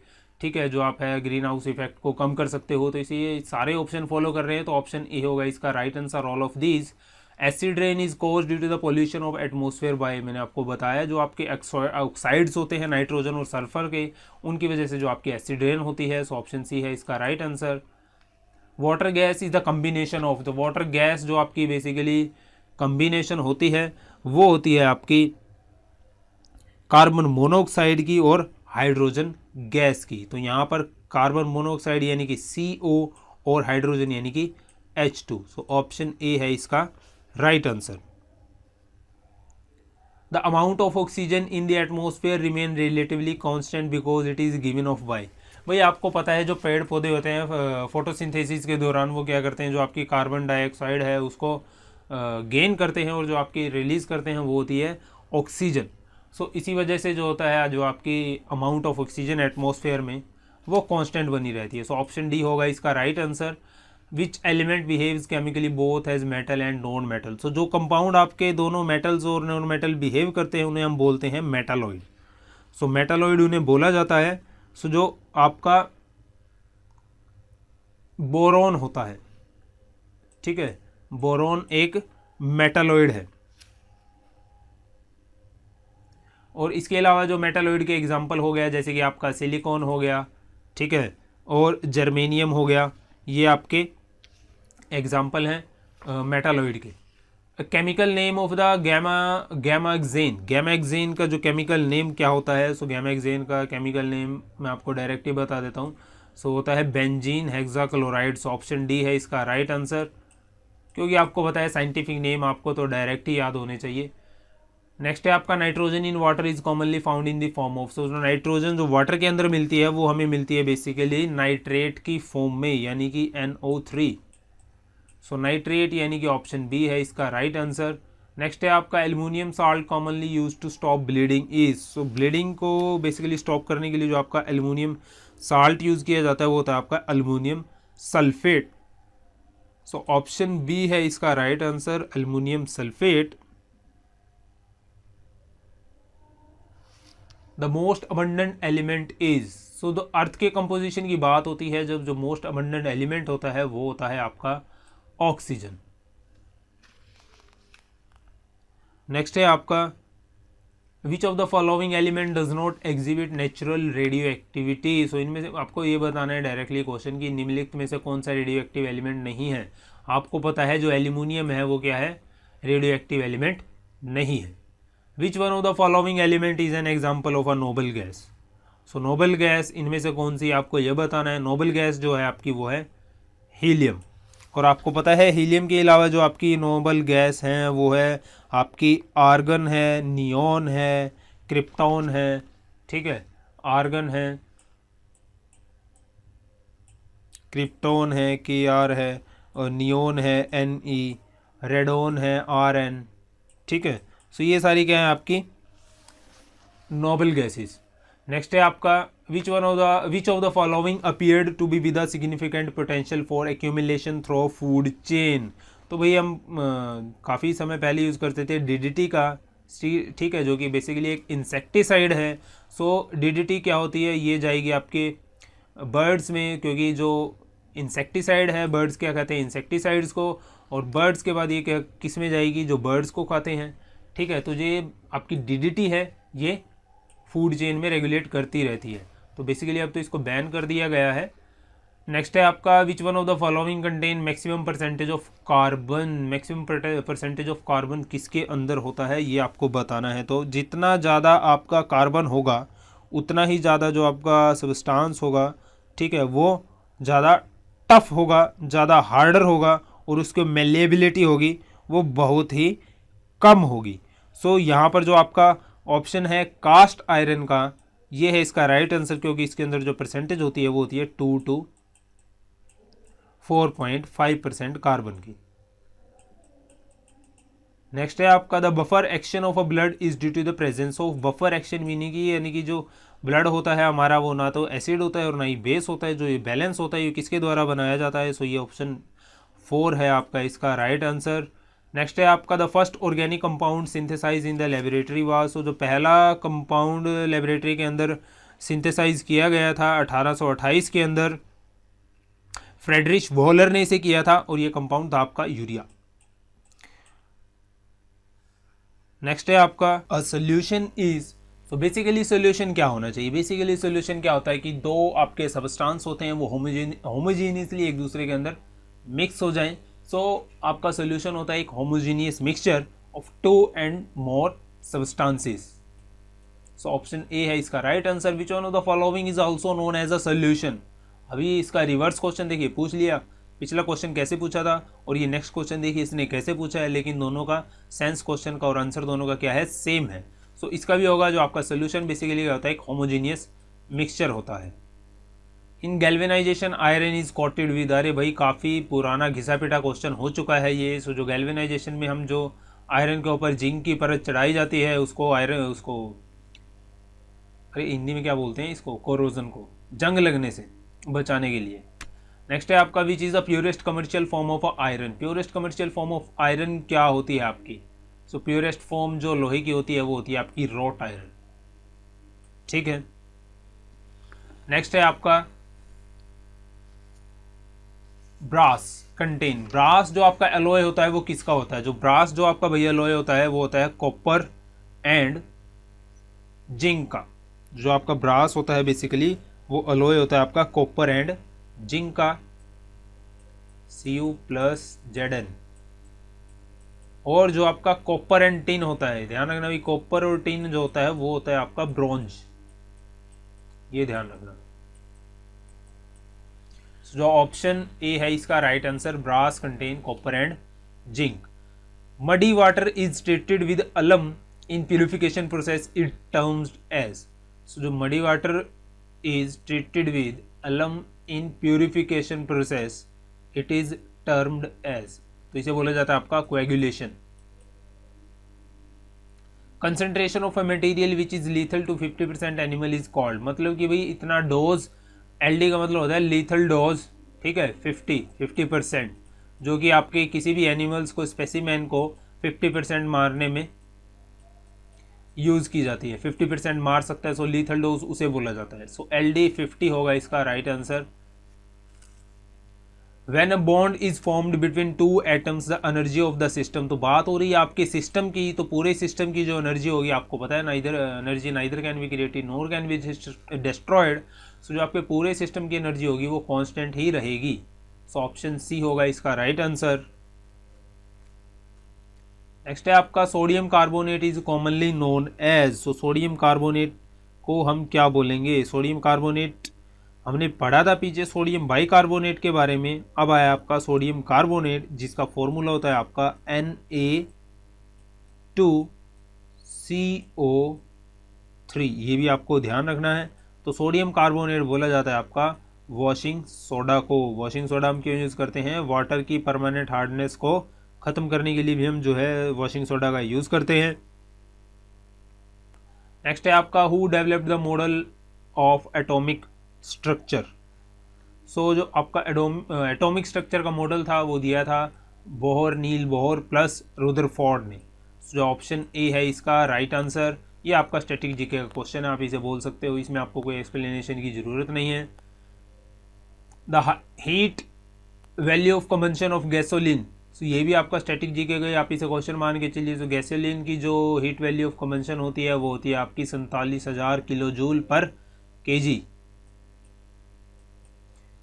ठीक है, जो आप है ग्रीन हाउस इफेक्ट को कम कर सकते हो। तो इसलिए सारे ऑप्शन फॉलो कर रहे हैं, तो ऑप्शन ए होगा इसका right answer all of these. Acid rain is cause due to the pollution of atmosphere by, मैंने आपको बताया जो आपके ऑक्साइड्स होते हैं नाइट्रोजन और सल्फर के, उनकी वजह से जो आपकी एसिड रेन होती है। सो ऑप्शन सी है इसका right answer. Water gas is the combination of. The water gas जो आपकी बेसिकली कम्बिनेशन होती है वो होती है आपकी कार्बन मोनोऑक्साइड की और हाइड्रोजन गैस की। तो यहाँ पर कार्बन मोनोऑक्साइड यानी कि CO और हाइड्रोजन यानी कि H2। सो ऑप्शन ए है इसका right answer. The amount of oxygen in the atmosphere remain relatively constant because it is given off by. भाई आपको पता है जो पेड़ पौधे होते हैं फोटोसिंथेसिस के दौरान वो क्या करते हैं, जो आपकी कार्बन डाइऑक्साइड है उसको गेन करते हैं और जो आपकी रिलीज़ करते हैं वो होती है ऑक्सीजन। सो इसी वजह से जो होता है जो आपकी अमाउंट ऑफ ऑक्सीजन एटमॉस्फेयर में वो कांस्टेंट बनी रहती है। सो ऑप्शन डी होगा इसका right answer. Which element behaves chemically both as metal and non metal. So जो कंपाउंड आपके दोनों मेटल्स और नॉन मेटल बिहेव करते हैं उन्हें हम बोलते हैं मेटालॉइड। सो मेटालॉइड उन्हें बोला जाता है। सो जो आपका बोरॉन होता है, ठीक है, बोरॉन एक मेटालॉइड है। और इसके अलावा जो मेटालॉइड के एग्जांपल हो गया जैसे कि आपका सिलिकॉन हो गया, ठीक है, और जर्मेनियम हो गया, ये आपके एग्जांपल हैं मेटालॉइड के। Chemical name of the gammexane. Gammexane का जो केमिकल नेम क्या होता है, सो गैमाक्सेन का केमिकल नेम मैं आपको डायरेक्ट ही बता देता हूँ। सो होता है benzene hexachloride. So option D है इसका राइट आंसर, क्योंकि आपको पता है साइंटिफिक नेम आपको तो डायरेक्ट ही याद होने चाहिए। नेक्स्ट है आपका nitrogen in water is commonly found in the form of. So nitrogen जो वाटर के अंदर मिलती है वो हमें मिलती है बेसिकली नाइट्रेट की फॉर्म में, यानी कि NO3। सो नाइट्रेट यानी कि ऑप्शन बी है इसका राइट आंसर। नेक्स्ट है आपका aluminium salt commonly use to stop bleeding is. So bleeding को बेसिकली स्टॉप करने के लिए जो आपका एल्युमिनियम साल्ट यूज़ किया जाता है वो होता है आपका aluminium sulphate. So option B है इसका right answer, aluminium sulphate. The most abundant element is. So the earth के कंपोजिशन की बात होती है जब जो मोस्ट अबंडेंट एलिमेंट होता है वो होता है आपका ऑक्सीजन। नेक्स्ट है आपका which of the following element does not exhibit natural radioactivity. So इनमें से आपको ये बताना है डायरेक्टली क्वेश्चन की निम्नलिखित में से कौन सा रेडियो एक्टिव एलिमेंट नहीं है। आपको पता है जो एल्यूमिनियम है वो क्या है, रेडियो एक्टिव एलिमेंट नहीं है। विच one of the following element is an example of a noble gas. So noble gas इनमें से कौन सी, आपको यह बताना है। नोबल गैस जो है आपकी वो है हीलियम। और आपको पता है हीलियम के अलावा जो आपकी नोबल गैस हैं वो है आपकी आर्गन है, नियॉन है, क्रिप्टॉन है, ठीक है, आर्गन है, क्रिप्टॉन है KR है, और नियॉन है Ne, रेडोन है Rn, ठीक है। सो ये सारी क्या है आपकी नोबल गैसेस। नेक्स्ट है आपका which of the following appeared to be with a significant potential for accumulation through food chain. तो भाई हम काफ़ी समय पहले यूज़ करते थे DDT का, ठीक है, जो कि बेसिकली एक इंसेक्टिसाइड है। सो DDT क्या होती है, ये जाएगी आपके बर्ड्स में, क्योंकि जो इंसेक्टिसाइड है बर्ड्स क्या कहते हैं इंसेक्टिसाइड्स को, और बर्ड्स के बाद ये क्या किस में जाएगी, जो बर्ड्स को खाते हैं, ठीक है। तो ये आपकी DDT है, ये फूड चेन में रेगुलेट करती रहती है। तो बेसिकली अब तो इसको बैन कर दिया गया है। नेक्स्ट है आपका which one of the following contain maximum percentage of carbon. Maximum percentage of carbon किसके अंदर होता है ये आपको बताना है। तो जितना ज़्यादा आपका कार्बन होगा उतना ही ज़्यादा जो आपका सब्सटेंस होगा, ठीक है, वो ज़्यादा टफ होगा, ज़्यादा हार्डर होगा, और उसकी मेलेबिलिटी होगी वो बहुत ही कम होगी। सो यहाँ पर जो आपका ऑप्शन है कास्ट आयरन का, ये है इसका राइट आंसर, क्योंकि इसके अंदर जो परसेंटेज होती है वो होती है 2 to 4.5% कार्बन की। नेक्स्ट है आपका the buffer action of a blood is due to the presence of buffer action, meaning की यानी कि जो ब्लड होता है हमारा वो ना तो एसिड होता है और ना ही बेस होता है, जो ये बैलेंस होता है ये किसके द्वारा बनाया जाता है। सो ये ऑप्शन 4 है आपका इसका राइट आंसर। नेक्स्ट है आपका the first organic compound synthesise in the laboratory was. So जो पहला कंपाउंड लेबोरेटरी के अंदर सिंथेसाइज किया गया था 1828 के अंदर, फ्रेडरिच वॉलर ने इसे किया था, और ये कंपाउंड था आपका यूरिया। नेक्स्ट है आपका अ सोल्यूशन इज। तो बेसिकली सोल्यूशन क्या होना चाहिए, बेसिकली सोल्यूशन क्या होता है कि दो आपके सबस्टांस होते हैं वो होमोजीनियसली एक दूसरे के अंदर मिक्स हो जाएं। सो आपका सोल्यूशन होता है एक homogeneous mixture of 2 and more substances। So option A है इसका right answer. Which one of the following is also known as a solution. अभी इसका रिवर्स क्वेश्चन देखिए, पूछ लिया पिछला क्वेश्चन कैसे पूछा था, और ये नेक्स्ट क्वेश्चन देखिए इसने कैसे पूछा है, लेकिन दोनों का सेंस क्वेश्चन का और आंसर दोनों का क्या है, सेम है। सो इसका भी होगा जो आपका सोल्यूशन बेसिकली क्या होता है, एक होमोजीनियस मिक्सचर होता है। In galvanisation iron is coated with. अरे भाई काफ़ी पुराना घिसा पिटा क्वेश्चन हो चुका है ये। सो जो गैल्वेनाइजेशन में हम जो आयरन के ऊपर जिंक की परत चढ़ाई जाती है उसको आयरन उसको अरे हिंदी में क्या बोलते हैं इसको, कोरोजन को, जंग लगने से बचाने के लिए। नेक्स्ट है आपका which is the purest commercial form of iron. Purest commercial form of iron क्या होती है आपकी। सो प्योरेस्ट फॉर्म जो लोहे की होती है वो होती है आपकी रॉट आयरन, ठीक है। नेक्स्ट है आपका ब्रास कंटेन। ब्रास जो आपका एलॉय होता है वो किसका होता है, जो ब्रास जो आपका भैया एलॉय होता है वो होता है कॉपर एंड जिंक का। जो आपका ब्रास होता है बेसिकली वो एलॉय होता है आपका कॉपर एंड जिंक का, Cu+Zn। और जो आपका कॉपर एंड टिन होता है, ध्यान रखना भी कॉपर और टिन जो होता है वो होता है आपका ब्रॉन्ज, ये ध्यान रखना। जो ऑप्शन ए है इसका right answer, brass contain copper and zinc. Muddy water is treated with alum in purification process it terms as. जो muddy water is treated with alum in purification process it is termed as. तो इसे बोला जाता है आपका coagulation. Concentration of a material which is lethal to 50% animal is called. मतलब कि भाई इतना डोज, LD का मतलब होता है लीथल डोज, ठीक है, 50%, जो कि आपके किसी भी एनिमल्स को, स्पेसिमेन को 50% मारने में यूज़ की जाती है। 50% मार सकता है, सो लीथल डोज उसे बोला जाता है। सो LD 50 होगा इसका right answer. When a bond is formed between two atoms the energy of the system, तो बात हो रही है आपके सिस्टम की, तो पूरे सिस्टम की जो एनर्जी होगी आपको पता है neither energy neither can be created nor can be destroyed. So जो आपके पूरे सिस्टम की एनर्जी होगी वो कांस्टेंट ही रहेगी। सो ऑप्शन सी होगा इसका राइट आंसर। नेक्स्ट है आपका sodium carbonate is commonly known as, so sodium carbonate को हम क्या बोलेंगे? सोडियम कार्बोनेट हमने पढ़ा था पीछे सोडियम बाइकार्बोनेट के बारे में, अब आया आपका सोडियम कार्बोनेट जिसका फॉर्मूला होता है आपका Na2CO3, ये भी आपको ध्यान रखना है। तो सोडियम कार्बोनेट बोला जाता है आपका वॉशिंग सोडा को। वॉशिंग सोडा हम क्यों यूज़ करते हैं? वाटर की परमानेंट हार्डनेस को ख़त्म करने के लिए भी हम जो है वॉशिंग सोडा का यूज़ करते हैं। नेक्स्ट है आपका who developed the model of atomic structure. So जो आपका एटॉमिक स्ट्रक्चर का मॉडल था वो दिया था बोहर, नील बोहर प्लस रुदरफोर्ड ने। जो ऑप्शन ए है इसका राइट आंसर। ये आपका स्टैटिक जीके का क्वेश्चन है, आप इसे बोल सकते हो, इसमें आपको कोई एक्सप्लेनेशन की ज़रूरत नहीं है। The heat value of combustion of gasoline, so ये भी आपका स्टैटिक जीके का, आप इसे क्वेश्चन मान के चलिए। तो गैसोलीन की जो हीट वैल्यू ऑफ कंबंशन होती है वो होती है आपकी 47,000 किलो जूल पर केजी,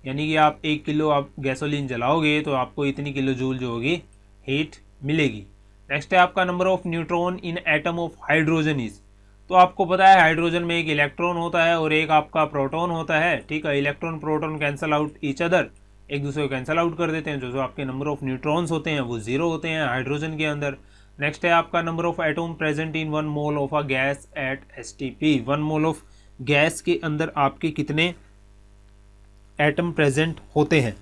यानी कि आप 1 किलो आप गैसोलीन जलाओगे तो आपको इतनी किलो जूल जो होगी हीट मिलेगी। नेक्स्ट है आपका number of neutron in atom of hydrogen is, तो आपको पता है हाइड्रोजन में एक इलेक्ट्रॉन होता है और एक आपका प्रोटॉन होता है, ठीक है। Electron proton cancel out each other, एक दूसरे को कैंसल आउट कर देते हैं, जो आपके नंबर ऑफ न्यूट्रॉन्स होते हैं वो 0 होते हैं हाइड्रोजन के अंदर। नेक्स्ट है आपका number of atom present in 1 mole of a gas at STP, 1 mole of gas के अंदर आपके कितने एटम प्रेजेंट होते हैं?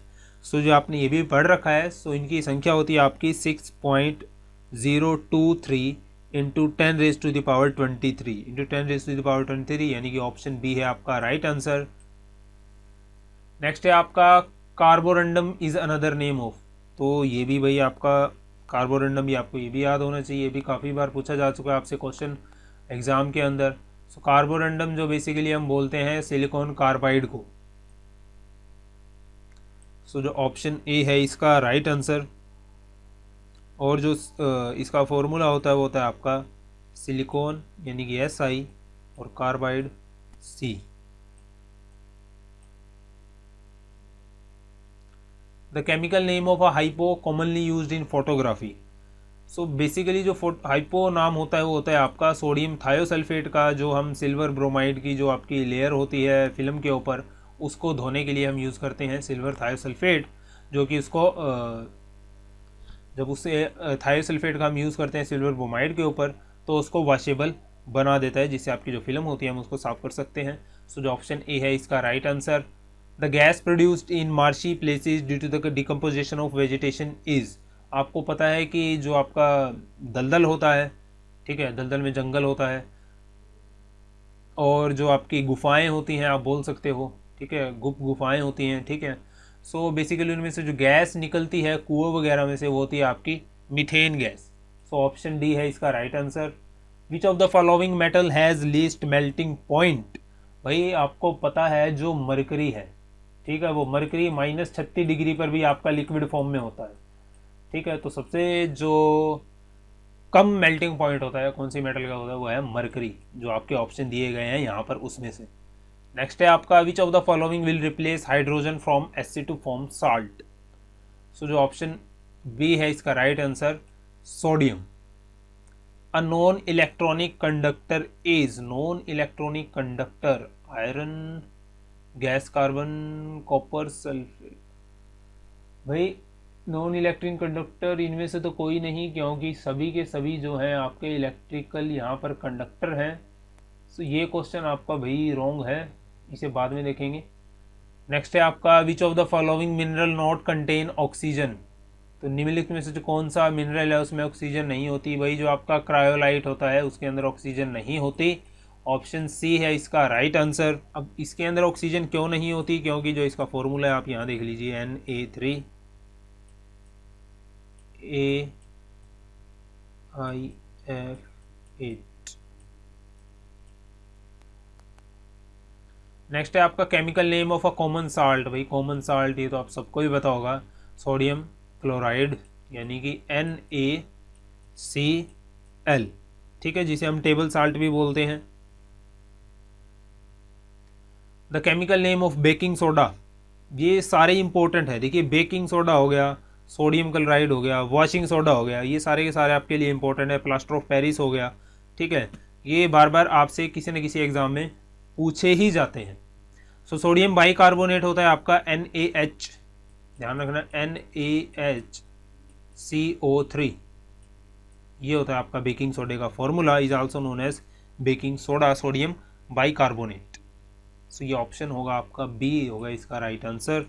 सो जो आपने ये भी पढ़ रखा है, सो इनकी संख्या होती है आपकी 6.023 इंटू 10⁻23 इंटू 10⁻23, यानी कि ऑप्शन बी है आपका राइट आंसर। नेक्स्ट है आपका Carborundum is another name of, तो ये भी भाई आपका कार्बोरंडम भी आपको ये भी याद होना चाहिए, ये भी काफ़ी बार पूछा जा चुका है आपसे क्वेश्चन एग्जाम के अंदर। सो कार्बोरंडम जो बेसिकली हम बोलते हैं सिलिकॉन कार्बाइड को। सो जो ऑप्शन ए है इसका राइट आंसर। और जो इसका फॉर्मूला होता है वो होता है आपका सिलिकॉन यानी कि Si और carbide C। The chemical name of a hypo commonly used in photography, so basically जो हाइपो नाम होता है वो होता है आपका सोडियम थायोसल्फेट का, जो हम सिल्वर ब्रोमाइड की जो आपकी लेयर होती है फिल्म के ऊपर उसको धोने के लिए हम यूज़ करते हैं सिल्वर थायोसल्फेट, जो कि उसको जब उससे थायोसल्फेट का हम यूज़ करते हैं सिल्वर ब्रोमाइड के ऊपर तो उसको वॉशेबल बना देता है, जिससे आपकी जो फिल्म होती है हम उसको साफ कर सकते हैं। सो जो ऑप्शन ए है इसका right answer. The gas produced in marshy places due to the decomposition of vegetation is, आपको पता है कि जो आपका दलदल होता है, ठीक है, दलदल में जंगल होता है और जो आपकी गुफाएं होती हैं आप बोल सकते हो, ठीक है, गुफाएं होती हैं, ठीक है। सो बेसिकली उनमें से जो गैस निकलती है कुओं वगैरह में से वो होती है आपकी methane gas. So option D है इसका right answer. Which of the following metal has least melting point, भाई आपको पता है जो मरकरी है, ठीक है, वो मरकरी -36 डिग्री पर भी आपका लिक्विड फॉर्म में होता है, ठीक है। तो सबसे जो कम मेल्टिंग पॉइंट होता है कौन सी मेटल का होता है वो है मरकरी, जो आपके ऑप्शन दिए गए हैं यहाँ पर उसमें से। नेक्स्ट है आपका which of the following will replace hydrogen from acid to form salt, so जो ऑप्शन बी है इसका right answer sodium. A non electronic conductor is, non electronic conductor iron, gas, carbon, copper, sulphate, भाई non electric conductor इनमें से तो कोई नहीं, क्योंकि सभी के सभी जो हैं आपके इलेक्ट्रिकल यहाँ पर कंडक्टर हैं। सो ये क्वेश्चन आपका भाई रॉन्ग है, इसे बाद में देखेंगे। नेक्स्ट है आपका which of the following mineral not contain oxygen, तो निम्नलिखित में से जो कौन सा मिनरल है उसमें ऑक्सीजन नहीं होती, भाई जो आपका क्रायोलाइट होता है उसके अंदर ऑक्सीजन नहीं होती। ऑप्शन सी है इसका राइट आंसर। अब इसके अंदर ऑक्सीजन क्यों नहीं होती, क्योंकि जो इसका फॉर्मूला है आप यहाँ देख लीजिए Na3AIF8। नेक्स्ट है आपका chemical name of a common salt. भाई कॉमन साल्ट ये तो आप सबको ही पता होगा, सोडियम क्लोराइड यानी कि NaCl, ठीक है, जिसे हम टेबल साल्ट भी बोलते हैं। The chemical name of baking soda, ये सारे इंपॉर्टेंट है। देखिए बेकिंग सोडा हो गया, सोडियम क्लोराइड हो गया, वॉशिंग सोडा हो गया, ये सारे के सारे आपके लिए इंपॉर्टेंट है। प्लास्टर ऑफ पेरिस हो गया, ठीक है, ये बार बार आपसे किसी न किसी एग्जाम में पूछे ही जाते हैं। सो सोडियम बाइकार्बोनेट होता है आपका NaH, ध्यान रखना NaHCO3, ये होता है आपका बेकिंग सोडे का formula, is also known as baking soda, sodium bicarbonate. So ये ऑप्शन होगा आपका बी होगा इसका right answer.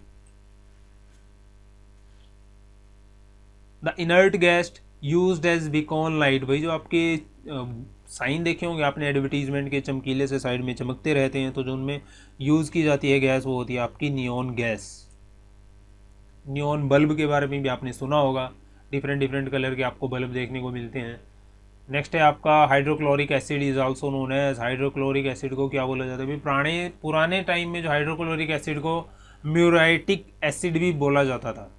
The inert gas used as beacon light, भाई जो आपके साइन देखे होंगे आपने एडवर्टीजमेंट के, चमकीले से साइड में चमकते रहते हैं, तो जो उनमें यूज़ की जाती है गैस वो होती है आपकी नियॉन गैस। नियॉन बल्ब के बारे में भी आपने सुना होगा, डिफरेंट डिफरेंट कलर के आपको बल्ब देखने को मिलते हैं। नेक्स्ट है आपका hydrochloric acid, is also known as, hydrochloric acid को क्या बोला जाता है भाई, पुराने टाइम में जो हाइड्रोक्लोरिक एसिड को म्यूराइटिक एसिड भी बोला जाता था,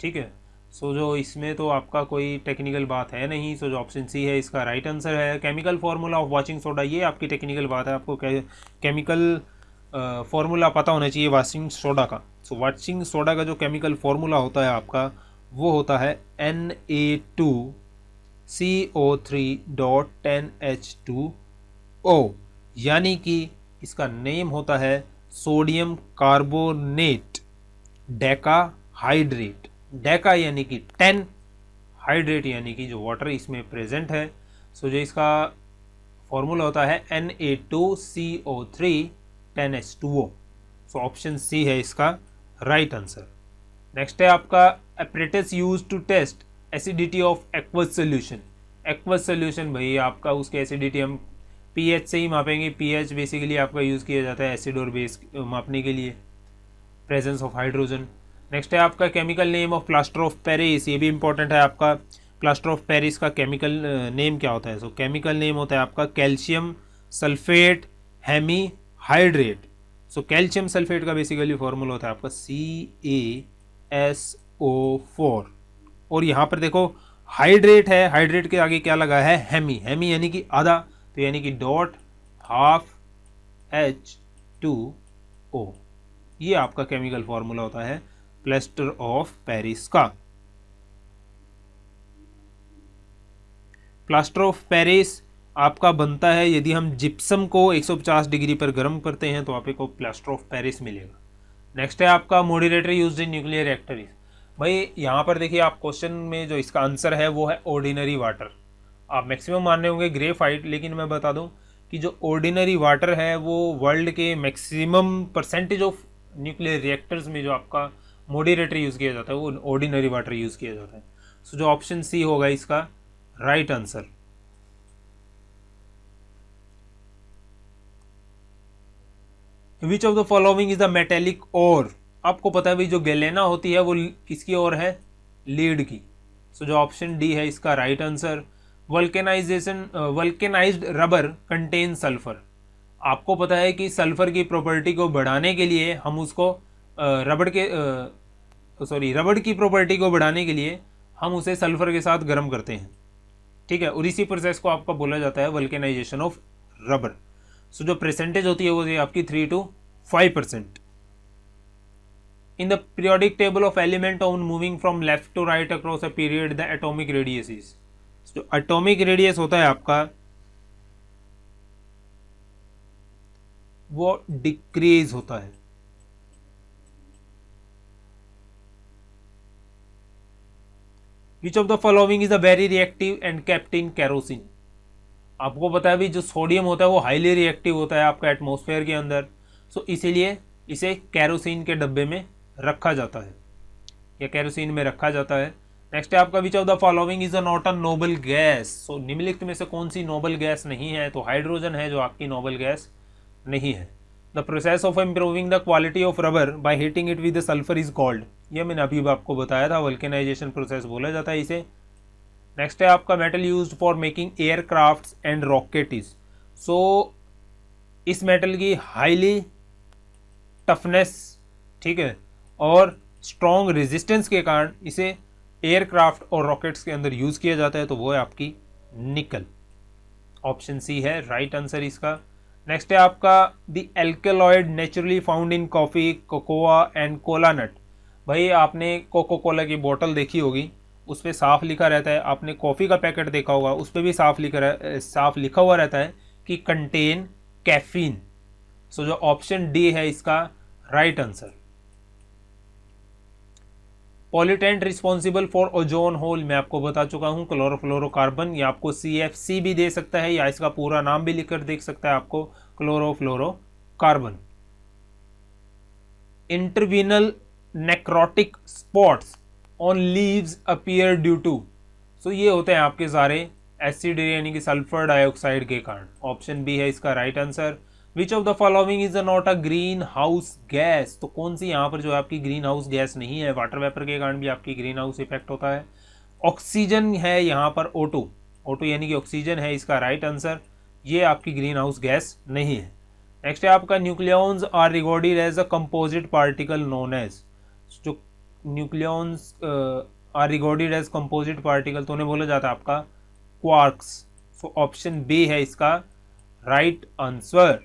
ठीक है। सो जो इसमें तो आपका कोई टेक्निकल बात है नहीं, सो जो ऑप्शन सी है इसका राइट आंसर है। Chemical formula of washing soda, ये आपकी टेक्निकल बात है, आपको केमिकल फार्मूला पता होना चाहिए वॉशिंग सोडा का। सो वॉशिंग सोडा का जो केमिकल फार्मूला होता है आपका वो होता है Na2CO3.10H2O, यानी कि इसका नेम होता है sodium carbonate Deka hydrate. Deka यानी कि 10, हाइड्रेट यानी कि जो वाटर इसमें प्रेजेंट है। सो जो इसका फॉर्मूला होता है Na2CO310H2O। सो ऑप्शन सी है इसका राइट आंसर। नेक्स्ट है आपका apparatus use to test acidity of aqueous solution. Aqueous solution भाई आपका उसके एसिडिटी हम pH से ही मापेंगे। pH बेसिकली आपका यूज़ किया जाता है एसिड और बेस मापने के लिए, प्रेजेंस ऑफ हाइड्रोजन। नेक्स्ट है आपका chemical name of plaster of Paris, ये भी इंपॉर्टेंट है आपका। प्लास्टर ऑफ पेरिस का केमिकल नेम क्या होता है? सो केमिकल नेम होता है आपका calcium sulphate hemihydrate. So calcium sulphate का बेसिकली फॉर्मूला होता है आपका CaSO4, और यहाँ पर देखो हाइड्रेट है, हाइड्रेट के आगे क्या लगा है? हेमी। हेमी यानी कि आधा, तो यानी कि डॉट हाफ H2O, ये आपका केमिकल फॉर्मूला होता है प्लास्टर ऑफ पेरिस का। प्लास्टर ऑफ पेरिस आपका बनता है यदि हम जिप्सम को 150 डिग्री पर गर्म करते हैं तो आपको प्लास्टर ऑफ पेरिस मिलेगा। नेक्स्ट है आपका moderator used in nuclear reactor. भाई यहाँ पर देखिए आप क्वेश्चन में जो इसका आंसर है वो है ऑर्डिनरी वाटर। आप मैक्सिमम मान रहे होंगे ग्रेफाइट, लेकिन मैं बता दूं कि जो ऑर्डिनरी वाटर है वो वर्ल्ड के maximum percentage of nuclear reactors में जो आपका मॉडरेटर यूज़ किया जाता है वो ऑर्डिनरी वाटर यूज़ किया जाता है। सो जो ऑप्शन सी होगा इसका right answer. Which of the following is the metallic ore. आपको पता है भाई जो गैलेना होती है वो किसकी ओर है? लीड की। सो जो ऑप्शन डी है इसका right answer. Vulcanised rubber contain sulphur. आपको पता है कि सल्फर की प्रॉपर्टी को बढ़ाने के लिए हम उसको रबड़ की प्रॉपर्टी को बढ़ाने के लिए हम उसे सल्फर के साथ गर्म करते हैं, ठीक है, और इसी प्रोसेस को आपका बोला जाता है वल्केनाइजेशन ऑफ रबर। सो जो परसेंटेज होती है वो आपकी 3 to 5%। In the periodic table of element on moving from left to right across a period the atomic radius is. जो एटॉमिक रेडियस होता है आपका वो डिक्रीज होता है। Which of the following is a very reactive and kept in kerosene. आपको पता है भी जो सोडियम होता है वो हाईली रिएक्टिव होता है आपका एटमॉस्फेयर के अंदर, सो इसीलिए इसे केरोसिन के डब्बे में रखा जाता है या केरोसिन में रखा जाता है। नेक्स्ट है आपका which of the following is a not a noble gas. So निम्नलिखित में से कौन सी नोबल गैस नहीं है? तो हाइड्रोजन है जो आपकी नोबल गैस नहीं है। The process of improving the quality of rubber by heating it with sulphur is called. ये मैंने अभी आपको बताया था, वल्केनाइजेशन प्रोसेस बोला जाता है इसे। नेक्स्ट है आपका metal used for making aircrafts and rocket is. So इस मेटल की हाईली टफनेस, ठीक है, और स्ट्रॉन्ग रेजिस्टेंस के कारण इसे एयरक्राफ्ट और रॉकेट्स के अंदर यूज़ किया जाता है, तो वो है आपकी निकल। ऑप्शन सी है राइट आंसर इसका। नेक्स्ट है आपका the alkaloid naturally found in coffee, cocoa and cola nut. भाई आपने कोको कोला की बोतल देखी होगी, उस पर साफ लिखा रहता है, आपने कॉफ़ी का पैकेट देखा होगा, उस पर भी साफ लिखा हुआ रहता है कि कंटेन कैफीन। सो जो ऑप्शन डी है इसका right answer. Pollutant responsible for ozone hole मैं आपको बता चुका हूं, क्लोरोफ्लोरोकार्बन। या आपको CFC भी दे सकता है, या इसका पूरा नाम भी लिखकर देख सकता है आपको, chlorofluorocarbon. Interveinal necrotic spots on leaves appear due to, so ये होते हैं आपके सारे एसिड यानी कि सल्फर डाइऑक्साइड के कारण। ऑप्शन बी है इसका right answer. Which of the following is not a green house gas, तो कौन सी यहाँ पर जो है आपकी ग्रीन हाउस गैस नहीं है। वाटर वेपर के कारण भी आपकी ग्रीन हाउस इफेक्ट होता है। ऑक्सीजन है यहाँ पर, O2 यानी कि ऑक्सीजन है इसका राइट आंसर, ये आपकी ग्रीन हाउस गैस नहीं है। नेक्स्ट है आपका nucleons are regarded as a composite particle known as, जो nucleons are regarded as composite particle तो उन्हें बोला जाता है आपका क्वार्क्स। सो ऑप्शन बी है इसका right answer.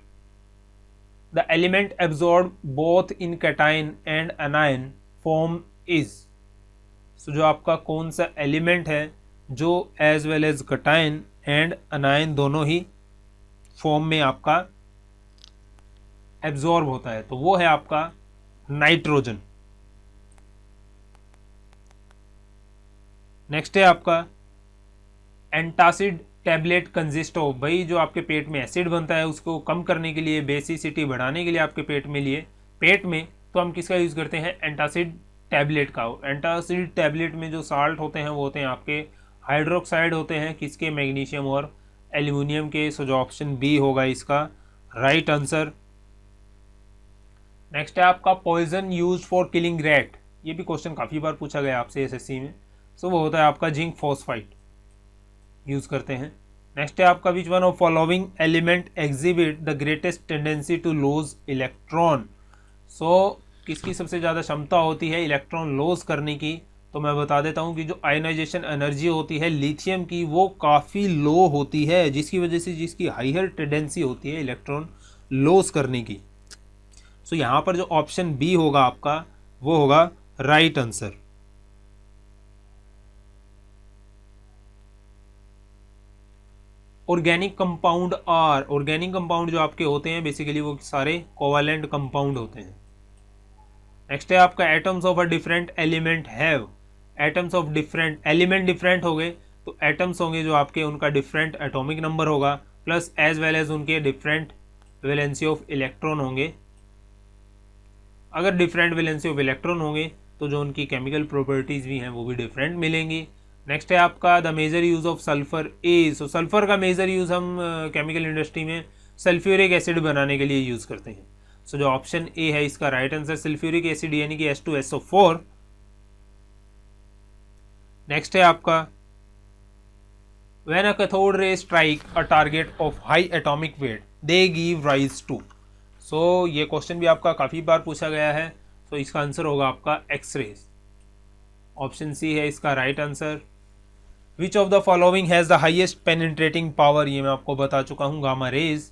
The element absorb both in cation and anion form is, so जो आपका कौन सा एलिमेंट है जो as well as cation and anion दोनों ही फॉर्म में आपका एब्जॉर्ब होता है, तो वो है आपका नाइट्रोजन। नेक्स्ट है आपका एंटासिड टैबलेट कंजिस्ट ऑफ, भाई जो आपके पेट में एसिड बनता है उसको कम करने के लिए, बेसिसिटी बढ़ाने के लिए आपके पेट में तो हम किसका यूज़ करते हैं, एंटासिड टैबलेट का। एंटासिड टैबलेट में जो साल्ट होते हैं वो होते हैं आपके हाइड्रोक्साइड होते हैं, किसके, मैग्नीशियम और एल्यूमिनियम के। सो जो ऑप्शन बी होगा इसका राइट आंसर। नेक्स्ट है आपका poison use for killing rat, ये भी क्वेश्चन काफ़ी बार पूछा गया आपसे SSC में। सो वो होता है आपका जिंक फॉस्फाइड यूज़ करते हैं। नेक्स्ट है आपका which one of following element exhibit the greatest tendency to lose electron, so किसकी सबसे ज़्यादा क्षमता होती है इलेक्ट्रॉन लॉस करने की, तो मैं बता देता हूँ कि जो आयनाइजेशन एनर्जी होती है लिथियम की वो काफ़ी लो होती है, जिसकी वजह से जिसकी हाइयर टेंडेंसी होती है इलेक्ट्रॉन लॉस करने की। सो यहाँ पर जो ऑप्शन बी होगा आपका वो होगा right answer. Organic compound organic compound जो आपके होते हैं बेसिकली वो सारे कोवैलेंट कंपाउंड होते हैं। नेक्स्ट है आपका atoms of a different element have, atoms of different element different हो गए तो एटम्स होंगे जो आपके उनका डिफरेंट एटॉमिक नंबर होगा, प्लस एज वेल एज उनके डिफरेंट वैलेंसी ऑफ इलेक्ट्रॉन होंगे। अगर डिफरेंट वैलेंसी ऑफ इलेक्ट्रॉन होंगे तो जो उनकी केमिकल प्रॉपर्टीज़ भी हैं वो भी डिफरेंट मिलेंगी। नेक्स्ट है आपका the major use of sulphur is, so sulphur का मेजर यूज़ हम केमिकल इंडस्ट्री में सल्फ्यूरिक एसिड बनाने के लिए यूज़ करते हैं। सो जो ऑप्शन ए है इसका राइट आंसर, सल्फ्यूरिक एसिड यानी कि H2SO4। नेक्स्ट है आपका when a cathode ray strike a target of high atomic weight they give rise to, so ये क्वेश्चन भी आपका काफ़ी बार पूछा गया है, तो इसका आंसर होगा आपका एक्सरेज। ऑप्शन सी है इसका right answer. Which of the following has the highest penetrating power, ये मैं आपको बता चुका हूँ, गामा रेज।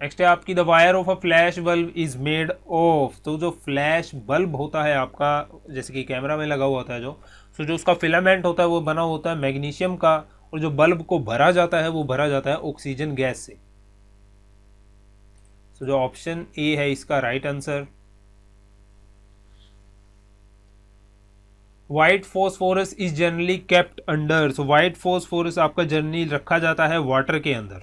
नेक्स्ट है आपकी the wire of a flash bulb is made of, तो जो फ्लैश बल्ब होता है आपका जैसे कि कैमरा में लगा हुआ होता है जो जो उसका फिलामेंट होता है वो बना होता है मैग्नीशियम का, और जो बल्ब को भरा जाता है वो भरा जाता है ऑक्सीजन गैस से। सो जो ऑप्शन ए है इसका right answer. White phosphorus is generally kept under, so white phosphorus आपका जनरली रखा जाता है वाटर के अंदर।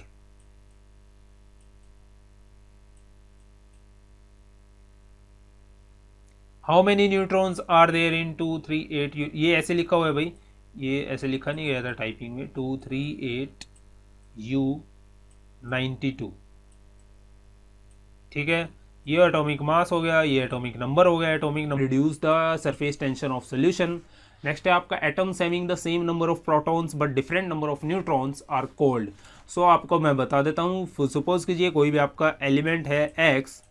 How many neutrons are there in 238, ये ऐसे लिखा हुआ है भाई, ये ऐसे लिखा नहीं गया था टाइपिंग में, 238U92, ठीक है। ये एटॉमिक मास हो गया, ये एटॉमिक नंबर हो गया, atomic number reduce the surface tension of solution. Next है आपका atoms having the same number of protons but different number of neutrons are called, so आपको मैं बता देता हूँ। सपोज कीजिए कोई भी आपका एलिमेंट है X,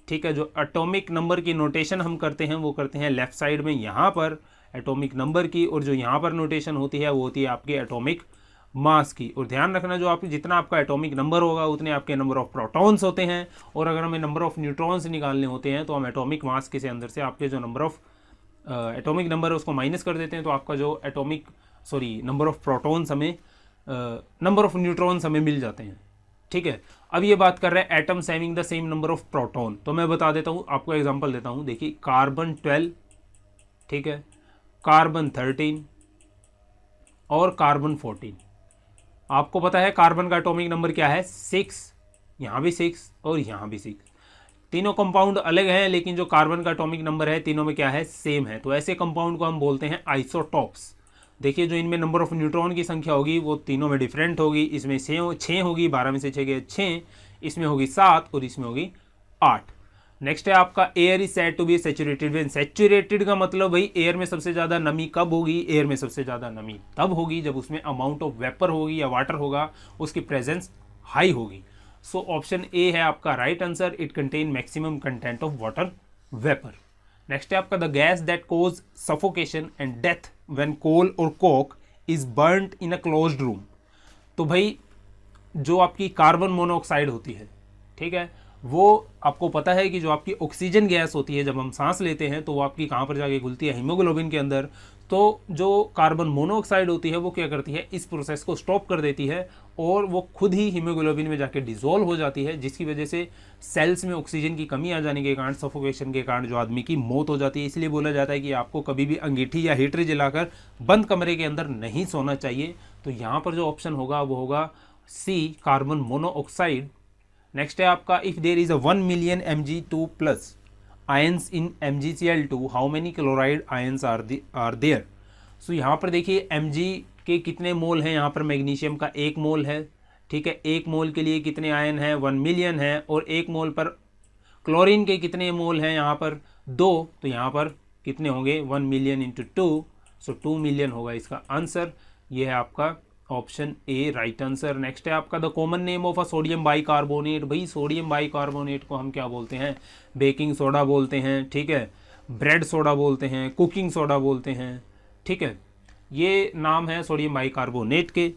ठीक है। जो एटॉमिक नंबर की नोटेशन हम करते हैं वो करते हैं लेफ्ट साइड में यहाँ पर एटॉमिक नंबर की, और जो यहाँ पर नोटेशन होती है वो होती है आपके एटॉमिक मास की। और ध्यान रखना जो आप जितना आपका एटॉमिक नंबर होगा उतने आपके नंबर ऑफ प्रोटॉन्स होते हैं, और अगर हमें नंबर ऑफ न्यूट्रॉन्स निकालने होते हैं तो हम एटॉमिक मास के से अंदर से आपके जो नंबर ऑफ एटॉमिक नंबर है उसको माइनस कर देते हैं, तो आपका जो नंबर ऑफ प्रोटॉन्स हमें नंबर ऑफ न्यूट्रॉन्स हमें मिल जाते हैं। ठीक है। अब ये बात कर रहे हैं atoms having the same number of proton, तो मैं बता देता हूँ, आपको एग्जांपल देता हूँ। देखिए कार्बन 12, ठीक है, कार्बन 13 और कार्बन 14। आपको पता है कार्बन का एटॉमिक नंबर क्या है, 6, यहाँ भी 6 और यहाँ भी 6। तीनों कंपाउंड अलग हैं लेकिन जो कार्बन का एटॉमिक नंबर है तीनों में क्या है, सेम है। तो ऐसे कंपाउंड को हम बोलते हैं आइसोटॉप्स। देखिए जो इनमें नंबर ऑफ न्यूट्रॉन की संख्या होगी वो तीनों में डिफरेंट होगी। इसमें 6 होगी, 12 में से 6 गए 6, इसमें होगी 7 और इसमें होगी 8। नेक्स्ट है आपका air is said to be saturated when. Saturated का मतलब भाई एयर में सबसे ज़्यादा नमी कब होगी, एयर में सबसे ज़्यादा नमी तब होगी जब उसमें अमाउंट ऑफ वेपर होगी या वाटर होगा, उसकी प्रेजेंस हाई होगी। सो ऑप्शन ए है आपका right answer, it contain maximum content of water vapour. Next है आपका the gas that cause suffocation and death when coal और coke is burned in a closed room. तो भाई जो आपकी कार्बन मोनोऑक्साइड होती है, ठीक है, वो आपको पता है कि जो आपकी ऑक्सीजन गैस होती है जब हम सांस लेते हैं तो वो आपकी कहाँ पर जाके घुलती है, हीमोग्लोबिन के अंदर। तो जो कार्बन मोनोऑक्साइड होती है वो क्या करती है, इस प्रोसेस को स्टॉप कर देती है और वो खुद ही हीमोग्लोबिन में जाके डिसॉल्व हो जाती है, जिसकी वजह से सेल्स में ऑक्सीजन की कमी आ जाने के कारण, सफोकेशन के कारण जो आदमी की मौत हो जाती है। इसलिए बोला जाता है कि आपको कभी भी अंगीठी या हीटर जलाकर बंद कमरे के अंदर नहीं सोना चाहिए। तो यहाँ पर जो ऑप्शन होगा वो होगा सी, कार्बन मोनोऑक्साइड। नेक्स्ट है आपका if there is a 1 million Mg2 plus ions in MgCl2 how many chloride ions are there. So यहाँ पर देखिए Mg के कितने मोल हैं, यहाँ पर मैग्नीशियम का 1 मोल है, ठीक है। 1 मोल के लिए कितने आयन है, 1 मिलियन है, और 1 मोल पर क्लोरीन के कितने मोल हैं, यहाँ पर 2, तो यहाँ पर कितने होंगे, 1 मिलियन इंटू 2, सो 2 मिलियन होगा इसका आंसर। ये है आपका option A right answer. Next है आपका the common name of a sodium bicarbonate. भाई सोडियम बाइकार्बोनेट को हम क्या बोलते हैं, बेकिंग सोडा बोलते हैं, ठीक है, ब्रेड सोडा बोलते हैं, कुकिंग सोडा बोलते हैं, ठीक है। ये नाम है सोडियम बाइकार्बोनेट के।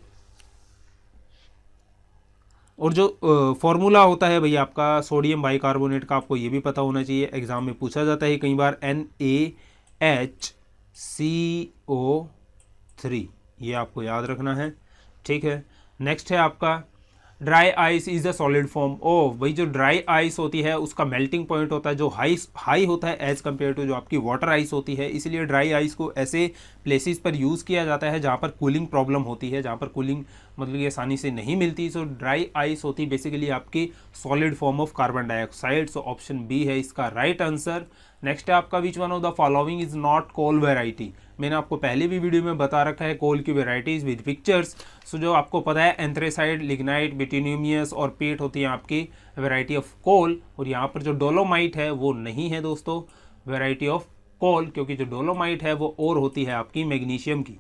और जो फॉर्मूला होता है भाई आपका सोडियम बाइकार्बोनेट का, आपको ये भी पता होना चाहिए, एग्जाम में पूछा जाता है कई बार, NaHCO3, ये आपको याद रखना है, ठीक है। नेक्स्ट है आपका dry ice is a solid form of. भाई जो ड्राई आइस होती है उसका मेल्टिंग पॉइंट होता है जो हाई होता है एज कम्पेयर टू जो आपकी वाटर आइस होती है। इसलिए ड्राई आइस को ऐसे प्लेसेस पर यूज़ किया जाता है जहाँ पर कूलिंग प्रॉब्लम होती है, जहाँ पर कूलिंग मतलब कि आसानी से नहीं मिलती। सो ड्राई आइस होती बेसिकली आपकी solid form of carbon dioxide. So option B है इसका राइट आंसर। नेक्स्ट है आपका which one of the following is not coal variety. मैंने आपको पहले भी वीडियो में बता रखा है कोल की वेराइटीज़ विद पिक्चर्स। सो जो आपको पता है एंथ्रेसाइड, लिग्नाइट, बिटूनियस और पेट होती है आपकी वेराइटी ऑफ कोल। और यहाँ पर जो डोलोमाइट है वो नहीं है दोस्तों वेराइटी ऑफ कोल, क्योंकि जो डोलोमाइट है वो और होती है आपकी मैग्नीशियम की।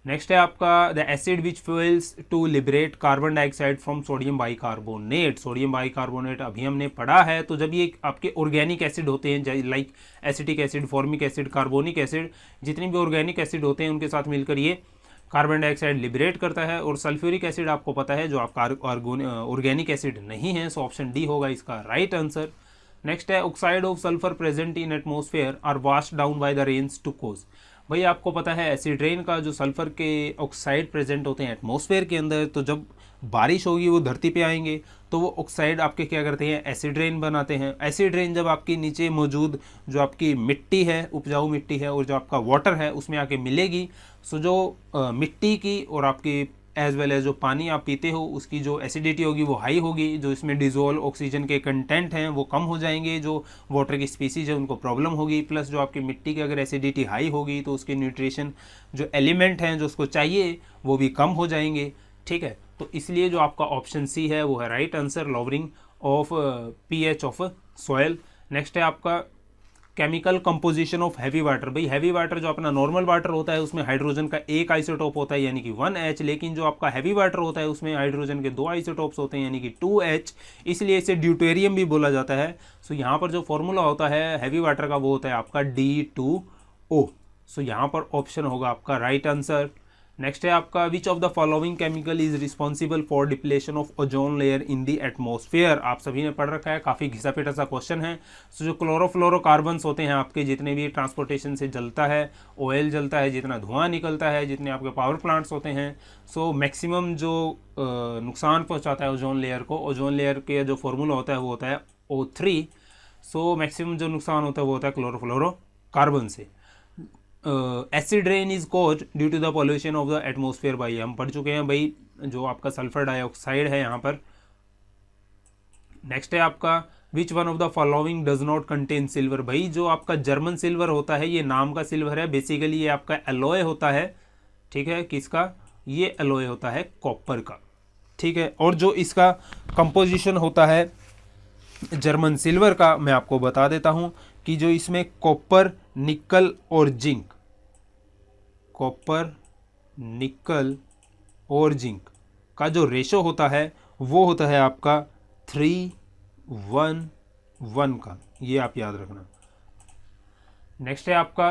नेक्स्ट है आपका the acid which fuels to liberate carbon dioxide from sodium bicarbonate. Sodium bicarbonate अभी हमने पढ़ा है। तो जब ये आपके ऑर्गेनिक एसिड होते हैं like acetic acid, formic acid, carbonic acid, जितने भी ऑर्गेनिक एसिड होते हैं उनके साथ मिलकर ये कार्बन डाइऑक्साइड लिबरेट करता है। और सल्फ्यूरिक एसिड आपको पता है जो आपका ऑर्गेनिक एसिड नहीं है। सो ऑप्शन डी होगा इसका राइट आंसर। नेक्स्ट है oxide of sulphur present in atmosphere are washed down by the rains to cause. भाई आपको पता है एसिड रेन का जो सल्फर के ऑक्साइड प्रेजेंट होते हैं एटमॉस्फेयर के अंदर, तो जब बारिश होगी वो धरती पे आएंगे तो वो ऑक्साइड आपके क्या करते हैं, एसिड रेन बनाते हैं। एसिड रेन जब आपकी नीचे मौजूद जो आपकी मिट्टी है, उपजाऊ मिट्टी है, और जो आपका वाटर है उसमें आके मिलेगी। सो जो मिट्टी की और आपकी एज वेल एज जो पानी आप पीते हो उसकी जो एसिडिटी होगी वो हाई होगी, जो इसमें डिजोल्व ऑक्सीजन के कंटेंट हैं वो कम हो जाएंगे, जो वाटर की स्पीसीज है उनको प्रॉब्लम होगी। प्लस जो आपकी मिट्टी की अगर एसिडिटी हाई होगी तो उसके न्यूट्रिशन जो एलिमेंट हैं जो उसको चाहिए वो भी कम हो जाएंगे, ठीक है। तो इसलिए जो आपका ऑप्शन सी है वो है right answer, lowering of pH of soil. Next है आपका chemical composition of heavy water. भाई हैवी वाटर जो अपना नॉर्मल वाटर होता है उसमें हाइड्रोजन का एक आइसोटोप होता है यानी कि 1H, लेकिन जो आपका हैवी वाटर होता है उसमें हाइड्रोजन के 2 आइसोटोप्स होते हैं यानी कि 2H, इसलिए इसे ड्यूटेरियम भी बोला जाता है। सो यहाँ पर जो फॉर्मूला होता है हैवी वाटर का वो होता है आपका D2O। सो यहाँ पर ऑप्शन होगा आपका राइट आंसर। नेक्स्ट है आपका which of the following chemical is responsible for depletion of ozone layer in the atmosphere. आप सभी ने पढ़ रखा है, काफ़ी घिसा पिटा सा क्वेश्चन है। सो जो क्लोरोफ्लोरोकार्बन्स होते हैं आपके, जितने भी ट्रांसपोर्टेशन से जलता है, ऑयल जलता है, जितना धुआं निकलता है, जितने आपके पावर प्लांट्स होते हैं, सो मैक्सिमम जो नुकसान पहुंचाता है ओजोन लेयर को, ओजोन लेयर के जो फॉर्मूला होता है वो होता है O3। सो मैक्सिमम जो नुकसान होता है वो होता है क्लोरोफ्लोरोकार्बन से। Acid rain is caused due to the pollution of the atmosphere. भाई हम पढ़ चुके हैं भाई, जो आपका सल्फर डाइऑक्साइड है यहाँ पर। नेक्स्ट है आपका which one of the following does not contain silver. भाई जो आपका जर्मन सिल्वर होता है ये नाम का सिल्वर है, बेसिकली ये आपका एलॉय होता है, ठीक है, किसका, ये एलॉय होता है कॉपर का, ठीक है। और जो इसका कंपोजिशन होता है जर्मन सिल्वर का, मैं आपको बता देता हूं कि जो इसमें कॉपर, निकल और जिंक, कॉपर, निकल और जिंक का जो रेशो होता है वो होता है आपका 3:1 का, ये आप याद रखना। नेक्स्ट है आपका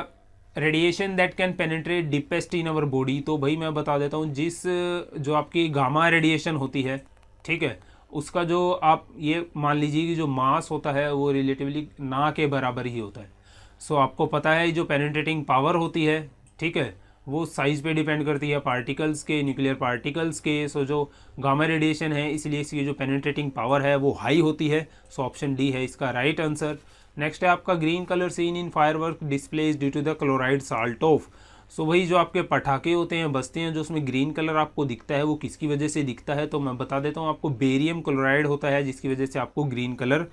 radiation that can penetrate deepest in our body. तो भाई मैं बता देता हूँ, जो आपकी गामा रेडिएशन होती है, ठीक है, उसका जो आप ये मान लीजिए कि जो मास होता है वो रिलेटिवली ना के बराबर ही होता है। सो आपको पता है जो पेनिट्रेटिंग पावर होती है, ठीक है, वो साइज़ पे डिपेंड करती है पार्टिकल्स के, न्यूक्लियर पार्टिकल्स के। सो जो गामा रेडिएशन है इसलिए इसकी जो पेनिट्रेटिंग पावर है वो हाई होती है। सो ऑप्शन डी है इसका राइट आंसर। नेक्स्ट है आपका green colour seen in firework displays due to the chloride salt of. So वही जो आपके पटाखे होते हैं, बसते हैं, जो उसमें ग्रीन कलर आपको दिखता है वो किसकी वजह से दिखता है, तो मैं बता देता हूँ आपको, बेरियम क्लोराइड होता है जिसकी वजह से आपको ग्रीन कलर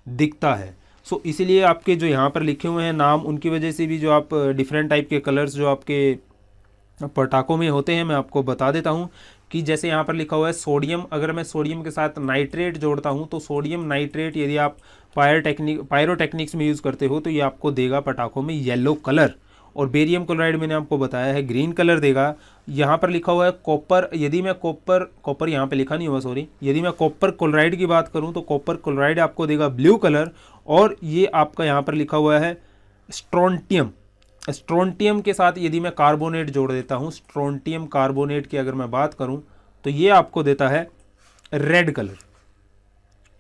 दिखता है। सो इसीलिए आपके जो यहाँ पर लिखे हुए हैं नाम, उनकी वजह से भी जो आप डिफरेंट टाइप के कलर्स जो आपके पटाखों में होते हैं मैं आपको बता देता हूँ कि जैसे यहाँ पर लिखा हुआ है सोडियम, अगर मैं सोडियम के साथ नाइट्रेट जोड़ता हूँ तो सोडियम नाइट्रेट यदि आप पायरोटेक्निक्स में यूज़ करते हो तो ये आपको देगा पटाखों में येलो कलर, और बेरियम क्लोराइड मैंने आपको बताया है ग्रीन कलर देगा। यहाँ पर लिखा हुआ है कॉपर, यदि मैं कॉपर यहाँ पे लिखा नहीं हुआ सॉरी, यदि मैं कॉपर क्लोराइड की बात करूँ तो कॉपर क्लोराइड आपको देगा ब्लू कलर, और ये आपका यहाँ पर लिखा हुआ है स्ट्रोंटियम, स्ट्रोंटियम के साथ यदि मैं कार्बोनेट जोड़ देता हूँ, स्ट्रोंटियम कार्बोनेट की अगर मैं बात करूँ तो ये आपको देता है रेड कलर।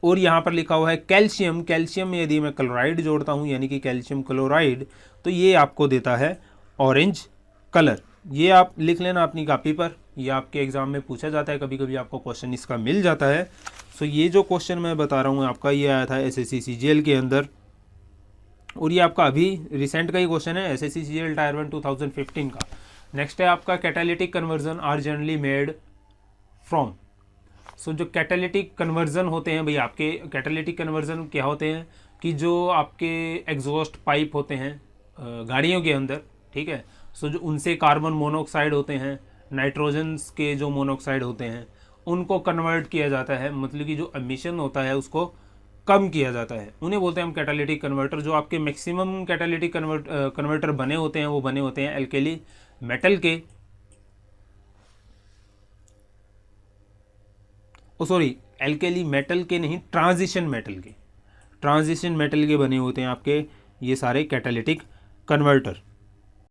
और यहाँ पर लिखा हुआ है कैल्शियम, कैल्शियम में यदि मैं क्लोराइड जोड़ता हूँ यानी कि कैल्शियम क्लोराइड, तो ये आपको देता है ऑरेंज कलर। ये आप लिख लेना अपनी कॉपी पर, ये आपके एग्जाम में पूछा जाता है, कभी कभी आपको क्वेश्चन इसका मिल जाता है। सो ये जो क्वेश्चन मैं बता रहा हूँ आपका, ये आया था SSC CGL के अंदर, और ये आपका अभी रिसेंट का ही क्वेश्चन है, SSC CGL टायर 1 2015 का। नेक्स्ट है आपका catalytic conversion are generally made from. So जो कैटालिटिक कन्वर्जन होते हैं भाई, आपके कैटालिटिक कन्वर्जन क्या होते हैं कि जो आपके एग्जॉस्ट पाइप होते हैं गाड़ियों के अंदर, ठीक है, सो जो उनसे कार्बन मोनोऑक्साइड होते हैं, नाइट्रोजन्स के जो मोनोऑक्साइड होते हैं, उनको कन्वर्ट किया जाता है, मतलब कि जो एमिशन होता है उसको कम किया जाता है, उन्हें बोलते हैं हम कैटालिटिक कन्वर्टर। जो आपके मैक्सिमम कैटालिटिक कन्वर्टर बने होते हैं वो बने होते हैं एल्केली मेटल के, एल्केली मेटल के नहीं, ट्रांजिशन मेटल के, ट्रांजिशन मेटल के बने होते हैं आपके ये सारे कैटालिटिक कन्वर्टर।